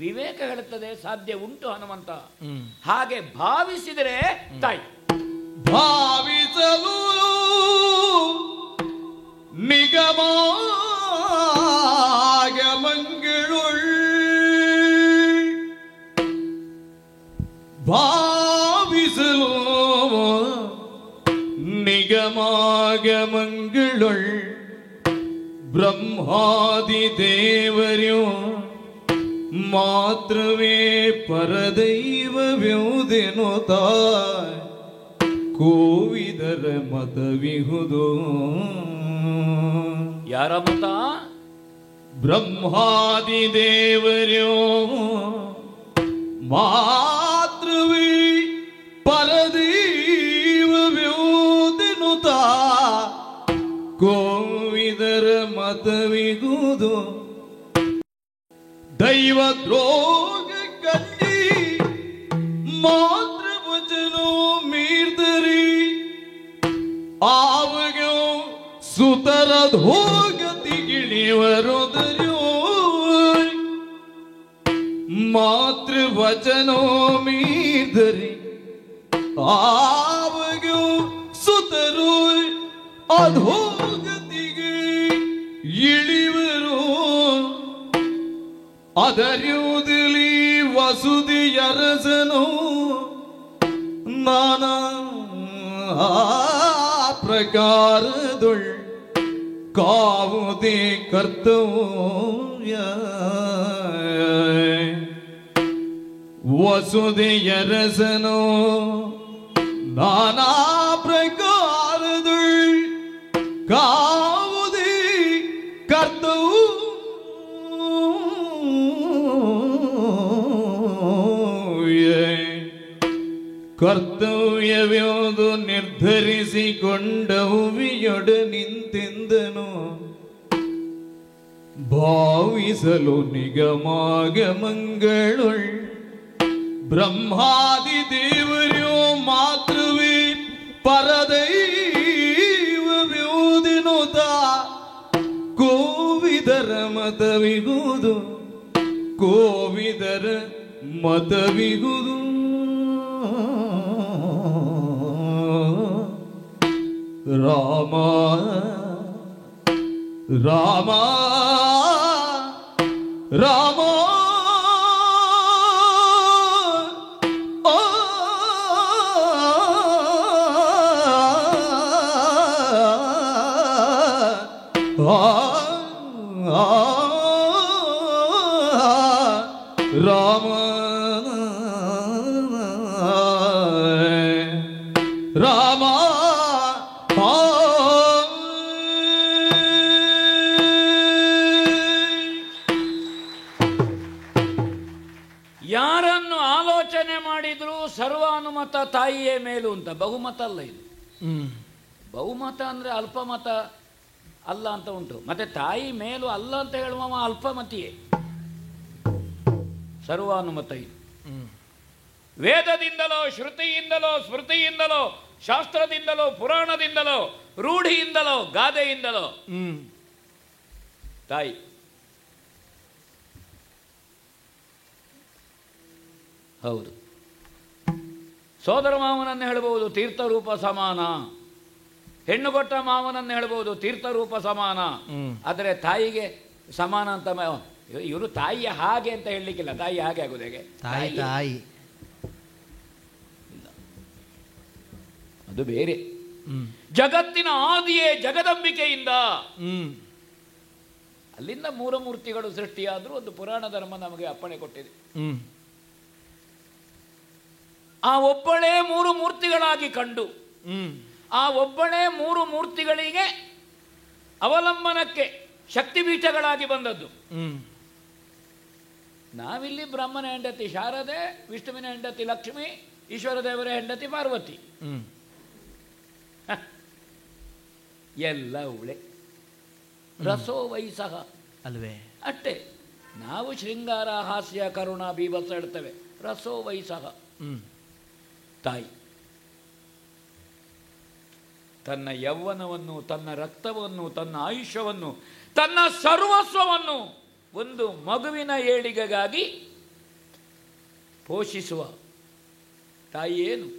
Speaker 3: ವಿವೇಕ ಹೇಳುತ್ತದೆ ಸಾಧ್ಯ ಉಂಟು ಹನುಮಂತ. ಹಾಗೆ ಭಾವಿಸಿದರೆ ತಾಯಿ
Speaker 4: ಭಾವಿಸಲು ನಿಗಮಾಗಮಂಗಳೊಳ್ ಭಾವಿಸಲು ನಿಗಮಾಗಮಂಗಳೊಳ್ ಬ್ರಹ್ಮಾದಿ ದೇವರ್ಯೋ ಮಾತ್ರವೇ ಪರದೈವವ್ಯೌದೆನುತ ಕೋವಿದರ ಮತವಿಹುದು.
Speaker 3: ಯಾರ ಮತ?
Speaker 4: ಬ್ರಹ್ಮಾದಿ ದೇವರ್ಯೋ ಮಾತ್ರವೇ ಪರದೈವವ್ಯೌದೆನುತ ಕೋವಿದರ ಮತವಿಹುದು. ದೈವ ದ್ರೋಗ ಕಟ್ಟಿ ಮಾತೃ ವಚನ ಅಧೋಗತಿಗಿಳಿಯವರೊದರು ಮಾತೃವಚನೋ ಮೀದರೆ ಆವಗೂ ಸುತರು ಅಧೋಗತಿಗೆ ಇಳಿವರು ಅದರಿಯುವುದಿಲಿ ವಸುದಿಯರಸನು ನಾನಾ ಪ್ರಕಾರದೊಳ್ ಕಾವುದೇ ಕರ್ತವ್ಯ ವಸುದೆಯರಸನು ನಾನಾ ಪ್ರಕಾರದೊಳ್ ಕಾವುದೇ ಕರ್ತವ್ಯವ್ಯೋದು ನಿರ್ಧರಿಸಿಕೊಂಡವುವಿಯೊಡ ನಿಂತೆಂದನು ಭಾವಿಸಲು ನಿಗಮಾಗಮಂಗಳೊಳ್ ಬ್ರಹ್ಮಾದಿ ದೇವರ್ಯೋ ಮಾತೃವೇ ಪರದೈವವ್ಯೋದಿನುತ ಕೋವಿದರ ಮತವಿಗುವುದು ಕೋವಿದರ ಮತವಿಗುವುದು ರಾಮ ರಾಮ ರಾಮ ರಾಮ ರಾಮ
Speaker 3: ಯಾರನ್ನು ಆಲೋಚನೆ ಮಾಡಿದ್ರು ಸರ್ವಾನುಮತ ತಾಯಿಯೇ ಮೇಲು ಅಂತ. ಬಹುಮತ ಅಲ್ಲ ಇದು. ಬಹುಮತ ಅಂದ್ರೆ ಅಲ್ಪಮತ ಅಲ್ಲ ಅಂತ ಉಂಟು. ಮತ್ತೆ ತಾಯಿ ಮೇಲು ಅಲ್ಲ ಅಂತ ಹೇಳುವ ಅಲ್ಪಮತಿಯೇ. ಸರ್ವಾನುಮತ ಇದು. ವೇದದಿಂದಲೋ ಶ್ರುತಿಯಿಂದಲೋ ಸ್ಮೃತಿಯಿಂದಲೋ ಶಾಸ್ತ್ರದಿಂದಲೋ ಪುರಾಣದಿಂದಲೋ ರೂಢಿಯಿಂದಲೋ ಗಾದೆಯಿಂದಲೋ ತಾಯಿ. ಹೌದು, ಸೋದರ ಮಾವನನ್ನು ಹೇಳಬಹುದು ತೀರ್ಥರೂಪ ಸಮಾನ, ಹೆಣ್ಣು ಕೊಟ್ಟ ಮಾವನನ್ನು ಹೇಳಬಹುದು ತೀರ್ಥರೂಪ ಸಮಾನ. ಆದರೆ ತಾಯಿಗೆ ಸಮಾನ ಅಂತ ಇವರು ತಾಯಿಯ ಹಾಗೆ ಅಂತ ಹೇಳಲಿಕ್ಕಿಲ್ಲ. ತಾಯಿ ಹಾಗೆ ಆಗುದು ಹೇಗೆ?
Speaker 2: ತಾಯಿ
Speaker 3: ಅದು ಬೇರೆ. ಜಗತ್ತಿನ ಆದಿಯೇ ಜಗದಂಬಿಕೆಯಿಂದ. ಅಲ್ಲಿಂದ ಮೂರಮೂರ್ತಿಗಳು ಸೃಷ್ಟಿಯಾದರೂ ಒಂದು ಪುರಾಣ ಧರ್ಮ ನಮಗೆ ಅಪ್ಪಣೆ ಕೊಟ್ಟಿದೆ. ಆ ಒಬ್ಬಳೇ ಮೂರು ಮೂರ್ತಿಗಳಾಗಿ ಕಂಡು ಆ ಒಬ್ಬಳೇ ಮೂರು ಮೂರ್ತಿಗಳಿಗೆ ಅವಲಂಬನಕ್ಕೆ ಶಕ್ತಿಪೀಠಗಳಾಗಿ ಬಂದದ್ದು. ನಾವಿಲ್ಲಿ ಬ್ರಹ್ಮನ ಹೆಂಡತಿ ಶಾರದೆ, ವಿಷ್ಣುವಿನ ಹೆಂಡತಿ ಲಕ್ಷ್ಮಿ, ಈಶ್ವರ ದೇವರ ಹೆಂಡತಿ ಪಾರ್ವತಿ. ಎಲ್ಲ ಉಳೆ ರಸೋ ವೈಸಹ
Speaker 2: ಅಲ್ವೇ?
Speaker 3: ಅಷ್ಟೇ. ನಾವು ಶೃಂಗಾರ, ಹಾಸ್ಯ, ಕರುಣ, ಬೀಭತ್ಸ ಹೇಳ್ತೇವೆ. ರಸೋ ವೈಸಹ ತಾಯಿ ತನ್ನ ಯೌವನವನ್ನು, ತನ್ನ ರಕ್ತವನ್ನು, ತನ್ನ ಆಯುಷ್ಯವನ್ನು, ತನ್ನ ಸರ್ವಸ್ವವನ್ನು ಒಂದು ಮಗುವಿನ ಏಳಿಗೆಗಾಗಿ ಪೋಷಿಸುವ ತಾಯಿ ಏನು?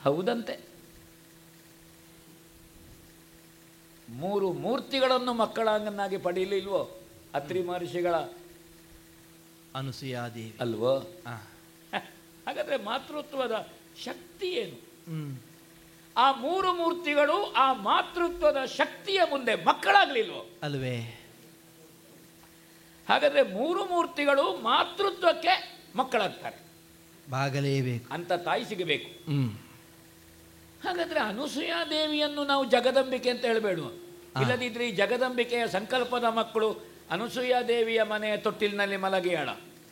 Speaker 3: ಹೌದಂತೆ. ಮೂರು ಮೂರ್ತಿಗಳನ್ನು ಮಕ್ಕಳನ್ನಾಗಿ ಪಡೆಯಲಿಲ್ವೋ ಅತ್ರಿ ಮಹರ್ಷಿಗಳ
Speaker 2: ಅನುಸೂಯಾದೇವಿ
Speaker 3: ಅಲ್ವೋ? ಹಾಗಾದ್ರೆ ಮಾತೃತ್ವದ ಶಕ್ತಿ ಏನು? ಆ ಮೂರು ಮೂರ್ತಿಗಳು ಆ ಮಾತೃತ್ವದ ಶಕ್ತಿಯ ಮುಂದೆ ಮಕ್ಕಳಾಗ್ಲಿಲ್ವೋ
Speaker 2: ಅಲ್ವೇ?
Speaker 3: ಹಾಗಾದ್ರೆ ಮೂರು ಮೂರ್ತಿಗಳು ಮಾತೃತ್ವಕ್ಕೆ ಮಕ್ಕಳಾಗ್ತಾರೆ,
Speaker 2: ಬಾಗಲೇಬೇಕು
Speaker 3: ಅಂತ ತಾಯಿ ಸಿಗಬೇಕು. ಹಾಗಾದ್ರೆ ಅನುಸೂಯಾ ದೇವಿಯನ್ನು ನಾವು ಜಗದಂಬಿಕೆ ಅಂತ ಹೇಳಬೇಡುವ. ಇಲ್ಲದಿದ್ರೆ ಈ ಜಗದಂಬಿಕೆಯ ಸಂಕಲ್ಪದ ಮಕ್ಕಳು ಅನುಸೂಯಾ ದೇವಿಯ ಮನೆಯ ತೊಟ್ಟಿಲಿನಲ್ಲಿ ಮಲಗಿಯಾಳ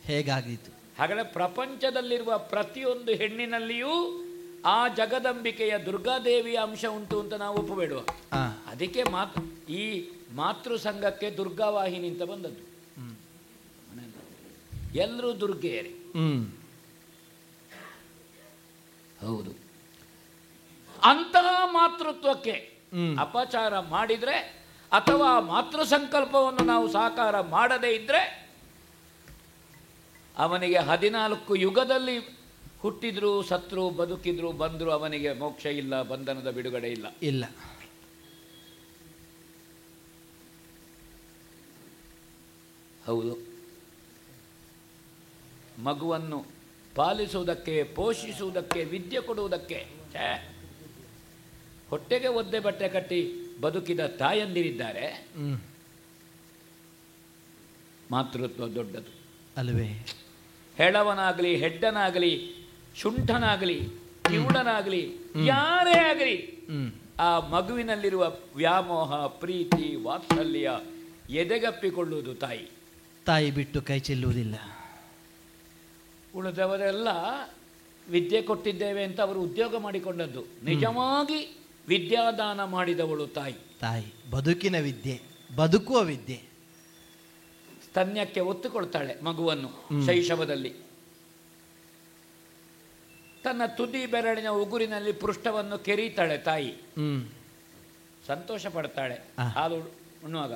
Speaker 2: ಹೇಗಾಗಿತ್ತು?
Speaker 3: ಹಾಗಾದ್ರೆ ಪ್ರಪಂಚದಲ್ಲಿರುವ ಪ್ರತಿಯೊಂದು ಹೆಣ್ಣಿನಲ್ಲಿಯೂ ಆ ಜಗದಂಬಿಕೆಯ ದುರ್ಗಾದೇವಿಯ ಅಂಶ ಉಂಟು ಅಂತ ನಾವು ಒಪ್ಪಬೇಡುವ. ಅದಕ್ಕೆ ಈ ಮಾತೃ ಸಂಘಕ್ಕೆ ದುರ್ಗಾವಾಹಿನಿ ಅಂತ ಬಂದದ್ದು. ಎಲ್ಲರೂ ದುರ್ಗೆಯರೇ. ಹೌದು. ಅಂತಹ ಮಾತೃತ್ವಕ್ಕೆ ಅಪಚಾರ ಮಾಡಿದ್ರೆ ಅಥವಾ ಮಾತೃ ಸಂಕಲ್ಪವನ್ನು ನಾವು ಸಾಕಾರ ಮಾಡದೇ ಇದ್ರೆ ಅವನಿಗೆ 14 ಯುಗದಲ್ಲಿ ಹುಟ್ಟಿದ್ರು ಸತ್ರು ಬದುಕಿದ್ರು ಬಂದ್ರು ಅವನಿಗೆ ಮೋಕ್ಷ ಇಲ್ಲ, ಬಂಧನದ ಬಿಡುಗಡೆ ಇಲ್ಲ.
Speaker 2: ಇಲ್ಲ.
Speaker 3: ಹೌದು. ಮಗುವನ್ನು ಪಾಲಿಸುವುದಕ್ಕೆ, ಪೋಷಿಸುವುದಕ್ಕೆ, ವಿದ್ಯೆ ಕೊಡುವುದಕ್ಕೆ ಹೊಟ್ಟೆಗೆ ಒದ್ದೆ ಬಟ್ಟೆ ಕಟ್ಟಿ ಬದುಕಿದ ತಾಯಂದಿರಿದ್ದಾರೆ. ಮಾತೃತ್ವ ದೊಡ್ಡದು
Speaker 2: ಅಲ್ವೇ?
Speaker 3: ಹೆಳವನಾಗಲಿ, ಹೆಡ್ಡನಾಗಲಿ, ಶುಂಠನಾಗಲಿ, ಕಿವುಡನಾಗಲಿ, ಯಾರೇ ಆಗಲಿ ಆ ಮಗುವಿನಲ್ಲಿರುವ ವ್ಯಾಮೋಹ, ಪ್ರೀತಿ, ವಾತ್ಸಲ್ಯ ಎದೆಗಪ್ಪಿಕೊಳ್ಳುವುದು ತಾಯಿ.
Speaker 2: ತಾಯಿ ಬಿಟ್ಟು ಕೈ ಚೆಲ್ಲುವುದಿಲ್ಲ.
Speaker 3: ಉಳಿದವರೆಲ್ಲ ವಿದ್ಯೆ ಕೊಟ್ಟಿದ್ದೇವೆ ಅಂತ ಅವರು ಉದ್ಯೋಗ ಮಾಡಿಕೊಂಡದ್ದು. ನಿಜವಾಗಿ ವಿದ್ಯಾದಾನ ಮಾಡಿದವಳು ತಾಯಿ.
Speaker 2: ತಾಯಿ ಬದುಕಿನ ವಿದ್ಯೆ, ಬದುಕುವ ವಿದ್ಯೆ.
Speaker 3: ಸ್ತನ್ಯಕ್ಕೆ ಒತ್ತು ಕೊಡ್ತಾಳೆ ಮಗುವನ್ನು ಶೈಶವದಲ್ಲಿ. ತನ್ನ ತುದಿ ಬೆರಳಿನ ಉಗುರಿನಲ್ಲಿ ಪೃಷ್ಠವನ್ನು ಕೆರೀತಾಳೆ ತಾಯಿ. ಸಂತೋಷ ಪಡ್ತಾಳೆ ಹಾಲು ಉಣ್ಣುವಾಗ.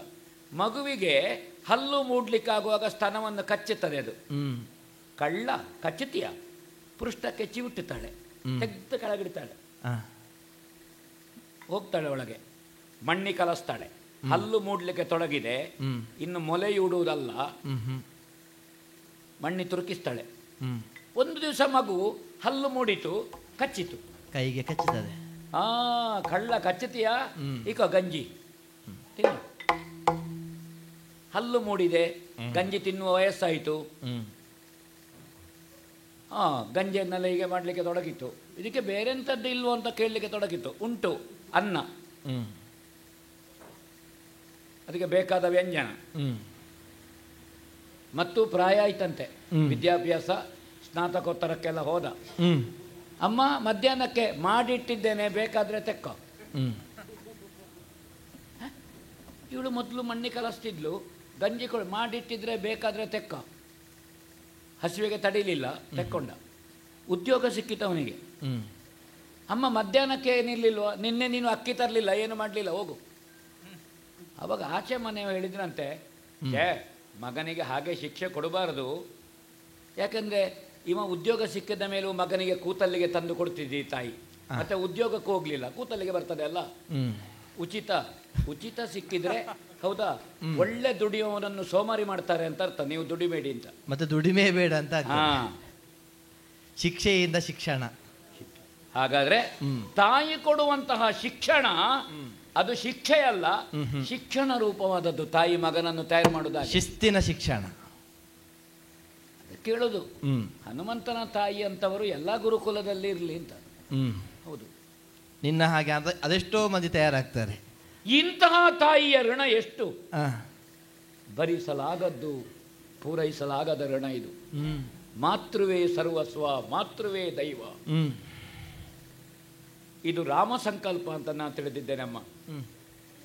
Speaker 3: ಮಗುವಿಗೆ ಹಲ್ಲು ಮೂಡ್ಲಿಕ್ಕಾಗುವಾಗ ಸ್ತನವನ್ನು ಕಚ್ಚುತ್ತದೆ ಅದು. ಕಳ್ಳ ಕಚ್ಚುತ್ತೀಯ, ಪೃಷ್ಠಕ್ಕೆ ಚಿವುಟ್ಟುತ್ತಾಳೆ, ತೆಗೆದು ಕೆಳಗಿಡ್ತಾಳೆ, ಹೋಗ್ತಾಳೆ ಒಳಗೆ, ಮಣ್ಣಿ ಕಲಸ್ತಾಳೆ. ಹಲ್ಲು ಮೂಡ್ಲಿಕ್ಕೆ ತೊಡಗಿದೆ, ಇನ್ನು ಮೊಲೆಯುಡುವುದಲ್ಲ, ಮಣ್ಣಿ ತುರುಕಿಸ್ತಾಳೆ. ಒಂದು ದಿವಸ ಮಗು ಹಲ್ಲು ಮೂಡಿತು, ಕಚ್ಚಿತು,
Speaker 2: ಕೈಗೆ ಕಚ್ಚುತ್ತದೆ.
Speaker 3: ಕಳ್ಳ ಕಚ್ಚುತ್ತೀಯ, ಈಗ ಗಂಜಿ ತಿನ್ನು. ಹಲ್ಲು ಮೂಡಿದೆ, ಗಂಜಿ ತಿನ್ನುವ ವಯಸ್ಸಾಯಿತು. ಗಂಜಿಯನ್ನೆಲ್ಲ ಹೀಗೆ ಮಾಡಲಿಕ್ಕೆ ತೊಡಗಿತ್ತು. ಇದಕ್ಕೆ ಬೇರೆಂಥದ್ದು ಇಲ್ವೋ ಅಂತ ಕೇಳಲಿಕ್ಕೆ ತೊಡಗಿತ್ತು. ಉಂಟು ಅನ್ನ, ಅದಕ್ಕೆ ಬೇಕಾದ ವ್ಯಂಜನ. ಮತ್ತು ಪ್ರಾಯ ಆಯ್ತಂತೆ, ವಿದ್ಯಾಭ್ಯಾಸ ಸ್ನಾತಕೋತ್ತರಕ್ಕೆಲ್ಲ ಹೋದ. ಅಮ್ಮ ಮಧ್ಯಾಹ್ನಕ್ಕೆ ಮಾಡಿಟ್ಟಿದ್ದೇನೆ, ಬೇಕಾದ್ರೆ ತೆಕ್ಕೋ. ಇವಳು ಮೊದಲು ಮಣ್ಣಿ ಕಲಿಸ್ತಿದ್ಲು, ಗಂಜಿ ಮಾಡಿಟ್ಟಿದ್ರೆ ಬೇಕಾದ್ರೆ ತೆಕ್ಕ. ಹಸಿವೆಗೆ ತಡೀಲಿಲ್ಲ, ತೆಕ್ಕೊಂಡ. ಉದ್ಯೋಗ ಸಿಕ್ಕಿತು ಅವನಿಗೆ. ಅಮ್ಮ ಮಧ್ಯಾಹ್ನಕ್ಕೆ ಏನಿರ್ಲಿಲ್ವ, ನಿನ್ನೆ ನೀನು ಅಕ್ಕಿ ತರಲಿಲ್ಲ, ಏನು ಮಾಡಲಿಲ್ಲ, ಹೋಗು. ಅವಾಗ ಆಚೆ ಮನೆ ಹೇಳಿದ್ರಂತೆ, ಮಗನಿಗೆ ಹಾಗೆ ಶಿಕ್ಷೆ ಕೊಡಬಾರದು, ಯಾಕಂದರೆ ಇವ ಉದ್ಯೋಗ ಸಿಕ್ಕಿದ ಮೇಲೂ ಮಗನಿಗೆ ಕೂತಲ್ಲಿಗೆ ತಂದು ಕೊಡ್ತಿದ್ದಿ ತಾಯಿ. ಮತ್ತೆ ಉದ್ಯೋಗಕ್ಕೆ ಹೋಗ್ಲಿಲ್ಲ, ಕೂತಲ್ಲಿಗೆ ಬರ್ತದೆ ಅಲ್ಲ. ಉಚಿತ ಸಿಕ್ಕಿದ್ರೆ ಹೌದಾ, ಒಳ್ಳೆ ದುಡಿಯುವವನನ್ನು ಸೋಮಾರಿ ಮಾಡ್ತಾರೆ ಅಂತ ಅರ್ಥ. ನೀವು ದುಡಿಬೇಡಿ ಅಂತ, ಮತ್ತೆ
Speaker 2: ದುಡಿಮೆ ಬೇಡ ಅಂತ. ಶಿಕ್ಷೆಯಿಂದ ಶಿಕ್ಷಣ.
Speaker 3: ಹಾಗಾದ್ರೆ ತಾಯಿ ಕೊಡುವಂತಹ ಶಿಕ್ಷಣ ಅದು ಶಿಕ್ಷೆಯಲ್ಲ, ಶಿಕ್ಷಣ ರೂಪವಾದದ್ದು. ತಾಯಿ ಮಗನನ್ನು ತಯಾರು ಮಾಡುವುದು
Speaker 2: ಶಿಸ್ತಿನ ಶಿಕ್ಷಣ.
Speaker 3: ಕೇಳೋದು ಹನುಮಂತನ ತಾಯಿ ಅಂತವರು ಎಲ್ಲ ಗುರುಕುಲದಲ್ಲಿ ಇರಲಿ ಅಂತ. ಹೌದು,
Speaker 2: ನಿನ್ನ ಹಾಗೆ ಅದೆಷ್ಟೋ ಮಂದಿ ತಯಾರಾಗ್ತಾರೆ.
Speaker 3: ಇಂತಹ ತಾಯಿಯ ಋಣ ಎಷ್ಟು ಭರಿಸಲಾಗದ್ದು, ಪೂರೈಸಲಾಗದ ಋಣ ಇದು. ಮಾತೃವೇ ಸರ್ವಸ್ವ, ಮಾತೃವೇ ದೈವ. ಇದು ರಾಮ ಸಂಕಲ್ಪ ಅಂತ ನಾನು ತಿಳಿದಿದ್ದೇನಮ್ಮ.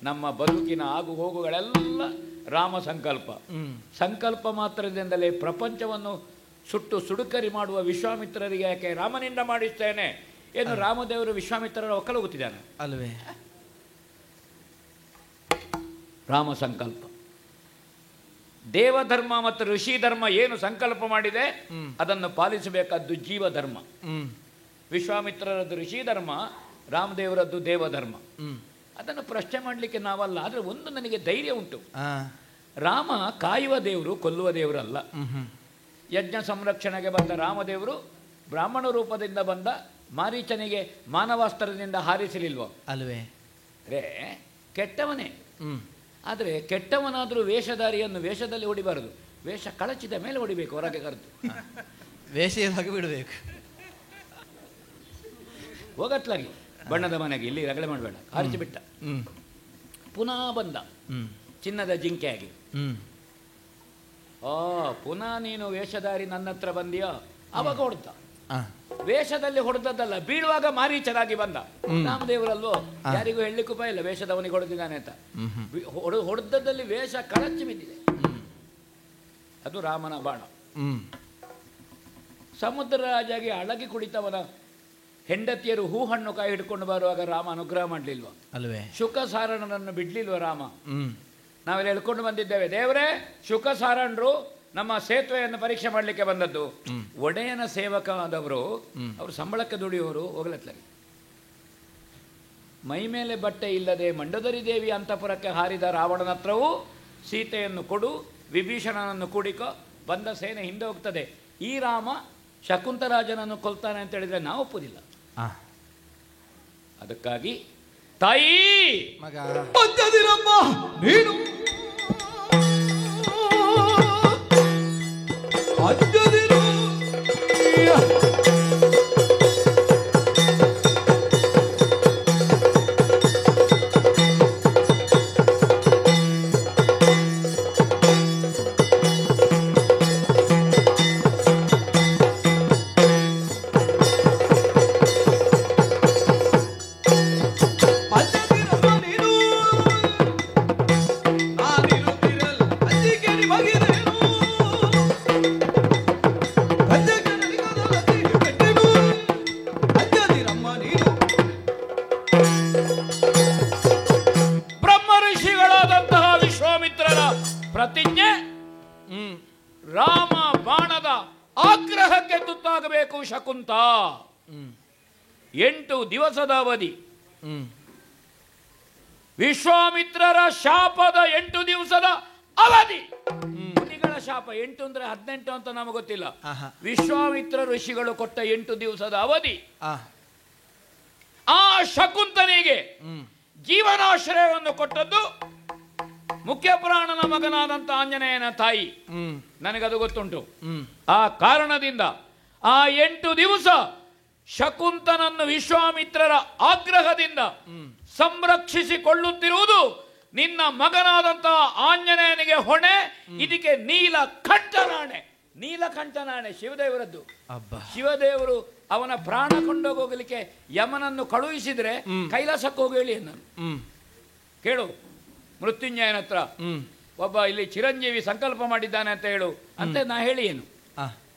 Speaker 3: ನಮ್ಮ ಬದುಕಿನ ಆಗು ಹೋಗುಗಳೆಲ್ಲ ರಾಮ ಸಂಕಲ್ಪ. ಸಂಕಲ್ಪ ಮಾತ್ರದಿಂದಲೇ ಪ್ರಪಂಚವನ್ನು ಸುಟ್ಟು ಸುಡುಕರಿ ಮಾಡುವ ವಿಶ್ವಾಮಿತ್ರರಿಗೆ ಯಾಕೆ ರಾಮನಿಂದ ಮಾಡಿಸ್ತೇನೆ ಏನು ರಾಮದೇವರು ವಿಶ್ವಾಮಿತ್ರರ ಒಕ್ಕಲುಗುತ್ತಿದ್ದಾನೆ
Speaker 2: ಅಲ್ವೇ?
Speaker 3: ರಾಮ ಸಂಕಲ್ಪ. ದೇವಧರ್ಮ ಮತ್ತು ಋಷಿ ಧರ್ಮ ಏನು ಸಂಕಲ್ಪ ಮಾಡಿದೆ ಅದನ್ನು ಪಾಲಿಸಬೇಕಾದ್ದು ಜೀವಧರ್ಮ. ವಿಶ್ವಾಮಿತ್ರರದ್ದು ಋಷಿ ಧರ್ಮ, ರಾಮದೇವರದ್ದು ದೇವಧರ್ಮ. ಅದನ್ನು ಪ್ರಶ್ನೆ ಮಾಡಲಿಕ್ಕೆ ನಾವಲ್ಲ. ಆದರೆ ಒಂದು ನನಗೆ ಧೈರ್ಯ ಉಂಟು, ರಾಮ ಕಾಯುವ ದೇವರು, ಕೊಲ್ಲುವ ದೇವರಲ್ಲ. ಯಜ್ಞ ಸಂರಕ್ಷಣೆಗೆ ಬಂದ ರಾಮದೇವರು ಬ್ರಾಹ್ಮಣ ರೂಪದಿಂದ ಬಂದ ಮಾರೀಚನಿಗೆ ಮಾನವಾಸ್ತ್ರದಿಂದ ಹಾರಿಸಲಿಲ್ವೋ
Speaker 2: ಅಲ್ವೇ?
Speaker 3: ರೇ ಕೆಟ್ಟವನೇ. ಆದರೆ ಕೆಟ್ಟವನಾದರೂ ವೇಷಧಾರಿಯನ್ನು ವೇಷದಲ್ಲಿ ಹೊಡಿಬಾರದು, ವೇಷ ಕಳಚಿದ ಮೇಲೆ ಹೊಡಿಬೇಕು, ಹೊರಗೆ ಕರೆದು.
Speaker 2: ವೇಷ ಹಾಗೆ ಬಿಡಬೇಕು.
Speaker 3: ಹೋಗತ್ಲಾಗಿ ಬಣ್ಣದ ಮನೆಗೆ, ಇಲ್ಲಿ ರಗಳೆ ಮಾಡಬೇಡ, ಹಾರಿಸಿಬಿಟ್ಟ. ಪುನಃ ಬಂದ ಚಿನ್ನದ ಜಿಂಕೆಯಾಗಿ. ಪುನಃ ನೀನು ವೇಷಧಾರಿ ನನ್ನ ಹತ್ರ ಬಂದಿಯೋ, ಅವಾಗ ಹೊಡೆದ. ವೇಷದಲ್ಲಿ ಹೊಡೆದದ್ದಲ್ಲ, ಬೀಳುವಾಗ ಮಾರೀಚನಾಗಿ ಬಂದ. ರಾಮದೇವರಲ್ವೋ, ಯಾರಿಗೂ ಹೇಳಲಿಕ್ಕೂ ಉಪಾಯ ಇಲ್ಲ ವೇಷದವನಿಗೆ ಹೊಡೆದಿದ್ದಾನೆ ಅಂತ. ಹೊಡೆದದಲ್ಲಿ ವೇಷ ಕಳಚಿ ಬಿದ್ದಿದೆ. ಅದು ರಾಮನ ಬಾಣ. ಸಮುದ್ರ ರಾಜಾಗಿ ಅಳಗಿ ಕುಳಿತವನ ಹೆಂಡತಿಯರು ಹೂ ಹಣ್ಣು ಕಾಯಿ ಹಿಡ್ಕೊಂಡು ಬರುವಾಗ ರಾಮ ಅನುಗ್ರಹ ಮಾಡಲಿಲ್ವ?
Speaker 2: ಅಲ್ವೇ?
Speaker 3: ಶುಕ ಸಾರಣನನ್ನು ಬಿಡ್ಲಿಲ್ವ ರಾಮ? ನಾವೆಲ್ಲ ಹೇಳ್ಕೊಂಡು ಬಂದಿದ್ದೇವೆ, ದೇವರೇ ಶುಕ ಸಾರಣರು ನಮ್ಮ ಸೇತುವೆಯನ್ನು ಪರೀಕ್ಷೆ ಮಾಡಲಿಕ್ಕೆ ಬಂದದ್ದು. ಒಡೆಯನ ಸೇವಕ ಆದವರು, ಅವರು ಸಂಬಳಕ್ಕೆ ದುಡಿಯೋರು, ಹೋಗ್ಲತ್ಲಾಗಿ ಮೈ ಮೇಲೆ ಬಟ್ಟೆ ಇಲ್ಲದೆ ಮಂಡೋದರಿ ದೇವಿ ಅಂತಃಪುರಕ್ಕೆ ಹಾರಿದ ರಾವಣನ ಹತ್ರವೂ ಸೀತೆಯನ್ನು ಕೊಡು, ವಿಭೀಷಣನನ್ನು ಕೂಡಿಕೋ, ಬಂದ ಸೇನೆ ಹಿಂದೆ ಹೋಗ್ತದೆ. ಈ ರಾಮ ಶಕುಂತರಾಜನನ್ನು ಕೊಲ್ತಾನೆ ಅಂತ ಹೇಳಿದ್ರೆ ನಾವು ಒಪ್ಪುದಿಲ್ಲ. ಅದಕ್ಕಾಗಿ ತಾಯಿ
Speaker 2: ಮಗ
Speaker 4: ಬಂದದಿರಮ್ಮ ನೀನು ಅಂಜದಿರು.
Speaker 3: ಪ್ರತಿಜ್ಞೆ, ರಾಮ ಬಾಣದ ಆಗ್ರಹಕ್ಕೆ ತುತ್ತಾಗಬೇಕು ಶಕುಂತ. 8 ದಿವಸದ ಅವಧಿ, ವಿಶ್ವಾಮಿತ್ರರ ಶಾಪದ 8 ದಿವಸದ ಅವಧಿ. ಮುನಿಗಳ ಶಾಪ 8 ಅಂದ್ರೆ 18 ಅಂತ ನಮಗೆ ಗೊತ್ತಿಲ್ಲ. ವಿಶ್ವಾಮಿತ್ರ ಋಷಿಗಳು ಕೊಟ್ಟ 8 ದಿವಸದ ಅವಧಿ. ಆ ಶಕುಂತನಿಗೆ ಜೀವನಾಶ್ರಯವನ್ನು ಕೊಟ್ಟದ್ದು ಮುಖ್ಯ ಪ್ರಾಣನ ಮಗನಾದಂಥ ಆಂಜನೇಯನ ತಾಯಿ. ನನಗದು ಗೊತ್ತುಂಟು. ಆ ಕಾರಣದಿಂದ ಆ 8 ದಿವಸ ಶಕುಂತನನ್ನು ವಿಶ್ವಾಮಿತ್ರರ ಆಗ್ರಹದಿಂದ ಸಂರಕ್ಷಿಸಿಕೊಳ್ಳುತ್ತಿರುವುದು ನಿನ್ನ ಮಗನಾದಂತಹ ಆಂಜನೇಯನಿಗೆ ಹೊಣೆ. ಇದಕ್ಕೆ ನೀಲಕಂಠನಾಣೆ. ನೀಲಕಂಠನಾಣೆ ಶಿವದೇವರದ್ದು. ಶಿವದೇವರು ಅವನ ಪ್ರಾಣ ಕೊಂಡೋಗಲಿಕ್ಕೆ ಯಮನನ್ನು ಕಳುಹಿಸಿದ್ರೆ ಕೈಲಾಸಕ್ಕೆ ಹೋಗಿ ಹೇಳಿ ನಾನು ಕೇಳು. ಮೃತ್ಯುಂಜಯನ ಹತ್ರ ಒಬ್ಬ ಇಲ್ಲಿ ಚಿರಂಜೀವಿ ಸಂಕಲ್ಪ ಮಾಡಿದ್ದಾನೆ ಅಂತ ಹೇಳು ಅಂತ ನಾ ಹೇಳಿ ಏನು.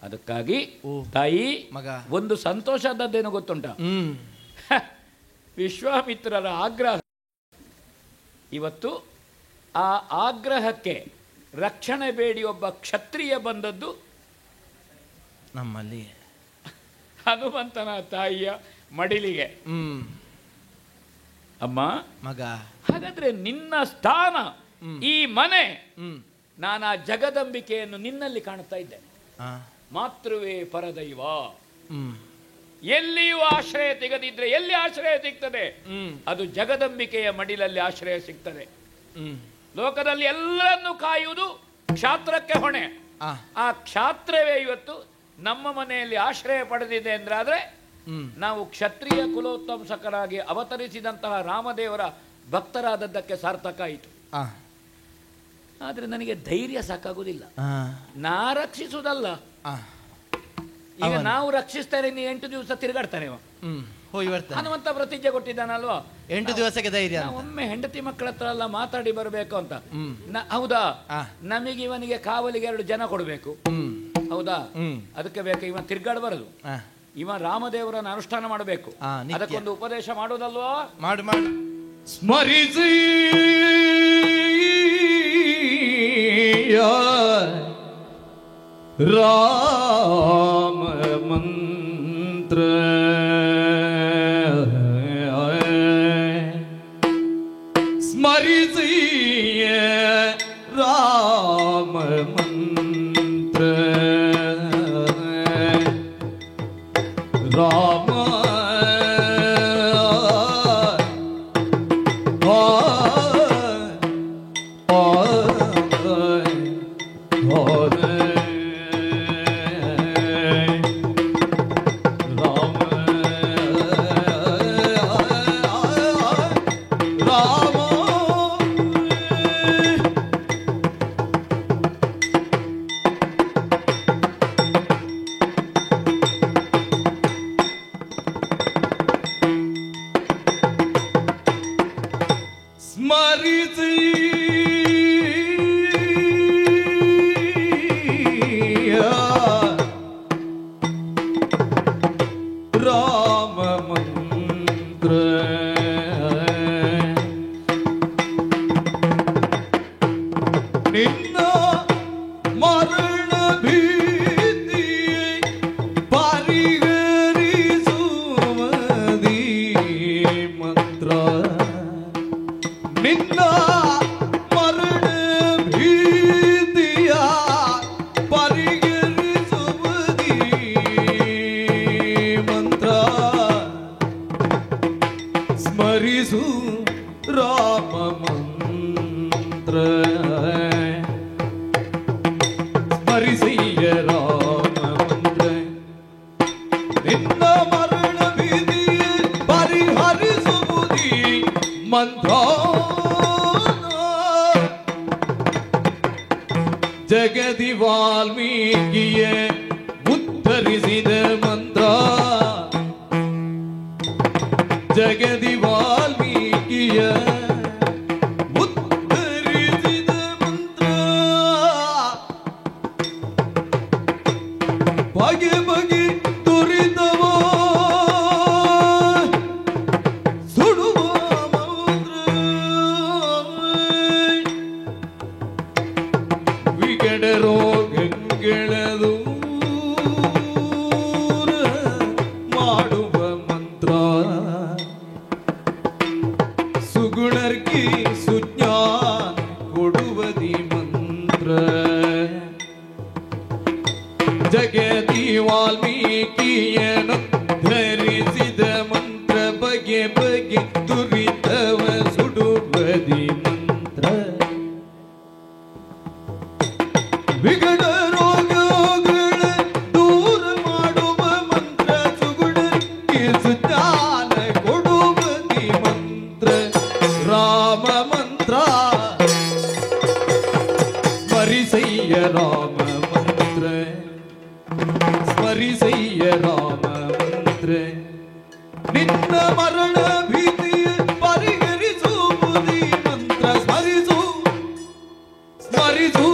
Speaker 3: ಅದಕ್ಕಾಗಿ ತಾಯಿ
Speaker 2: ಮಗ
Speaker 3: ಒಂದು ಸಂತೋಷದ್ದೇನು ಗೊತ್ತುಂಟ? ವಿಶ್ವಾಮಿತ್ರರ ಆಗ್ರಹ ಇವತ್ತು, ಆ ಆಗ್ರಹಕ್ಕೆ ರಕ್ಷಣೆ ಬೇಡಿ ಒಬ್ಬ ಕ್ಷತ್ರಿಯ ಬಂದದ್ದು
Speaker 2: ನಮ್ಮಲ್ಲಿ
Speaker 3: ಹನುಮಂತನ ತಾಯಿಯ ಮಡಿಲಿಗೆ. ಅಮ್ಮ
Speaker 2: ಮಗ,
Speaker 3: ಹಾಗಾದ್ರೆ ನಿನ್ನ ಸ್ಥಾನ ಈ ಮನೆ, ನಾನು ಆ ಜಗದಂಬಿಕೆಯನ್ನು ನಿನ್ನಲ್ಲಿ ಕಾಣ್ತಾ ಇದ್ದೇನೆ. ಮಾತೃವೇ ಪರದೈವ. ಎಲ್ಲಿಯೂ ಆಶ್ರಯ ತೆಗೆದಿದ್ರೆ ಎಲ್ಲಿ ಆಶ್ರಯ ಸಿಗ್ತದೆ? ಅದು ಜಗದಂಬಿಕೆಯ ಮಡಿಲಲ್ಲಿ ಆಶ್ರಯ ಸಿಗ್ತದೆ. ಲೋಕದಲ್ಲಿ ಎಲ್ಲರನ್ನು ಕಾಯುವುದು ಕ್ಷಾತ್ರಕ್ಕೆ ಹೊಣೆ. ಆ ಕ್ಷಾತ್ರವೇ ಇವತ್ತು ನಮ್ಮ ಮನೆಯಲ್ಲಿ ಆಶ್ರಯ ಪಡೆದಿದೆ ಅಂದ್ರಾದ್ರೆ ನಾವು ಕ್ಷತ್ರಿಯ ಕುಲೋತ್ತಂಸಕರಾಗಿ ಅವತರಿಸಿದಂತಹ ರಾಮದೇವರ ಭಕ್ತರಾದದ್ದಕ್ಕೆ ಸಾರ್ಥಕ ಆಯಿತು. ಆದ್ರೆ ನನಗೆ ಧೈರ್ಯ ಸಾಕಾಗುವುದಿಲ್ಲ. ನಾ ರಕ್ಷಿಸುವುದಲ್ಲ, ಈಗ ನಾವು ರಕ್ಷಿಸ್ತಾರೆ. 8 ದಿವಸ ತಿರುಗಾಡ್ತಾನೆ ಹನುಮಂತ ಪ್ರತಿಜ್ಞೆ ಕೊಟ್ಟಿದ್ದಾನಲ್ವಾ,
Speaker 2: 8 ದಿವಸಕ್ಕೆ ಧೈರ್ಯ.
Speaker 3: ಒಮ್ಮೆ ಹೆಂಡತಿ ಮಕ್ಕಳ ಹತ್ರ ಎಲ್ಲ ಮಾತಾಡಿ ಬರಬೇಕು ಅಂತ. ಹೌದಾ, ನಮಗೆ ಇವನಿಗೆ ಕಾವಲಿಗೆ 2 ಜನ ಕೊಡಬೇಕು. ಹೌದಾ, ಅದಕ್ಕೆ ಬೇಕು ಇವ ತಿರ್ಗಾಡಬಾರದು. ಇವ ರಾಮದೇವರನ್ನು ಅನುಷ್ಠಾನ ಮಾಡಬೇಕು. ಅದಕ್ಕೊಂದು ಉಪದೇಶ ಮಾಡೋದಲ್ವಾ?
Speaker 2: ಮಾಡು ಮಾಡು.
Speaker 4: ಸ್ಮರಿಸಿ ರಾಮ ಮಂತ್ರ ಸ್ಮರಿಸಿ ರಾಮ ಮಂತ್ರ ರಾಮ ಮಂತ್ರ ಜಗದಿ ವಾಲ್ಮೀಕಿಯ ಉತ್ತರಿಸಿದ ಮಂತ್ರ ಜಗದಿ ವಾಲ್ಮೀಕಿಯ ಉತ್ತರಿಸಿದ ಮಂತ್ರ ಬಗೆ ಬಗೆ ದುರಿತವ ಸುಡುವ ಮಂತ್ರ ವಿಕಟ ರೋಗಗಳದು ಮಾಡುವ ಮಂತ್ರ ಸುಗುಣರ್ಗಿ ಸುಜ್ಞಾನ ಕೊಡುವದಿ ಮಂತ್ರ ಜಗದಿ ವಾಲ್ಮೀಕಿಯನು ಧರಿಸಿದ ಮಂತ್ರ ಬಗೆ ಬಗೆ ದುರಿತವ ಸುಡುವದಿ ಮಂತ್ರ ವಿಗಡ ರೋಗಗಳ ದೂರ ಮಾಡುವ ಮಂತ್ರ ಸುಗುಣಕ್ಕೆ ಸುಜ್ಞಾನ ಕೊಡುವದಿ ಮಂತ್ರ ರಾಮ ಮಂತ್ರ ಸ್ಮರಿಸಯ್ಯ ರಾಮ ಮಂತ್ರ ಸ್ಮರಿಸಯ್ಯ ರಾಮ ಮಂತ್ರ ನಿನ್ನ ಮರಣ ಭೀತಿಯ ಪರಿಹರಿಸುವುದಿ ಮಂತ್ರ ಸ್ಮರಿಸು ಸ್ಮರಿಸು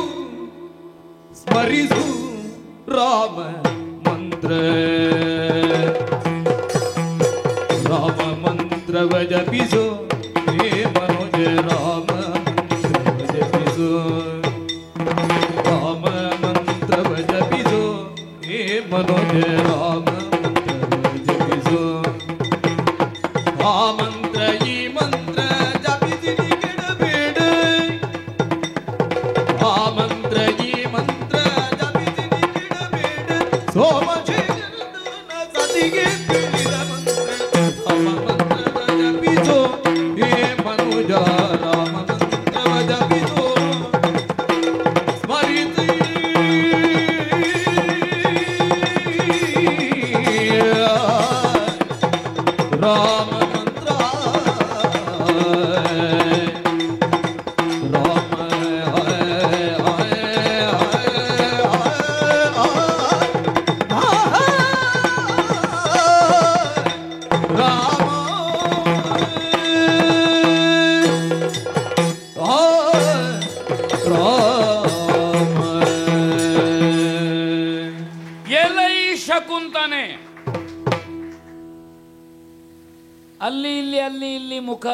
Speaker 4: ಸ್ಮರಿಸು ರಾಮ ಮಂತ್ರ ರಾಮ ಮಂತ್ರವ ಜಪಿಸು ಹೇ ಮನೋಜ ರಾಮ ಮಂತ್ರವ ಜಪಿಸು ರಾಮ ಮಂತ್ರವ ಜಪಿಸು ಹೇ ಮನೋಜ ರಾಮ ಮಂತ್ರವ ಜಪಿಸು ಆ ಮಂತ್ರ ಈ ಮಂತ್ರ ಜಪಿಸಿ ಕೆಡಬೇಡ ಆ ಮಂತ್ರ ಈ ಮಂತ್ರ ಜಪಿಸಿ ಕೆಡಬೇಡ ಸೋಮಶೇಖರನ ಸತಿಗೆ ತಿಳಿದ ಮಂತ್ರ ರಾಮ ಮಂತ್ರವ ಜಪಿಸು ಹೇ ಮನುಜ ರಾಮ ಮಂತ್ರವ ಜಪಿಸು ಸ್ಮರಿಸಿ ರಾಮ ಮಂತ್ರ ರಾಮ
Speaker 3: ಎಲೈ ಶಕುಂತನೆ ಅಲ್ಲಿ ಇಲ್ಲಿ ಮುಖ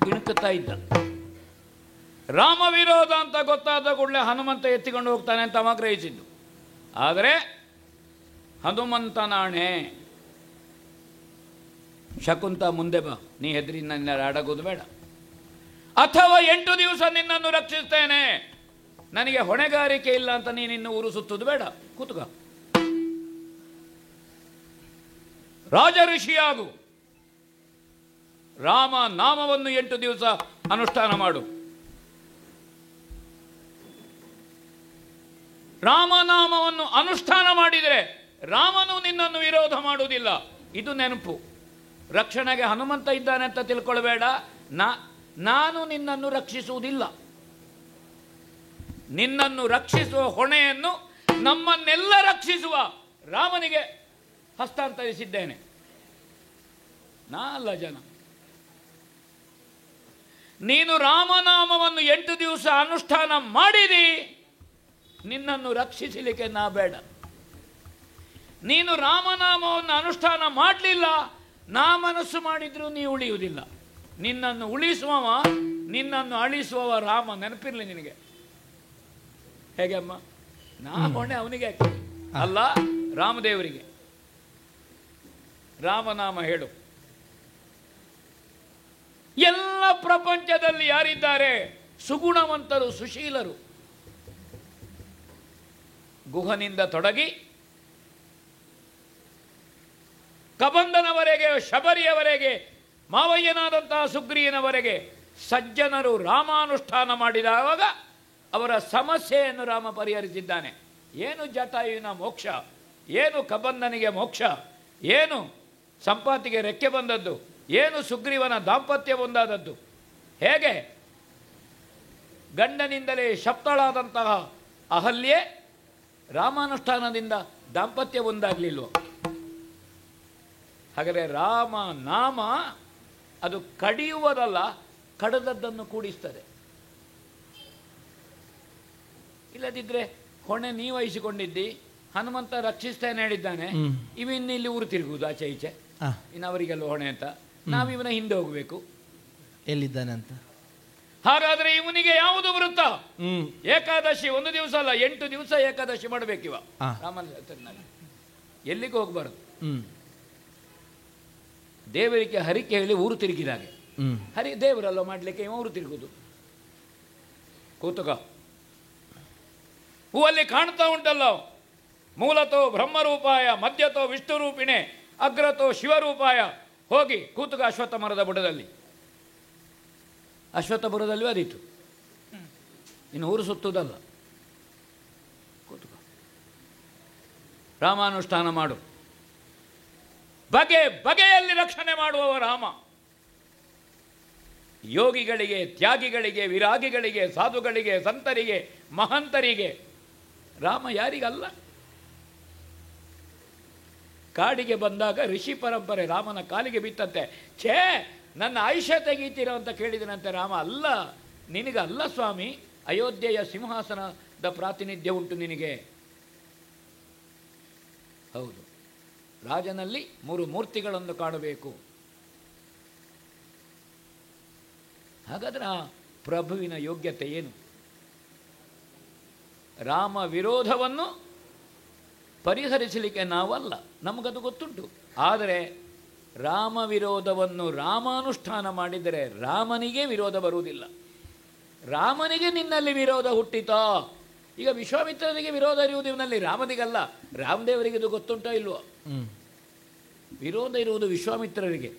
Speaker 3: ಇಣುಕುತ್ತಾ ಇದ್ದ. ರಾಮ ವಿರೋಧ ಅಂತ ಗೊತ್ತಾದ ಕೂಡಲೇ ಹನುಮಂತ ಎತ್ತಿಕೊಂಡು ಹೋಗ್ತಾನೆ ಅಂತ ಅವ ಗ್ರಹಿಸಿದ್ದು. ಆದರೆ ಹನುಮಂತನಾಣೆ, ಶಕುಂತ ಮುಂದೆ ಬಾ, ನೀ ಹೆದರಿ ನನ್ನ ಅಡಗೋದು ಬೇಡ, ಅಥವಾ 8 ದಿವಸ ನಿನ್ನನ್ನು ರಕ್ಷಿಸ್ತೇನೆ, ನನಗೆ ಹೊಣೆಗಾರಿಕೆ ಇಲ್ಲ ಅಂತ ನೀನಿನ್ನು ಊರು ಸುತ್ತುದು ಬೇಡ, ಕೂತುಕ, ರಾಜ ಋಷಿಯಾಗು, ರಾಮ ನಾಮವನ್ನು 8 ದಿವಸ ಅನುಷ್ಠಾನ ಮಾಡು. ರಾಮನಾಮವನ್ನು ಅನುಷ್ಠಾನ ಮಾಡಿದರೆ ರಾಮನು ನಿನ್ನನ್ನು ವಿರೋಧ ಮಾಡುವುದಿಲ್ಲ. ಇದು ನೆನಪು. ರಕ್ಷಣೆಗೆ ಹನುಮಂತ ಇದ್ದಾನೆ ಅಂತ ತಿಳ್ಕೊಳ್ಬೇಡ. ನಾನು ನಿನ್ನನ್ನು ರಕ್ಷಿಸುವುದಿಲ್ಲ. ನಿನ್ನನ್ನು ರಕ್ಷಿಸುವ ಹೊಣೆಯನ್ನು ನಮ್ಮನ್ನೆಲ್ಲ ರಕ್ಷಿಸುವ ರಾಮನಿಗೆ ಹಸ್ತಾಂತರಿಸಿದ್ದೇನೆ, ನಾ ಅಲ್ಲ ಜನ. ನೀನು ರಾಮನಾಮವನ್ನು 8 ದಿವಸ ಅನುಷ್ಠಾನ ಮಾಡಿದಿ, ನಿನ್ನನ್ನು ರಕ್ಷಿಸಲಿಕ್ಕೆ ನಾ ಬೇಡ. ನೀನು ರಾಮನಾಮವನ್ನು ಅನುಷ್ಠಾನ ಮಾಡಲಿಲ್ಲ, ನಾ ಮನಸ್ಸು ಮಾಡಿದ್ರೂ ನೀ ಉಳಿಯುವುದಿಲ್ಲ. ನಿನ್ನನ್ನು ಉಳಿಸುವವ, ನಿನ್ನನ್ನು ಅಳಿಸುವವ ರಾಮ. ನೆನಪಿರಲಿ ನಿನಗೆ. ಹೇಗೆ ಅಮ್ಮ? ನಾ ಹೊಣೆ ಅವನಿಗೆ ಅಲ್ಲ, ರಾಮದೇವರಿಗೆ. ರಾಮನಾಮ ಹೇಳು. ಎಲ್ಲ ಪ್ರಪಂಚದಲ್ಲಿ ಯಾರಿದ್ದಾರೆ? ಸುಗುಣವಂತರು, ಸುಶೀಲರು. ಗುಹನಿಂದ ತೊಡಗಿ ಕಬಂಧನವರೆಗೆ, ಶಬರಿಯವರೆಗೆ, ಮಾವಯ್ಯನಾದಂತಹ ಸುಗ್ರೀವನವರೆಗೆ ಸಜ್ಜನರು ರಾಮಾನುಷ್ಠಾನ ಮಾಡಿದಾಗ ಅವರ ಸಮಸ್ಯೆಯನ್ನು ರಾಮ ಪರಿಹರಿಸಿದ್ದಾನೆ. ಏನು ಜಟಾಯುವಿನ ಮೋಕ್ಷ, ಏನು ಕಬಂಧನಿಗೆ ಮೋಕ್ಷ, ಏನು ಸಂಪಾತಿಗೆ ರೆಕ್ಕೆ ಬಂದದ್ದು, ಏನು ಸುಗ್ರೀವನ ದಾಂಪತ್ಯ ಒಂದಾದದ್ದು, ಹೇಗೆ ಗಂಡನಿಂದಲೇ ಶಪ್ತಳಾದಂತಹ ಅಹಲ್ಯೆ ರಾಮಾನುಷ್ಠಾನದಿಂದ ದಾಂಪತ್ಯ ಒಂದಾಗಲಿಲ್ವೋ? ಹಾಗಾದರೆ ರಾಮ ನಾಮ ಅದು ಕಡಿಯುವುದಲ್ಲ, ಕಡದದ್ದನ್ನು ಕೂಡಿಸ್ತದೆ. ಇಲ್ಲದಿದ್ದರೆ ಹೊಣೆ ನೀವು ವಹಿಸಿಕೊಂಡಿದ್ದಿ, ಹನುಮಂತ ರಕ್ಷಿಸ್ತೇನೆ ಹೇಳಿದ್ದಾನೆ, ಇವಿನ್ನು ಇಲ್ಲಿ ಊರು ತಿರುಗುವುದು ಆಚೆ ಈಚೆ, ಇನ್ನು ಅವರಿಗೆಲ್ಲ ಹೊಣೆ ಅಂತ ನಾವಿವನ ಹಿಂದೆ ಹೋಗಬೇಕು.
Speaker 2: ಎಲ್ಲಿದ್ದಾನೆ ಅಂತ.
Speaker 3: ಹಾಗಾದ್ರೆ ಇವನಿಗೆ ಯಾವುದು ವೃತ್ತ? ಏಕಾದಶಿ ಒಂದು ದಿವಸ ಅಲ್ಲ, 8 ದಿವಸ ಏಕಾದಶಿ ಮಾಡಬೇಕಿವ ರಾಮನ ಹೆಸರಿನಲ್ಲಿ. ಎಲ್ಲಿಗೆ ಹೋಗ್ಬಾರದು. ದೇವರಿಗೆ ಹರಿಕೆ ಹೇಳಿ ಊರು ತಿರುಗಿದಾಗೆ. ದೇವರಲ್ಲ ಮಾಡ್ಲಿಕ್ಕೆ ಇವ ಊರು ತಿರುಗುದು. ಕೂತುಕ ಹೂವಲ್ಲಿ ಕಾಣ್ತಾ ಉಂಟಲ್ಲ, ಮೂಲತೋ ಬ್ರಹ್ಮರೂಪಾಯ, ಮಧ್ಯತೋ ವಿಷ್ಣು ರೂಪಿಣೆ, ಅಗ್ರತೋ ಶಿವರೂಪಾಯ. ಹೋಗಿ ಕೂತುಕ ಅಶ್ವತ್ಥ ಮರದ ಬುಡದಲ್ಲಿ. ಅಶ್ವತ್ಥ ಬುಡದಲ್ಲಿ ಅದೀತು, ಇನ್ನು ಊರು ಸುತ್ತುವುದಲ್ಲ. ಕೂತುಕ ರಾಮಾನುಷ್ಠಾನ ಮಾಡು. ಬಗೆ ಬಗೆಯಲ್ಲಿ ರಕ್ಷಣೆ ಮಾಡುವವ ರಾಮ. ಯೋಗಿಗಳಿಗೆ, ತ್ಯಾಗಿಗಳಿಗೆ, ವಿರಾಗಿಗಳಿಗೆ, ಸಾಧುಗಳಿಗೆ, ಸಂತರಿಗೆ, ಮಹಂತರಿಗೆ ರಾಮ ಯಾರಿಗಲ್ಲ. ಕಾಡಿಗೆ ಬಂದಾಗ ಋಷಿ ಪರಂಪರೆ ರಾಮನ ಕಾಲಿಗೆ ಬಿತ್ತಂತೆ. ಛೇ, ನನ್ನ ಆಯುಷ್ಯ ತೆಗೀತೀರೋ ಅಂತ ಕೇಳಿದನಂತೆ ರಾಮ. ಅಲ್ಲ, ನಿನಗಲ್ಲ ಸ್ವಾಮಿ, ಅಯೋಧ್ಯೆಯ ಸಿಂಹಾಸನದ ಪ್ರಾತಿನಿಧ್ಯ ಉಂಟು ನಿನಗೆ. ಹೌದು, ರಾಜನಲ್ಲಿ 3 ಮೂರ್ತಿಗಳನ್ನು ಕಾಣಬೇಕು. ಹಾಗಾದ್ರೆ ಆ ಪ್ರಭುವಿನ ಯೋಗ್ಯತೆ ಏನು? ರಾಮ ವಿರೋಧವನ್ನು ಪರಿಹರಿಸಲಿಕ್ಕೆ ನಾವಲ್ಲ, ನಮಗದು ಗೊತ್ತುಂಟು. ಆದರೆ ರಾಮ ವಿರೋಧವನ್ನು ರಾಮಾನುಷ್ಠಾನ ಮಾಡಿದರೆ ರಾಮನಿಗೆ ವಿರೋಧ ಬರುವುದಿಲ್ಲ. ರಾಮನಿಗೆ ನಿನ್ನಲ್ಲಿ ವಿರೋಧ ಹುಟ್ಟಿತೋ? ಈಗ ವಿಶ್ವಾಮಿತ್ರನಿಗೆ ವಿರೋಧ ಇರುವುದು ಇವನಲ್ಲಿ, ರಾಮನಿಗಲ್ಲ. ರಾಮದೇವರಿಗೆ ಇದು ಗೊತ್ತುಂಟೋ ಇಲ್ವೋ? ವಿರೋಧ ಇರುವುದು ವಿಶ್ವಾಮಿತ್ರರಿಗೆ.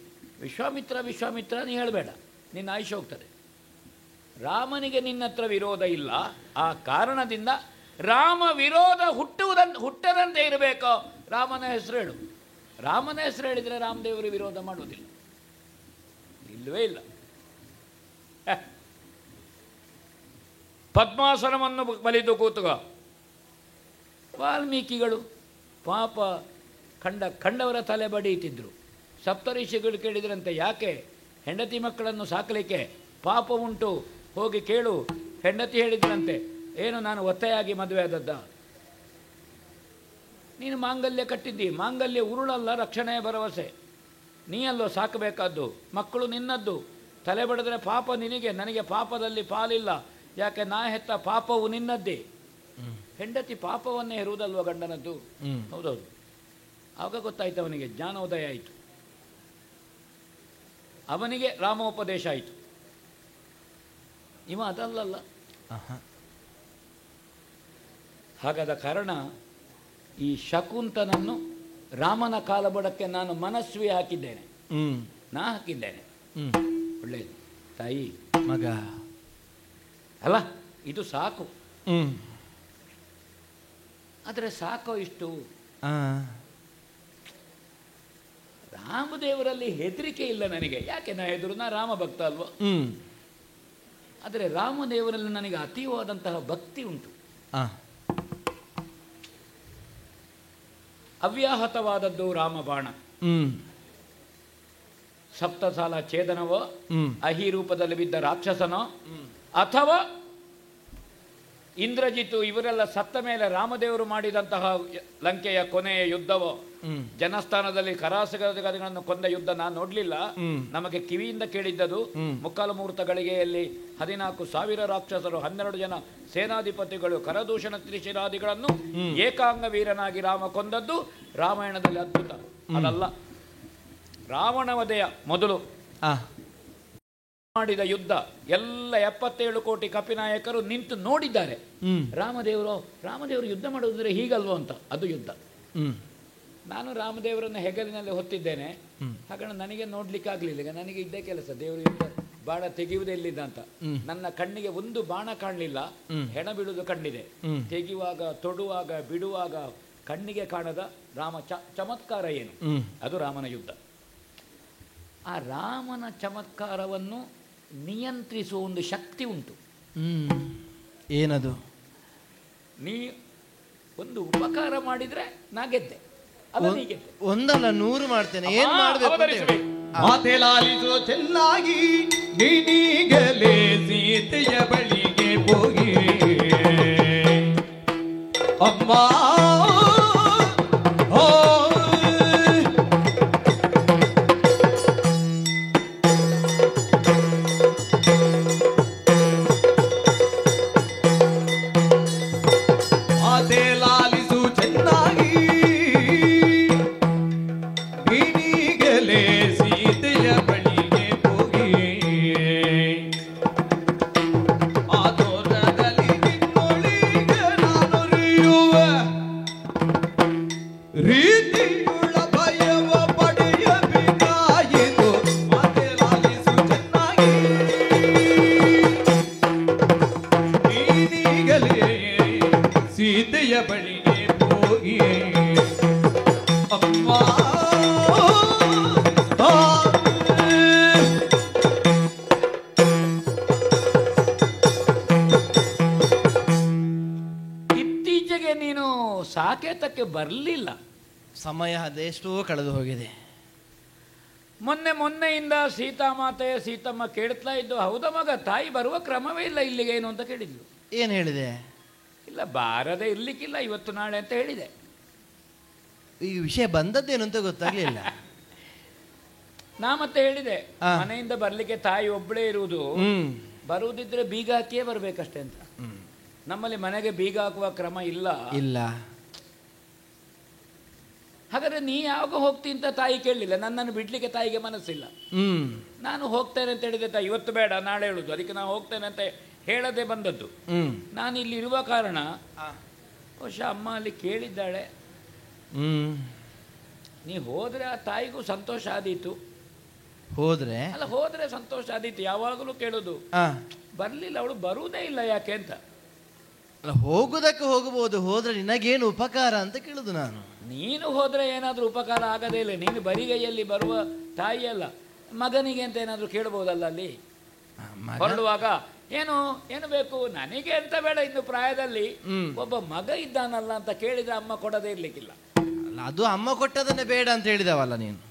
Speaker 3: ವಿಶ್ವಾಮಿತ್ರ ನೀ ಹೇಳಬೇಡ, ನಿನ್ನ ಆಯುಷ್ಯ ಹೋಗ್ತದೆ. ರಾಮನಿಗೆ ನಿನ್ನ ಹತ್ರ ವಿರೋಧ ಇಲ್ಲ. ಆ ಕಾರಣದಿಂದ ರಾಮ ವಿರೋಧ ಹುಟ್ಟದಂತೆ ಇರಬೇಕೋ ರಾಮನ ಹೆಸರು ಹೇಳು. ರಾಮನ ಹೆಸರು ಹೇಳಿದರೆ ರಾಮದೇವರು ವಿರೋಧ ಮಾಡುವುದಿಲ್ಲ, ಇಲ್ಲವೇ ಇಲ್ಲ. ಪದ್ಮಾಸನವನ್ನು ಬಲಿದು ಕೂತುಗ. ವಾಲ್ಮೀಕಿಗಳು ಪಾಪ ಕಂಡವರ ತಲೆ ಬಡಿಯುತ್ತಿದ್ದರು. ಸಪ್ತಋಷಿಗಳು ಕೇಳಿದ್ರಂತೆ, ಯಾಕೆ ಹೆಂಡತಿ ಮಕ್ಕಳನ್ನು ಸಾಕಲಿಕ್ಕೆ ಪಾಪ ಉಂಟು, ಹೋಗಿ ಕೇಳು. ಹೆಂಡತಿ ಹೇಳಿದ್ರಂತೆ, ಏನು ನಾನು ಒತ್ತೆಯಾಗಿ ಮದುವೆ ಆದದ್ದ? ನೀನು ಮಾಂಗಲ್ಯ ಕಟ್ಟಿದ್ದಿ, ಮಾಂಗಲ್ಯ ಉರುಳಲ್ಲ, ರಕ್ಷಣೆಯ ಭರವಸೆ. ನೀಯಲ್ಲೋ ಸಾಕಬೇಕಾದ್ದು, ಮಕ್ಕಳು ನಿನ್ನದ್ದು. ತಲೆ ಬಡಿದ್ರೆ ಪಾಪ ನಿನಗೆ, ನನಗೆ ಪಾಪದಲ್ಲಿ ಪಾಲಿಲ್ಲ. ಯಾಕೆ ನಾ ಹೆತ್ತ ಪಾಪವು ನಿನ್ನದ್ದೇ. ಹೆಂಡತಿ ಪಾಪವನ್ನೇ ಹೆರುವುದಲ್ವ ಗಂಡನದ್ದು? ಹೌದೌದು. ಆಗ ಗೊತ್ತಾಯ್ತು ಅವನಿಗೆ, ಜ್ಞಾನೋದಯ ಆಯಿತು. ಅವನಿಗೆ ರಾಮೋಪದೇಶ ಆಯಿತು. ಇವ ಅದಲ್ಲಲ್ಲ. ಹಾಗಾದ ಕಾರಣ ಈ ಶಕುಂತನನ್ನು ರಾಮನ ಕಾಲಬುಡಕ್ಕೆ ನಾನು ಮನಸ್ವಿ ಹಾಕಿದ್ದೇನೆ. ನಾ ಹಾಕಿದ್ದೇನೆ. ಒಳ್ಳೆಯದು ತಾಯಿ
Speaker 2: ಮಗ
Speaker 3: ಅಲ್ಲ, ಇದು ಸಾಕು. ಆದರೆ ಸಾಕೋ ಇಷ್ಟು? ರಾಮದೇವರಲ್ಲಿ ಹೆದರಿಕೆ ಇಲ್ಲ ನನಗೆ. ಯಾಕೆ ನಾ ಹೆದರು? ನಾ ರಾಮ ಭಕ್ತ ಅಲ್ವ. ಆದರೆ ರಾಮದೇವರಲ್ಲಿ ನನಗೆ ಅತೀವಾದಂತಹ ಭಕ್ತಿ ಉಂಟು. ಅವ್ಯಾಹತವಾದದ್ದು ರಾಮಬಾಣ. ಸಪ್ತಸಾಲ ಛೇದನವೋ, ಅಹಿ ರೂಪದಲ್ಲಿ ಬಿದ್ದ ರಾಕ್ಷಸನೋ, ಅಥವಾ ಇಂದ್ರಜಿತ್ತು ಇವರೆಲ್ಲ ಸತ್ತ ಮೇಲೆ ರಾಮದೇವರು ಮಾಡಿದಂತಹ ಲಂಕೆಯ ಕೊನೆಯ ಯುದ್ಧವೋ, ಜನಸ್ಥಾನದಲ್ಲಿ ಕರಾಸಗಳನ್ನು ಕೊಂದ ಯುದ್ಧ ನಾನು ನೋಡ್ಲಿಲ್ಲ. ನಮಗೆ ಕಿವಿಯಿಂದ ಕೇಳಿದ್ದದು. ಮುಕ್ಕಾಲು ಮುಹೂರ್ತ ಗಳಿಗೆಯಲ್ಲಿ 14,000 ರಾಕ್ಷಸರು, 12 ಜನ ಸೇನಾಧಿಪತಿಗಳು, ಕರದೂಷಣ ತ್ರಿಶಿರಾದಿಗಳನ್ನು ಏಕಾಂಗ ವೀರನಾಗಿ ರಾಮ ಕೊಂದದ್ದು ರಾಮಾಯಣದಲ್ಲಿ ಅದ್ಭುತ. ಅದಲ್ಲ, ರಾವಣ ವಧೆಯ ಮೊದಲು ಮಾಡಿದ ಯುದ್ಧ ಎಲ್ಲ 77 ಕೋಟಿ ಕಪಿನಾಯಕರು ನಿಂತು ನೋಡಿದ್ದಾರೆ. ರಾಮದೇವರು ಯುದ್ಧ ಮಾಡುವುದ್ರೆ ಹೀಗಲ್ವೋ ಅಂತ. ಅದು ಯುದ್ಧ. ನಾನು ರಾಮದೇವರನ್ನು ಹೆಗಲಿನಲ್ಲಿ ಹೊತ್ತಿದ್ದೇನೆ. ಹಾಗಾಗಿ ನನಗೆ ನೋಡ್ಲಿಕ್ಕೆ ಆಗ್ಲಿಲ್ಲ. ಈಗ ನನಗೆ ಇದ್ದೇ ಕೆಲಸ, ದೇವರು ಯುದ್ಧ ಬಾಣ ತೆಗೆಯುವುದೇ ಇಲ್ಲಿದ್ದ ಅಂತ. ನನ್ನ ಕಣ್ಣಿಗೆ ಒಂದು ಬಾಣ ಕಾಣಲಿಲ್ಲ, ಹೆಣ ಬಿಡುವುದು ಕಂಡಿದೆ. ತೆಗೆಯುವಾಗ, ತೊಡುವಾಗ, ಬಿಡುವಾಗ ಕಣ್ಣಿಗೆ ಕಾಣದ ರಾಮ ಚಮತ್ಕಾರ ಏನು? ಅದು ರಾಮನ ಯುದ್ಧ. ಆ ರಾಮನ ಚಮತ್ಕಾರವನ್ನು ನಿಯಂತ್ರಿಸುವ ಒಂದು ಶಕ್ತಿ ಉಂಟು.
Speaker 2: ಏನದು?
Speaker 3: ನೀ ಒಂದು ಉಪಕಾರ ಮಾಡಿದ್ರೆ ನಾ ಗೆದ್ದೆ, ಅಲ್ಲ ನೀ ಗೆದ್ದೆ.
Speaker 2: ಒಂದಲ್ಲ 100 ಮಾಡ್ತೇನೆ. ಏನ್ ಮಾಡ್ಬೇಕು?
Speaker 4: ಮಾತೆ ಲಾಲಿಸು ಚೆನ್ನಾಗಿ ನೀನೀಗಲೇ ಸೀತೆಯ ಬಳಿಗೆ ಹೋಗಿ ಅಮ್ಮ
Speaker 3: ಸಾಕೇತಕ್ಕೆ ಬರಲಿಲ್ಲ.
Speaker 2: ಸಮಯ ಅದೆಷ್ಟೋ ಕಳೆದು ಹೋಗಿದೆ.
Speaker 3: ಮೊನ್ನೆಯಿಂದ ಸೀತಮ್ಮ ಕೇಳ್ತಾ ಇದ್ದು, ಹೌದಾ ಮಗ, ತಾಯಿ ಬರುವ ಕ್ರಮವೇ ಇಲ್ಲ ಇಲ್ಲಿಗೆ ಏನು ಅಂತ ಕೇಳಿದ್ಲು.
Speaker 2: ಏನು ಹೇಳಿದೆ?
Speaker 3: ಇಲ್ಲ, ಬಾರದೆ ಇರ್ಲಿಕ್ಕಿಲ್ಲ ಇವತ್ತು ನಾಳೆ ಅಂತ ಹೇಳಿದೆ.
Speaker 2: ಈ ವಿಷಯ ಬಂದದ್ದೇನು ಅಂತ ಗೊತ್ತಾಗ್ಲಿಲ್ಲ.
Speaker 3: ನಾ ಮತ್ತೆ ಹೇಳಿದೆ, ಮನೆಯಿಂದ ಬರ್ಲಿಕ್ಕೆ ತಾಯಿ ಒಬ್ಬಳೇ ಇರುವುದು, ಬರುವುದಿದ್ರೆ ಬೀಗ ಹಾಕಿಯೇ ಬರ್ಬೇಕಷ್ಟೇ ಅಂತ. ನಮ್ಮಲ್ಲಿ ಮನೆಗೆ ಬೀಗ ಹಾಕುವ ಕ್ರಮ ಇಲ್ಲ. ಹಾಗಾದ್ರೆ ನೀ ಯಾವಾಗ ಹೋಗ್ತೀನಿ ಅಂತ ತಾಯಿ ಕೇಳಲಿಲ್ಲ. ನನ್ನನ್ನು ಬಿಡ್ಲಿಕ್ಕೆ ತಾಯಿಗೆ ಮನಸ್ಸಿಲ್ಲ. ನಾನು ಹೋಗ್ತೇನೆ ಅಂತ ಹೇಳಿದೆ, ತಾಯಿ ಇವತ್ತು ಬೇಡ ನಾಳೆ ಹೇಳುದು. ಅದಕ್ಕೆ ನಾನು ಹೋಗ್ತೇನೆ ಅಂತ ಹೇಳದೆ ಬಂದದ್ದು. ನಾನು ಇಲ್ಲಿ ಇರುವ ಕಾರಣ ಬಹುಶಃ ಅಮ್ಮ ಅಲ್ಲಿ ಕೇಳಿದ್ದಾಳೆ. ನೀ ಹೋದ್ರೆ ಆ ತಾಯಿಗೂ ಸಂತೋಷ ಆದೀತು. ಹೋದ್ರೆ ಸಂತೋಷ ಆದೀತು. ಯಾವಾಗಲೂ ಕೇಳೋದು, ಬರ್ಲಿಲ್ಲ ಅವಳು, ಬರುವುದೇ ಇಲ್ಲ ಯಾಕೆ ಅಂತ.
Speaker 2: ಹೋಗುದಕ್ಕೆ ಹೋಗಬಹುದು, ಹೋದ್ರೆ ನಿನಗೇನು ಉಪಕಾರ ಅಂತ ಕೇಳುದು ನಾನು.
Speaker 3: ನೀನು ಹೋದ್ರೆ ಏನಾದ್ರೂ ಉಪಕಾರ ಆಗದೇ ಇಲ್ಲ. ನೀನು ಬರಿಗೈಯಲ್ಲಿ ಬರುವ ತಾಯಿ ಅಲ್ಲ, ಮಗನಿಗೆ ಅಂತ ಏನಾದ್ರೂ ಕೇಳಬಹುದಲ್ಲ. ಅಲ್ಲಿ ಹೊರಡುವಾಗ ಏನು ಬೇಕು ನನಗೆ ಅಂತ ಬೇಡ. ಇನ್ನು ಪ್ರಾಯದಲ್ಲಿ ಒಬ್ಬ ಮಗ ಇದ್ದಾನಲ್ಲ ಅಂತ ಕೇಳಿದ್ರೆ ಅಮ್ಮ ಕೊಡದೇ ಇರ್ಲಿಕ್ಕಿಲ್ಲ.
Speaker 2: ಅದು ಅಮ್ಮ ಕೊಟ್ಟದನ್ನೇ ಬೇಡ ಅಂತ ಹೇಳಿದವಲ್ಲ ನೀನು.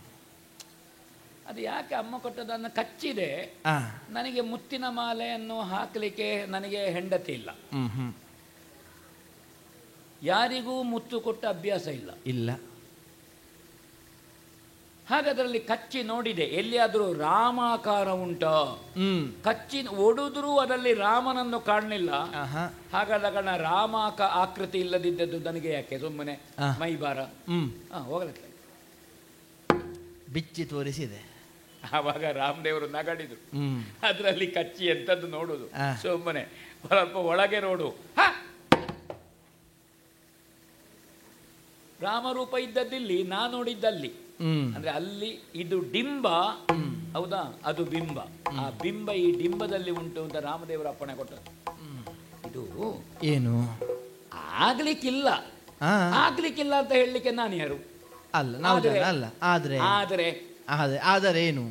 Speaker 3: ಅದು ಯಾಕೆ ಅಮ್ಮ ಕೊಟ್ಟದನ್ನು ಕಚ್ಚಿದೆ. ನನಗೆ ಮುತ್ತಿನ ಮಾಲೆಯನ್ನು ಹಾಕಲಿಕ್ಕೆ ನನಗೆ ಹೆಂಡತಿ ಇಲ್ಲ. ಯಾರಿಗೂ ಮುತ್ತು ಕೊಟ್ಟ ಅಭ್ಯಾಸ ಇಲ್ಲ. ಹಾಗಾದ್ರಲ್ಲಿ ಕಚ್ಚಿ ನೋಡಿದೆ, ಎಲ್ಲಿಯಾದ್ರೂ ರಾಮಾಕಾರ ಉಂಟ? ಕಚ್ಚಿ ಒಡಿದ್ರೂ ಅದರಲ್ಲಿ ರಾಮನನ್ನು ಕಾಣಲಿಲ್ಲ. ಹಾಗಾದಾಗ ರಾಮ ಆಕೃತಿ ಇಲ್ಲದಿದ್ದದ್ದು ನನಗೆ ಯಾಕೆ ಸುಮ್ಮನೆ ಮೈಬಾರ ಹೋಗಲಕ್ಕೆ
Speaker 2: ಬಿಚ್ಚಿ ತೋರಿಸಿದೆ.
Speaker 3: ಆವಾಗ ರಾಮದೇವರು ನಗಡಿದ್ರು. ಅದರಲ್ಲಿ ಕಚ್ಚಿ ಎಂತದ್ದು ನೋಡುದು, ಸುಮ್ಮನೆ ಸ್ವಲ್ಪ ಒಳಗೆ ನೋಡು. ರಾಮರೂಪ ಇದ್ದದ್ದಿಲ್ಲಿ, ನಾ ನೋಡಿದ್ದಲ್ಲಿ. ಅಂದ್ರೆ ಅಲ್ಲಿ ಇದು ಡಿಂಬ, ಹೌದಾ, ಅದು ಬಿಂಬ. ಆ ಬಿಂಬ ಈ ಡಿಂಬದಲ್ಲಿ ಉಂಟು ಅಂತ ರಾಮದೇವರ ಅಪ್ಪಣೆ ಕೊಟ್ಟರು. ಇದು
Speaker 2: ಏನು
Speaker 3: ಆಗ್ಲಿಕ್ಕಿಲ್ಲ ಅಂತ ಹೇಳಲಿಕ್ಕೆ ನಾನು ಯಾರು?
Speaker 2: ಆದರೆ ಏನು?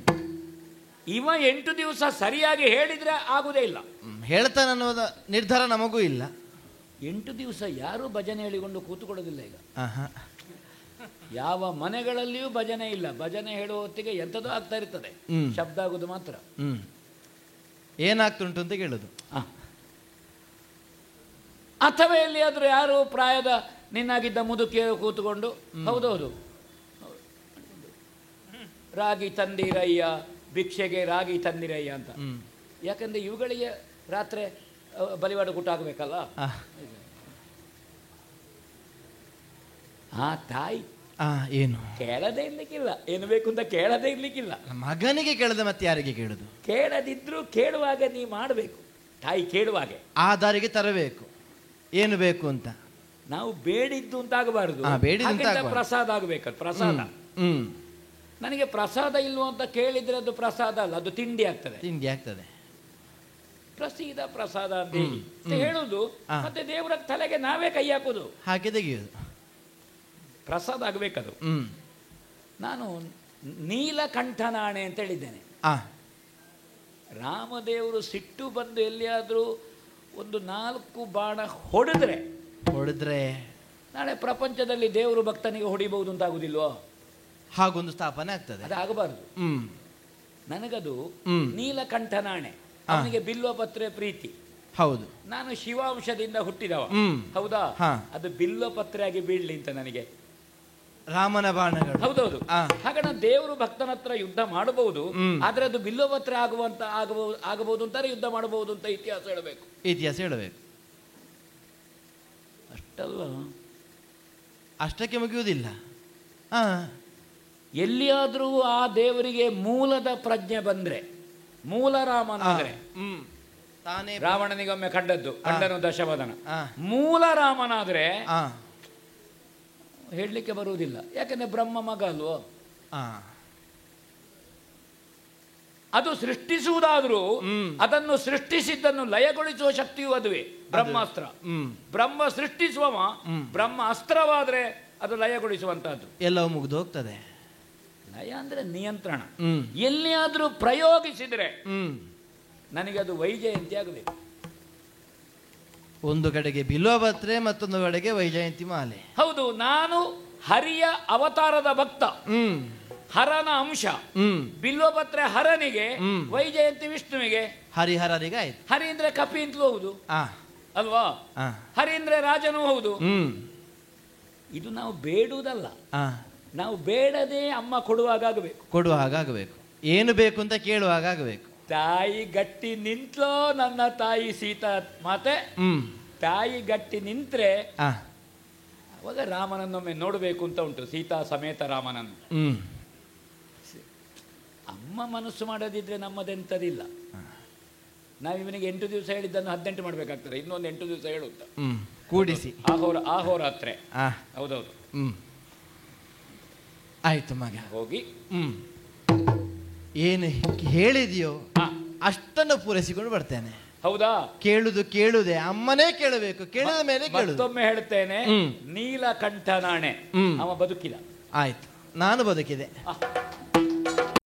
Speaker 3: ಇವ 8 ದಿವಸ ಸರಿಯಾಗಿ ಹೇಳಿದ್ರೆ ಆಗುದೇ ಇಲ್ಲ.
Speaker 2: ಹೇಳ್ತಾನನ್ನೋದ ನಿರ್ಧಾರ ನಮಗೂ ಇಲ್ಲ.
Speaker 3: 8 ದಿವಸ ಯಾರು ಭಜನೆ ಹೇಳಿಕೊಂಡು ಕೂತುಕೊಳ್ಳೋದಿಲ್ಲ ಈಗ. ಯಾವ ಮನೆಗಳಲ್ಲಿಯೂ ಭಜನೆ ಇಲ್ಲ. ಭಜನೆ ಹೇಳುವ ಹೊತ್ತಿಗೆ ಎಂಥದೋ ಆಗ್ತಾ ಇರ್ತದೆ, ಶಬ್ದ ಆಗುದು ಮಾತ್ರ.
Speaker 2: ಏನಾಗ್ತುಂಟು ಅಂತ ಕೇಳುದು.
Speaker 3: ಅಥವಾ ಎಲ್ಲಿಯಾದ್ರೂ ಯಾರು ಪ್ರಾಯದ ನಿನ್ನಾಗಿದ್ದ ಮುದುಕಿಯ ಕೂತುಕೊಂಡು, ಹೌದೌದು, ರಾಗಿ ತಂದಿರಯ್ಯ, ಭಿಕ್ಷೆಗೆ ರಾಗಿ ತಂದಿರಯ್ಯ ಅಂತ. ಯಾಕಂದ್ರೆ ಇವುಗಳಿಗೆ ರಾತ್ರಿ ಬಲಿವಾಡ ಕೂಟ ಆಗಬೇಕಲ್ಲ. ಆ ತಾಯಿ
Speaker 2: ಏನು
Speaker 3: ಕೇಳದೇ ಇರ್ಲಿಕ್ಕಿಲ್ಲ, ಏನು ಬೇಕು ಅಂತ ಕೇಳದೇ ಇರ್ಲಿಕ್ಕಿಲ್ಲ.
Speaker 2: ಮಗನಿಗೆ ಕೇಳದೆ ಮತ್ತೆ ಯಾರಿಗೆ ಕೇಳುದು?
Speaker 3: ಕೇಳದಿದ್ರು ಕೇಳುವಾಗ ನೀ ಮಾಡಬೇಕು. ತಾಯಿ ಕೇಳುವಾಗೆ
Speaker 2: ಆ ದಾರಿಗೆ ತರಬೇಕು, ಏನು ಬೇಕು ಅಂತ.
Speaker 3: ನಾವು ಬೇಡಿದ್ದು ಅಂತ ಆಗಬಾರದು, ಪ್ರಸಾದ ಆಗಬೇಕು. ಪ್ರಸಾದ ನನಗೆ ಪ್ರಸಾದ ಇಲ್ವೋ ಅಂತ ಕೇಳಿದ್ರೆ ಅದು ಪ್ರಸಾದ ಅಲ್ಲ, ಅದು ತಿಂಡಿ ಆಗ್ತದೆ. ಪ್ರಸಾದ ಅಂತ ಹೇಳುದು, ಮತ್ತೆ ದೇವರ ತಲೆಗೆ ನಾವೇ ಕೈ ಹಾಕುದು,
Speaker 2: ಹಾಗೆ ತೆಗೆಯುದು.
Speaker 3: ಪ್ರಸಾದ ಆಗಬೇಕದು. ನಾನು ನೀಲಕಂಠನಾಣೆ ಅಂತ ಹೇಳಿದ್ದೇನೆ. ರಾಮದೇವರು ಸಿಟ್ಟು ಬಂದು ಎಲ್ಲಿಯಾದರೂ ಒಂದು 4 ಬಾಣ ಹೊಡೆದ್ರೆ ನಾಳೆ ಪ್ರಪಂಚದಲ್ಲಿ ದೇವರು ಭಕ್ತನಿಗೆ ಹೊಡಿಬಹುದು ಅಂತ ಆಗುದಿಲ್ವೋ?
Speaker 2: ಹಾಗೊಂದು ಸ್ಥಾಪನೆ ಆಗ್ತದೆ.
Speaker 3: ಅದು ಆಗಬಾರದು. ನನಗದು ನೀಲಕಂಠನಾಣೆ, ಅವನಿಗೆ ಬಿಲ್ವ ಪತ್ರೆ ಪ್ರೀತಿ.
Speaker 2: ಹೌದು,
Speaker 3: ನಾನು ಶಿವಾಂಶದಿಂದ ಹುಟ್ಟಿದವ, ಹೌದಾ? ಅದು ಬಿಲ್ವ ಪತ್ರೆ ಆಗಿ ಬೀಳ್ಲಿ ಅಂತ ನನಗೆ
Speaker 2: ರಾಮನ ಬಾಣಗಳು.
Speaker 3: ಹೌದೌದು. ಹಾಗಾದ್ರೆ ದೇವರು ಭಕ್ತನ ಹತ್ರ ಯುದ್ಧ ಮಾಡಬಹುದು, ಆದ್ರೆ ಅದು ಬಿಲ್ವ ಪತ್ರೆ ಆಗಬಹುದು ಅಂತಾರೆ, ಯುದ್ಧ ಮಾಡಬಹುದು ಅಂತ ಇತಿಹಾಸ ಹೇಳಬೇಕು. ಅಷ್ಟಲ್ಲ,
Speaker 2: ಅಷ್ಟಕ್ಕೆ ಮುಗಿಯುವುದಿಲ್ಲ.
Speaker 3: ಎಲ್ಲಿಯಾದ್ರೂ ಆ ದೇವರಿಗೆ ಮೂಲದ ಪ್ರಜ್ಞೆ ಬಂದ್ರೆ, ಮೂಲ ರಾಮನಾದ್ರೆ,
Speaker 2: ತಾನೇ
Speaker 3: ರಾವಣನಿಗೊಮ್ಮೆ ಕಂಡನು ದಶವದನ, ಮೂಲ ರಾಮನಾದ್ರೆ ಹೇಳಲಿಕ್ಕೆ ಬರುವುದಿಲ್ಲ. ಯಾಕಂದ್ರೆ ಬ್ರಹ್ಮ ಮಗ ಅಲ್ವೋ. ಅದು ಸೃಷ್ಟಿಸುವುದಾದ್ರೂ ಅದನ್ನು ಸೃಷ್ಟಿಸಿದ್ದನ್ನು ಲಯಗೊಳಿಸುವ ಶಕ್ತಿಯು ಅದುವೇ ಬ್ರಹ್ಮಾಸ್ತ್ರ. ಬ್ರಹ್ಮ ಸೃಷ್ಟಿಸುವವ, ಬ್ರಹ್ಮ ಅಸ್ತ್ರವಾದ್ರೆ ಅದು ಲಯಗೊಳಿಸುವಂತಹದ್ದು.
Speaker 2: ಎಲ್ಲವೂ ಮುಗಿದು ಹೋಗ್ತದೆ.
Speaker 3: ಲಯ ಅಂದ್ರೆ ನಿಯಂತ್ರಣ. ಎಲ್ಲಿಯಾದ್ರೂ ಪ್ರಯೋಗಿಸಿದ್ರೆ ನನಗೆ ಅದು ವೈಜಯಂತಿ ಆಗಬೇಕು.
Speaker 2: ಒಂದು ಕಡೆಗೆ ಬಿಲ್ವಪತ್ರೆ, ಮತ್ತೊಂದು ಕಡೆಗೆ ವೈಜಯಂತಿ ಮಾಲೆ.
Speaker 3: ಹೌದು, ನಾನು ಹರಿಯ ಅವತಾರದ ಭಕ್ತ, ಹರನ ಅಂಶ. ಬಿಲ್ವಪತ್ರೆ ಹರನಿಗೆ, ವೈಜಯಂತಿ ವಿಷ್ಣುವಿಗೆ,
Speaker 2: ಹರಿಹರನಿಗೆ ಆಯ್ತು.
Speaker 3: ಹರಿ ಅಂದ್ರೆ ಕಪಿ ಅಂತಲೂ ಹೌದು ಅಲ್ವಾ? ಹರಿ ಅಂದ್ರೆ ರಾಜನೂ ಹೌದು. ಇದು ನಾವು ಬೇಡುವುದಲ್ಲ, ನಾವು ಬೇಡದೆ ಅಮ್ಮ ಕೊಡುವ ಹಾಗಾಗಬೇಕು. ಏನು ಬೇಕು ಅಂತ ಕೇಳುವ ಹಾಗಾಗಬೇಕು. ತಾಯಿ ಗಟ್ಟಿ ನಿಂತ್ಲೋ ನನ್ನ ತಾಯಿ ಸೀತಾ ಮಾತೆ, ತಾಯಿ ಗಟ್ಟಿ ನಿಂತ್ರೆ ಅವಾಗ ರಾಮನನ್ನೊಮ್ಮೆ ನೋಡಬೇಕು ಅಂತ ಉಂಟು, ಸೀತಾ ಸಮೇತ ರಾಮನನ್ನು. ಅಮ್ಮ ಮನಸ್ಸು ಮಾಡೋದಿದ್ರೆ ನಮ್ಮದೆಂಥದಿಲ್ಲ. ನಾವು ಇವನಿಗೆ 8 ದಿವಸ ಹೇಳಿದ್ದನ್ನು 18 ಮಾಡ್ಬೇಕಾಗ್ತದೆ, ಇನ್ನೊಂದು 8 ದಿವಸ ಹೇಳುತ್ತ
Speaker 2: ಕೂಡಿಸಿ
Speaker 3: ಆಹೋರಾತ್ರೆ. ಹೌದೌದು.
Speaker 2: ಆಯ್ತು ಮಗ,
Speaker 3: ಹೋಗಿ
Speaker 2: ಏನು ಹೇಳಿದೆಯೋ ಅಷ್ಟನ್ನು ಪೂರೈಸಿಕೊಂಡು ಬರ್ತೇನೆ.
Speaker 3: ಹೌದಾ?
Speaker 2: ಕೇಳುವುದೇ ಅಮ್ಮನೇ ಕೇಳಬೇಕು. ಕೇಳಿದ ಮೇಲೆ
Speaker 3: ಮತ್ತೊಮ್ಮೆ ಹೇಳ್ತೇನೆ, ನೀಲಕಂಠನಾಣೆ, ಅವ ಬದುಕಿದ.
Speaker 2: ಆಯ್ತು, ನಾನು ಬದುಕಿದೆ.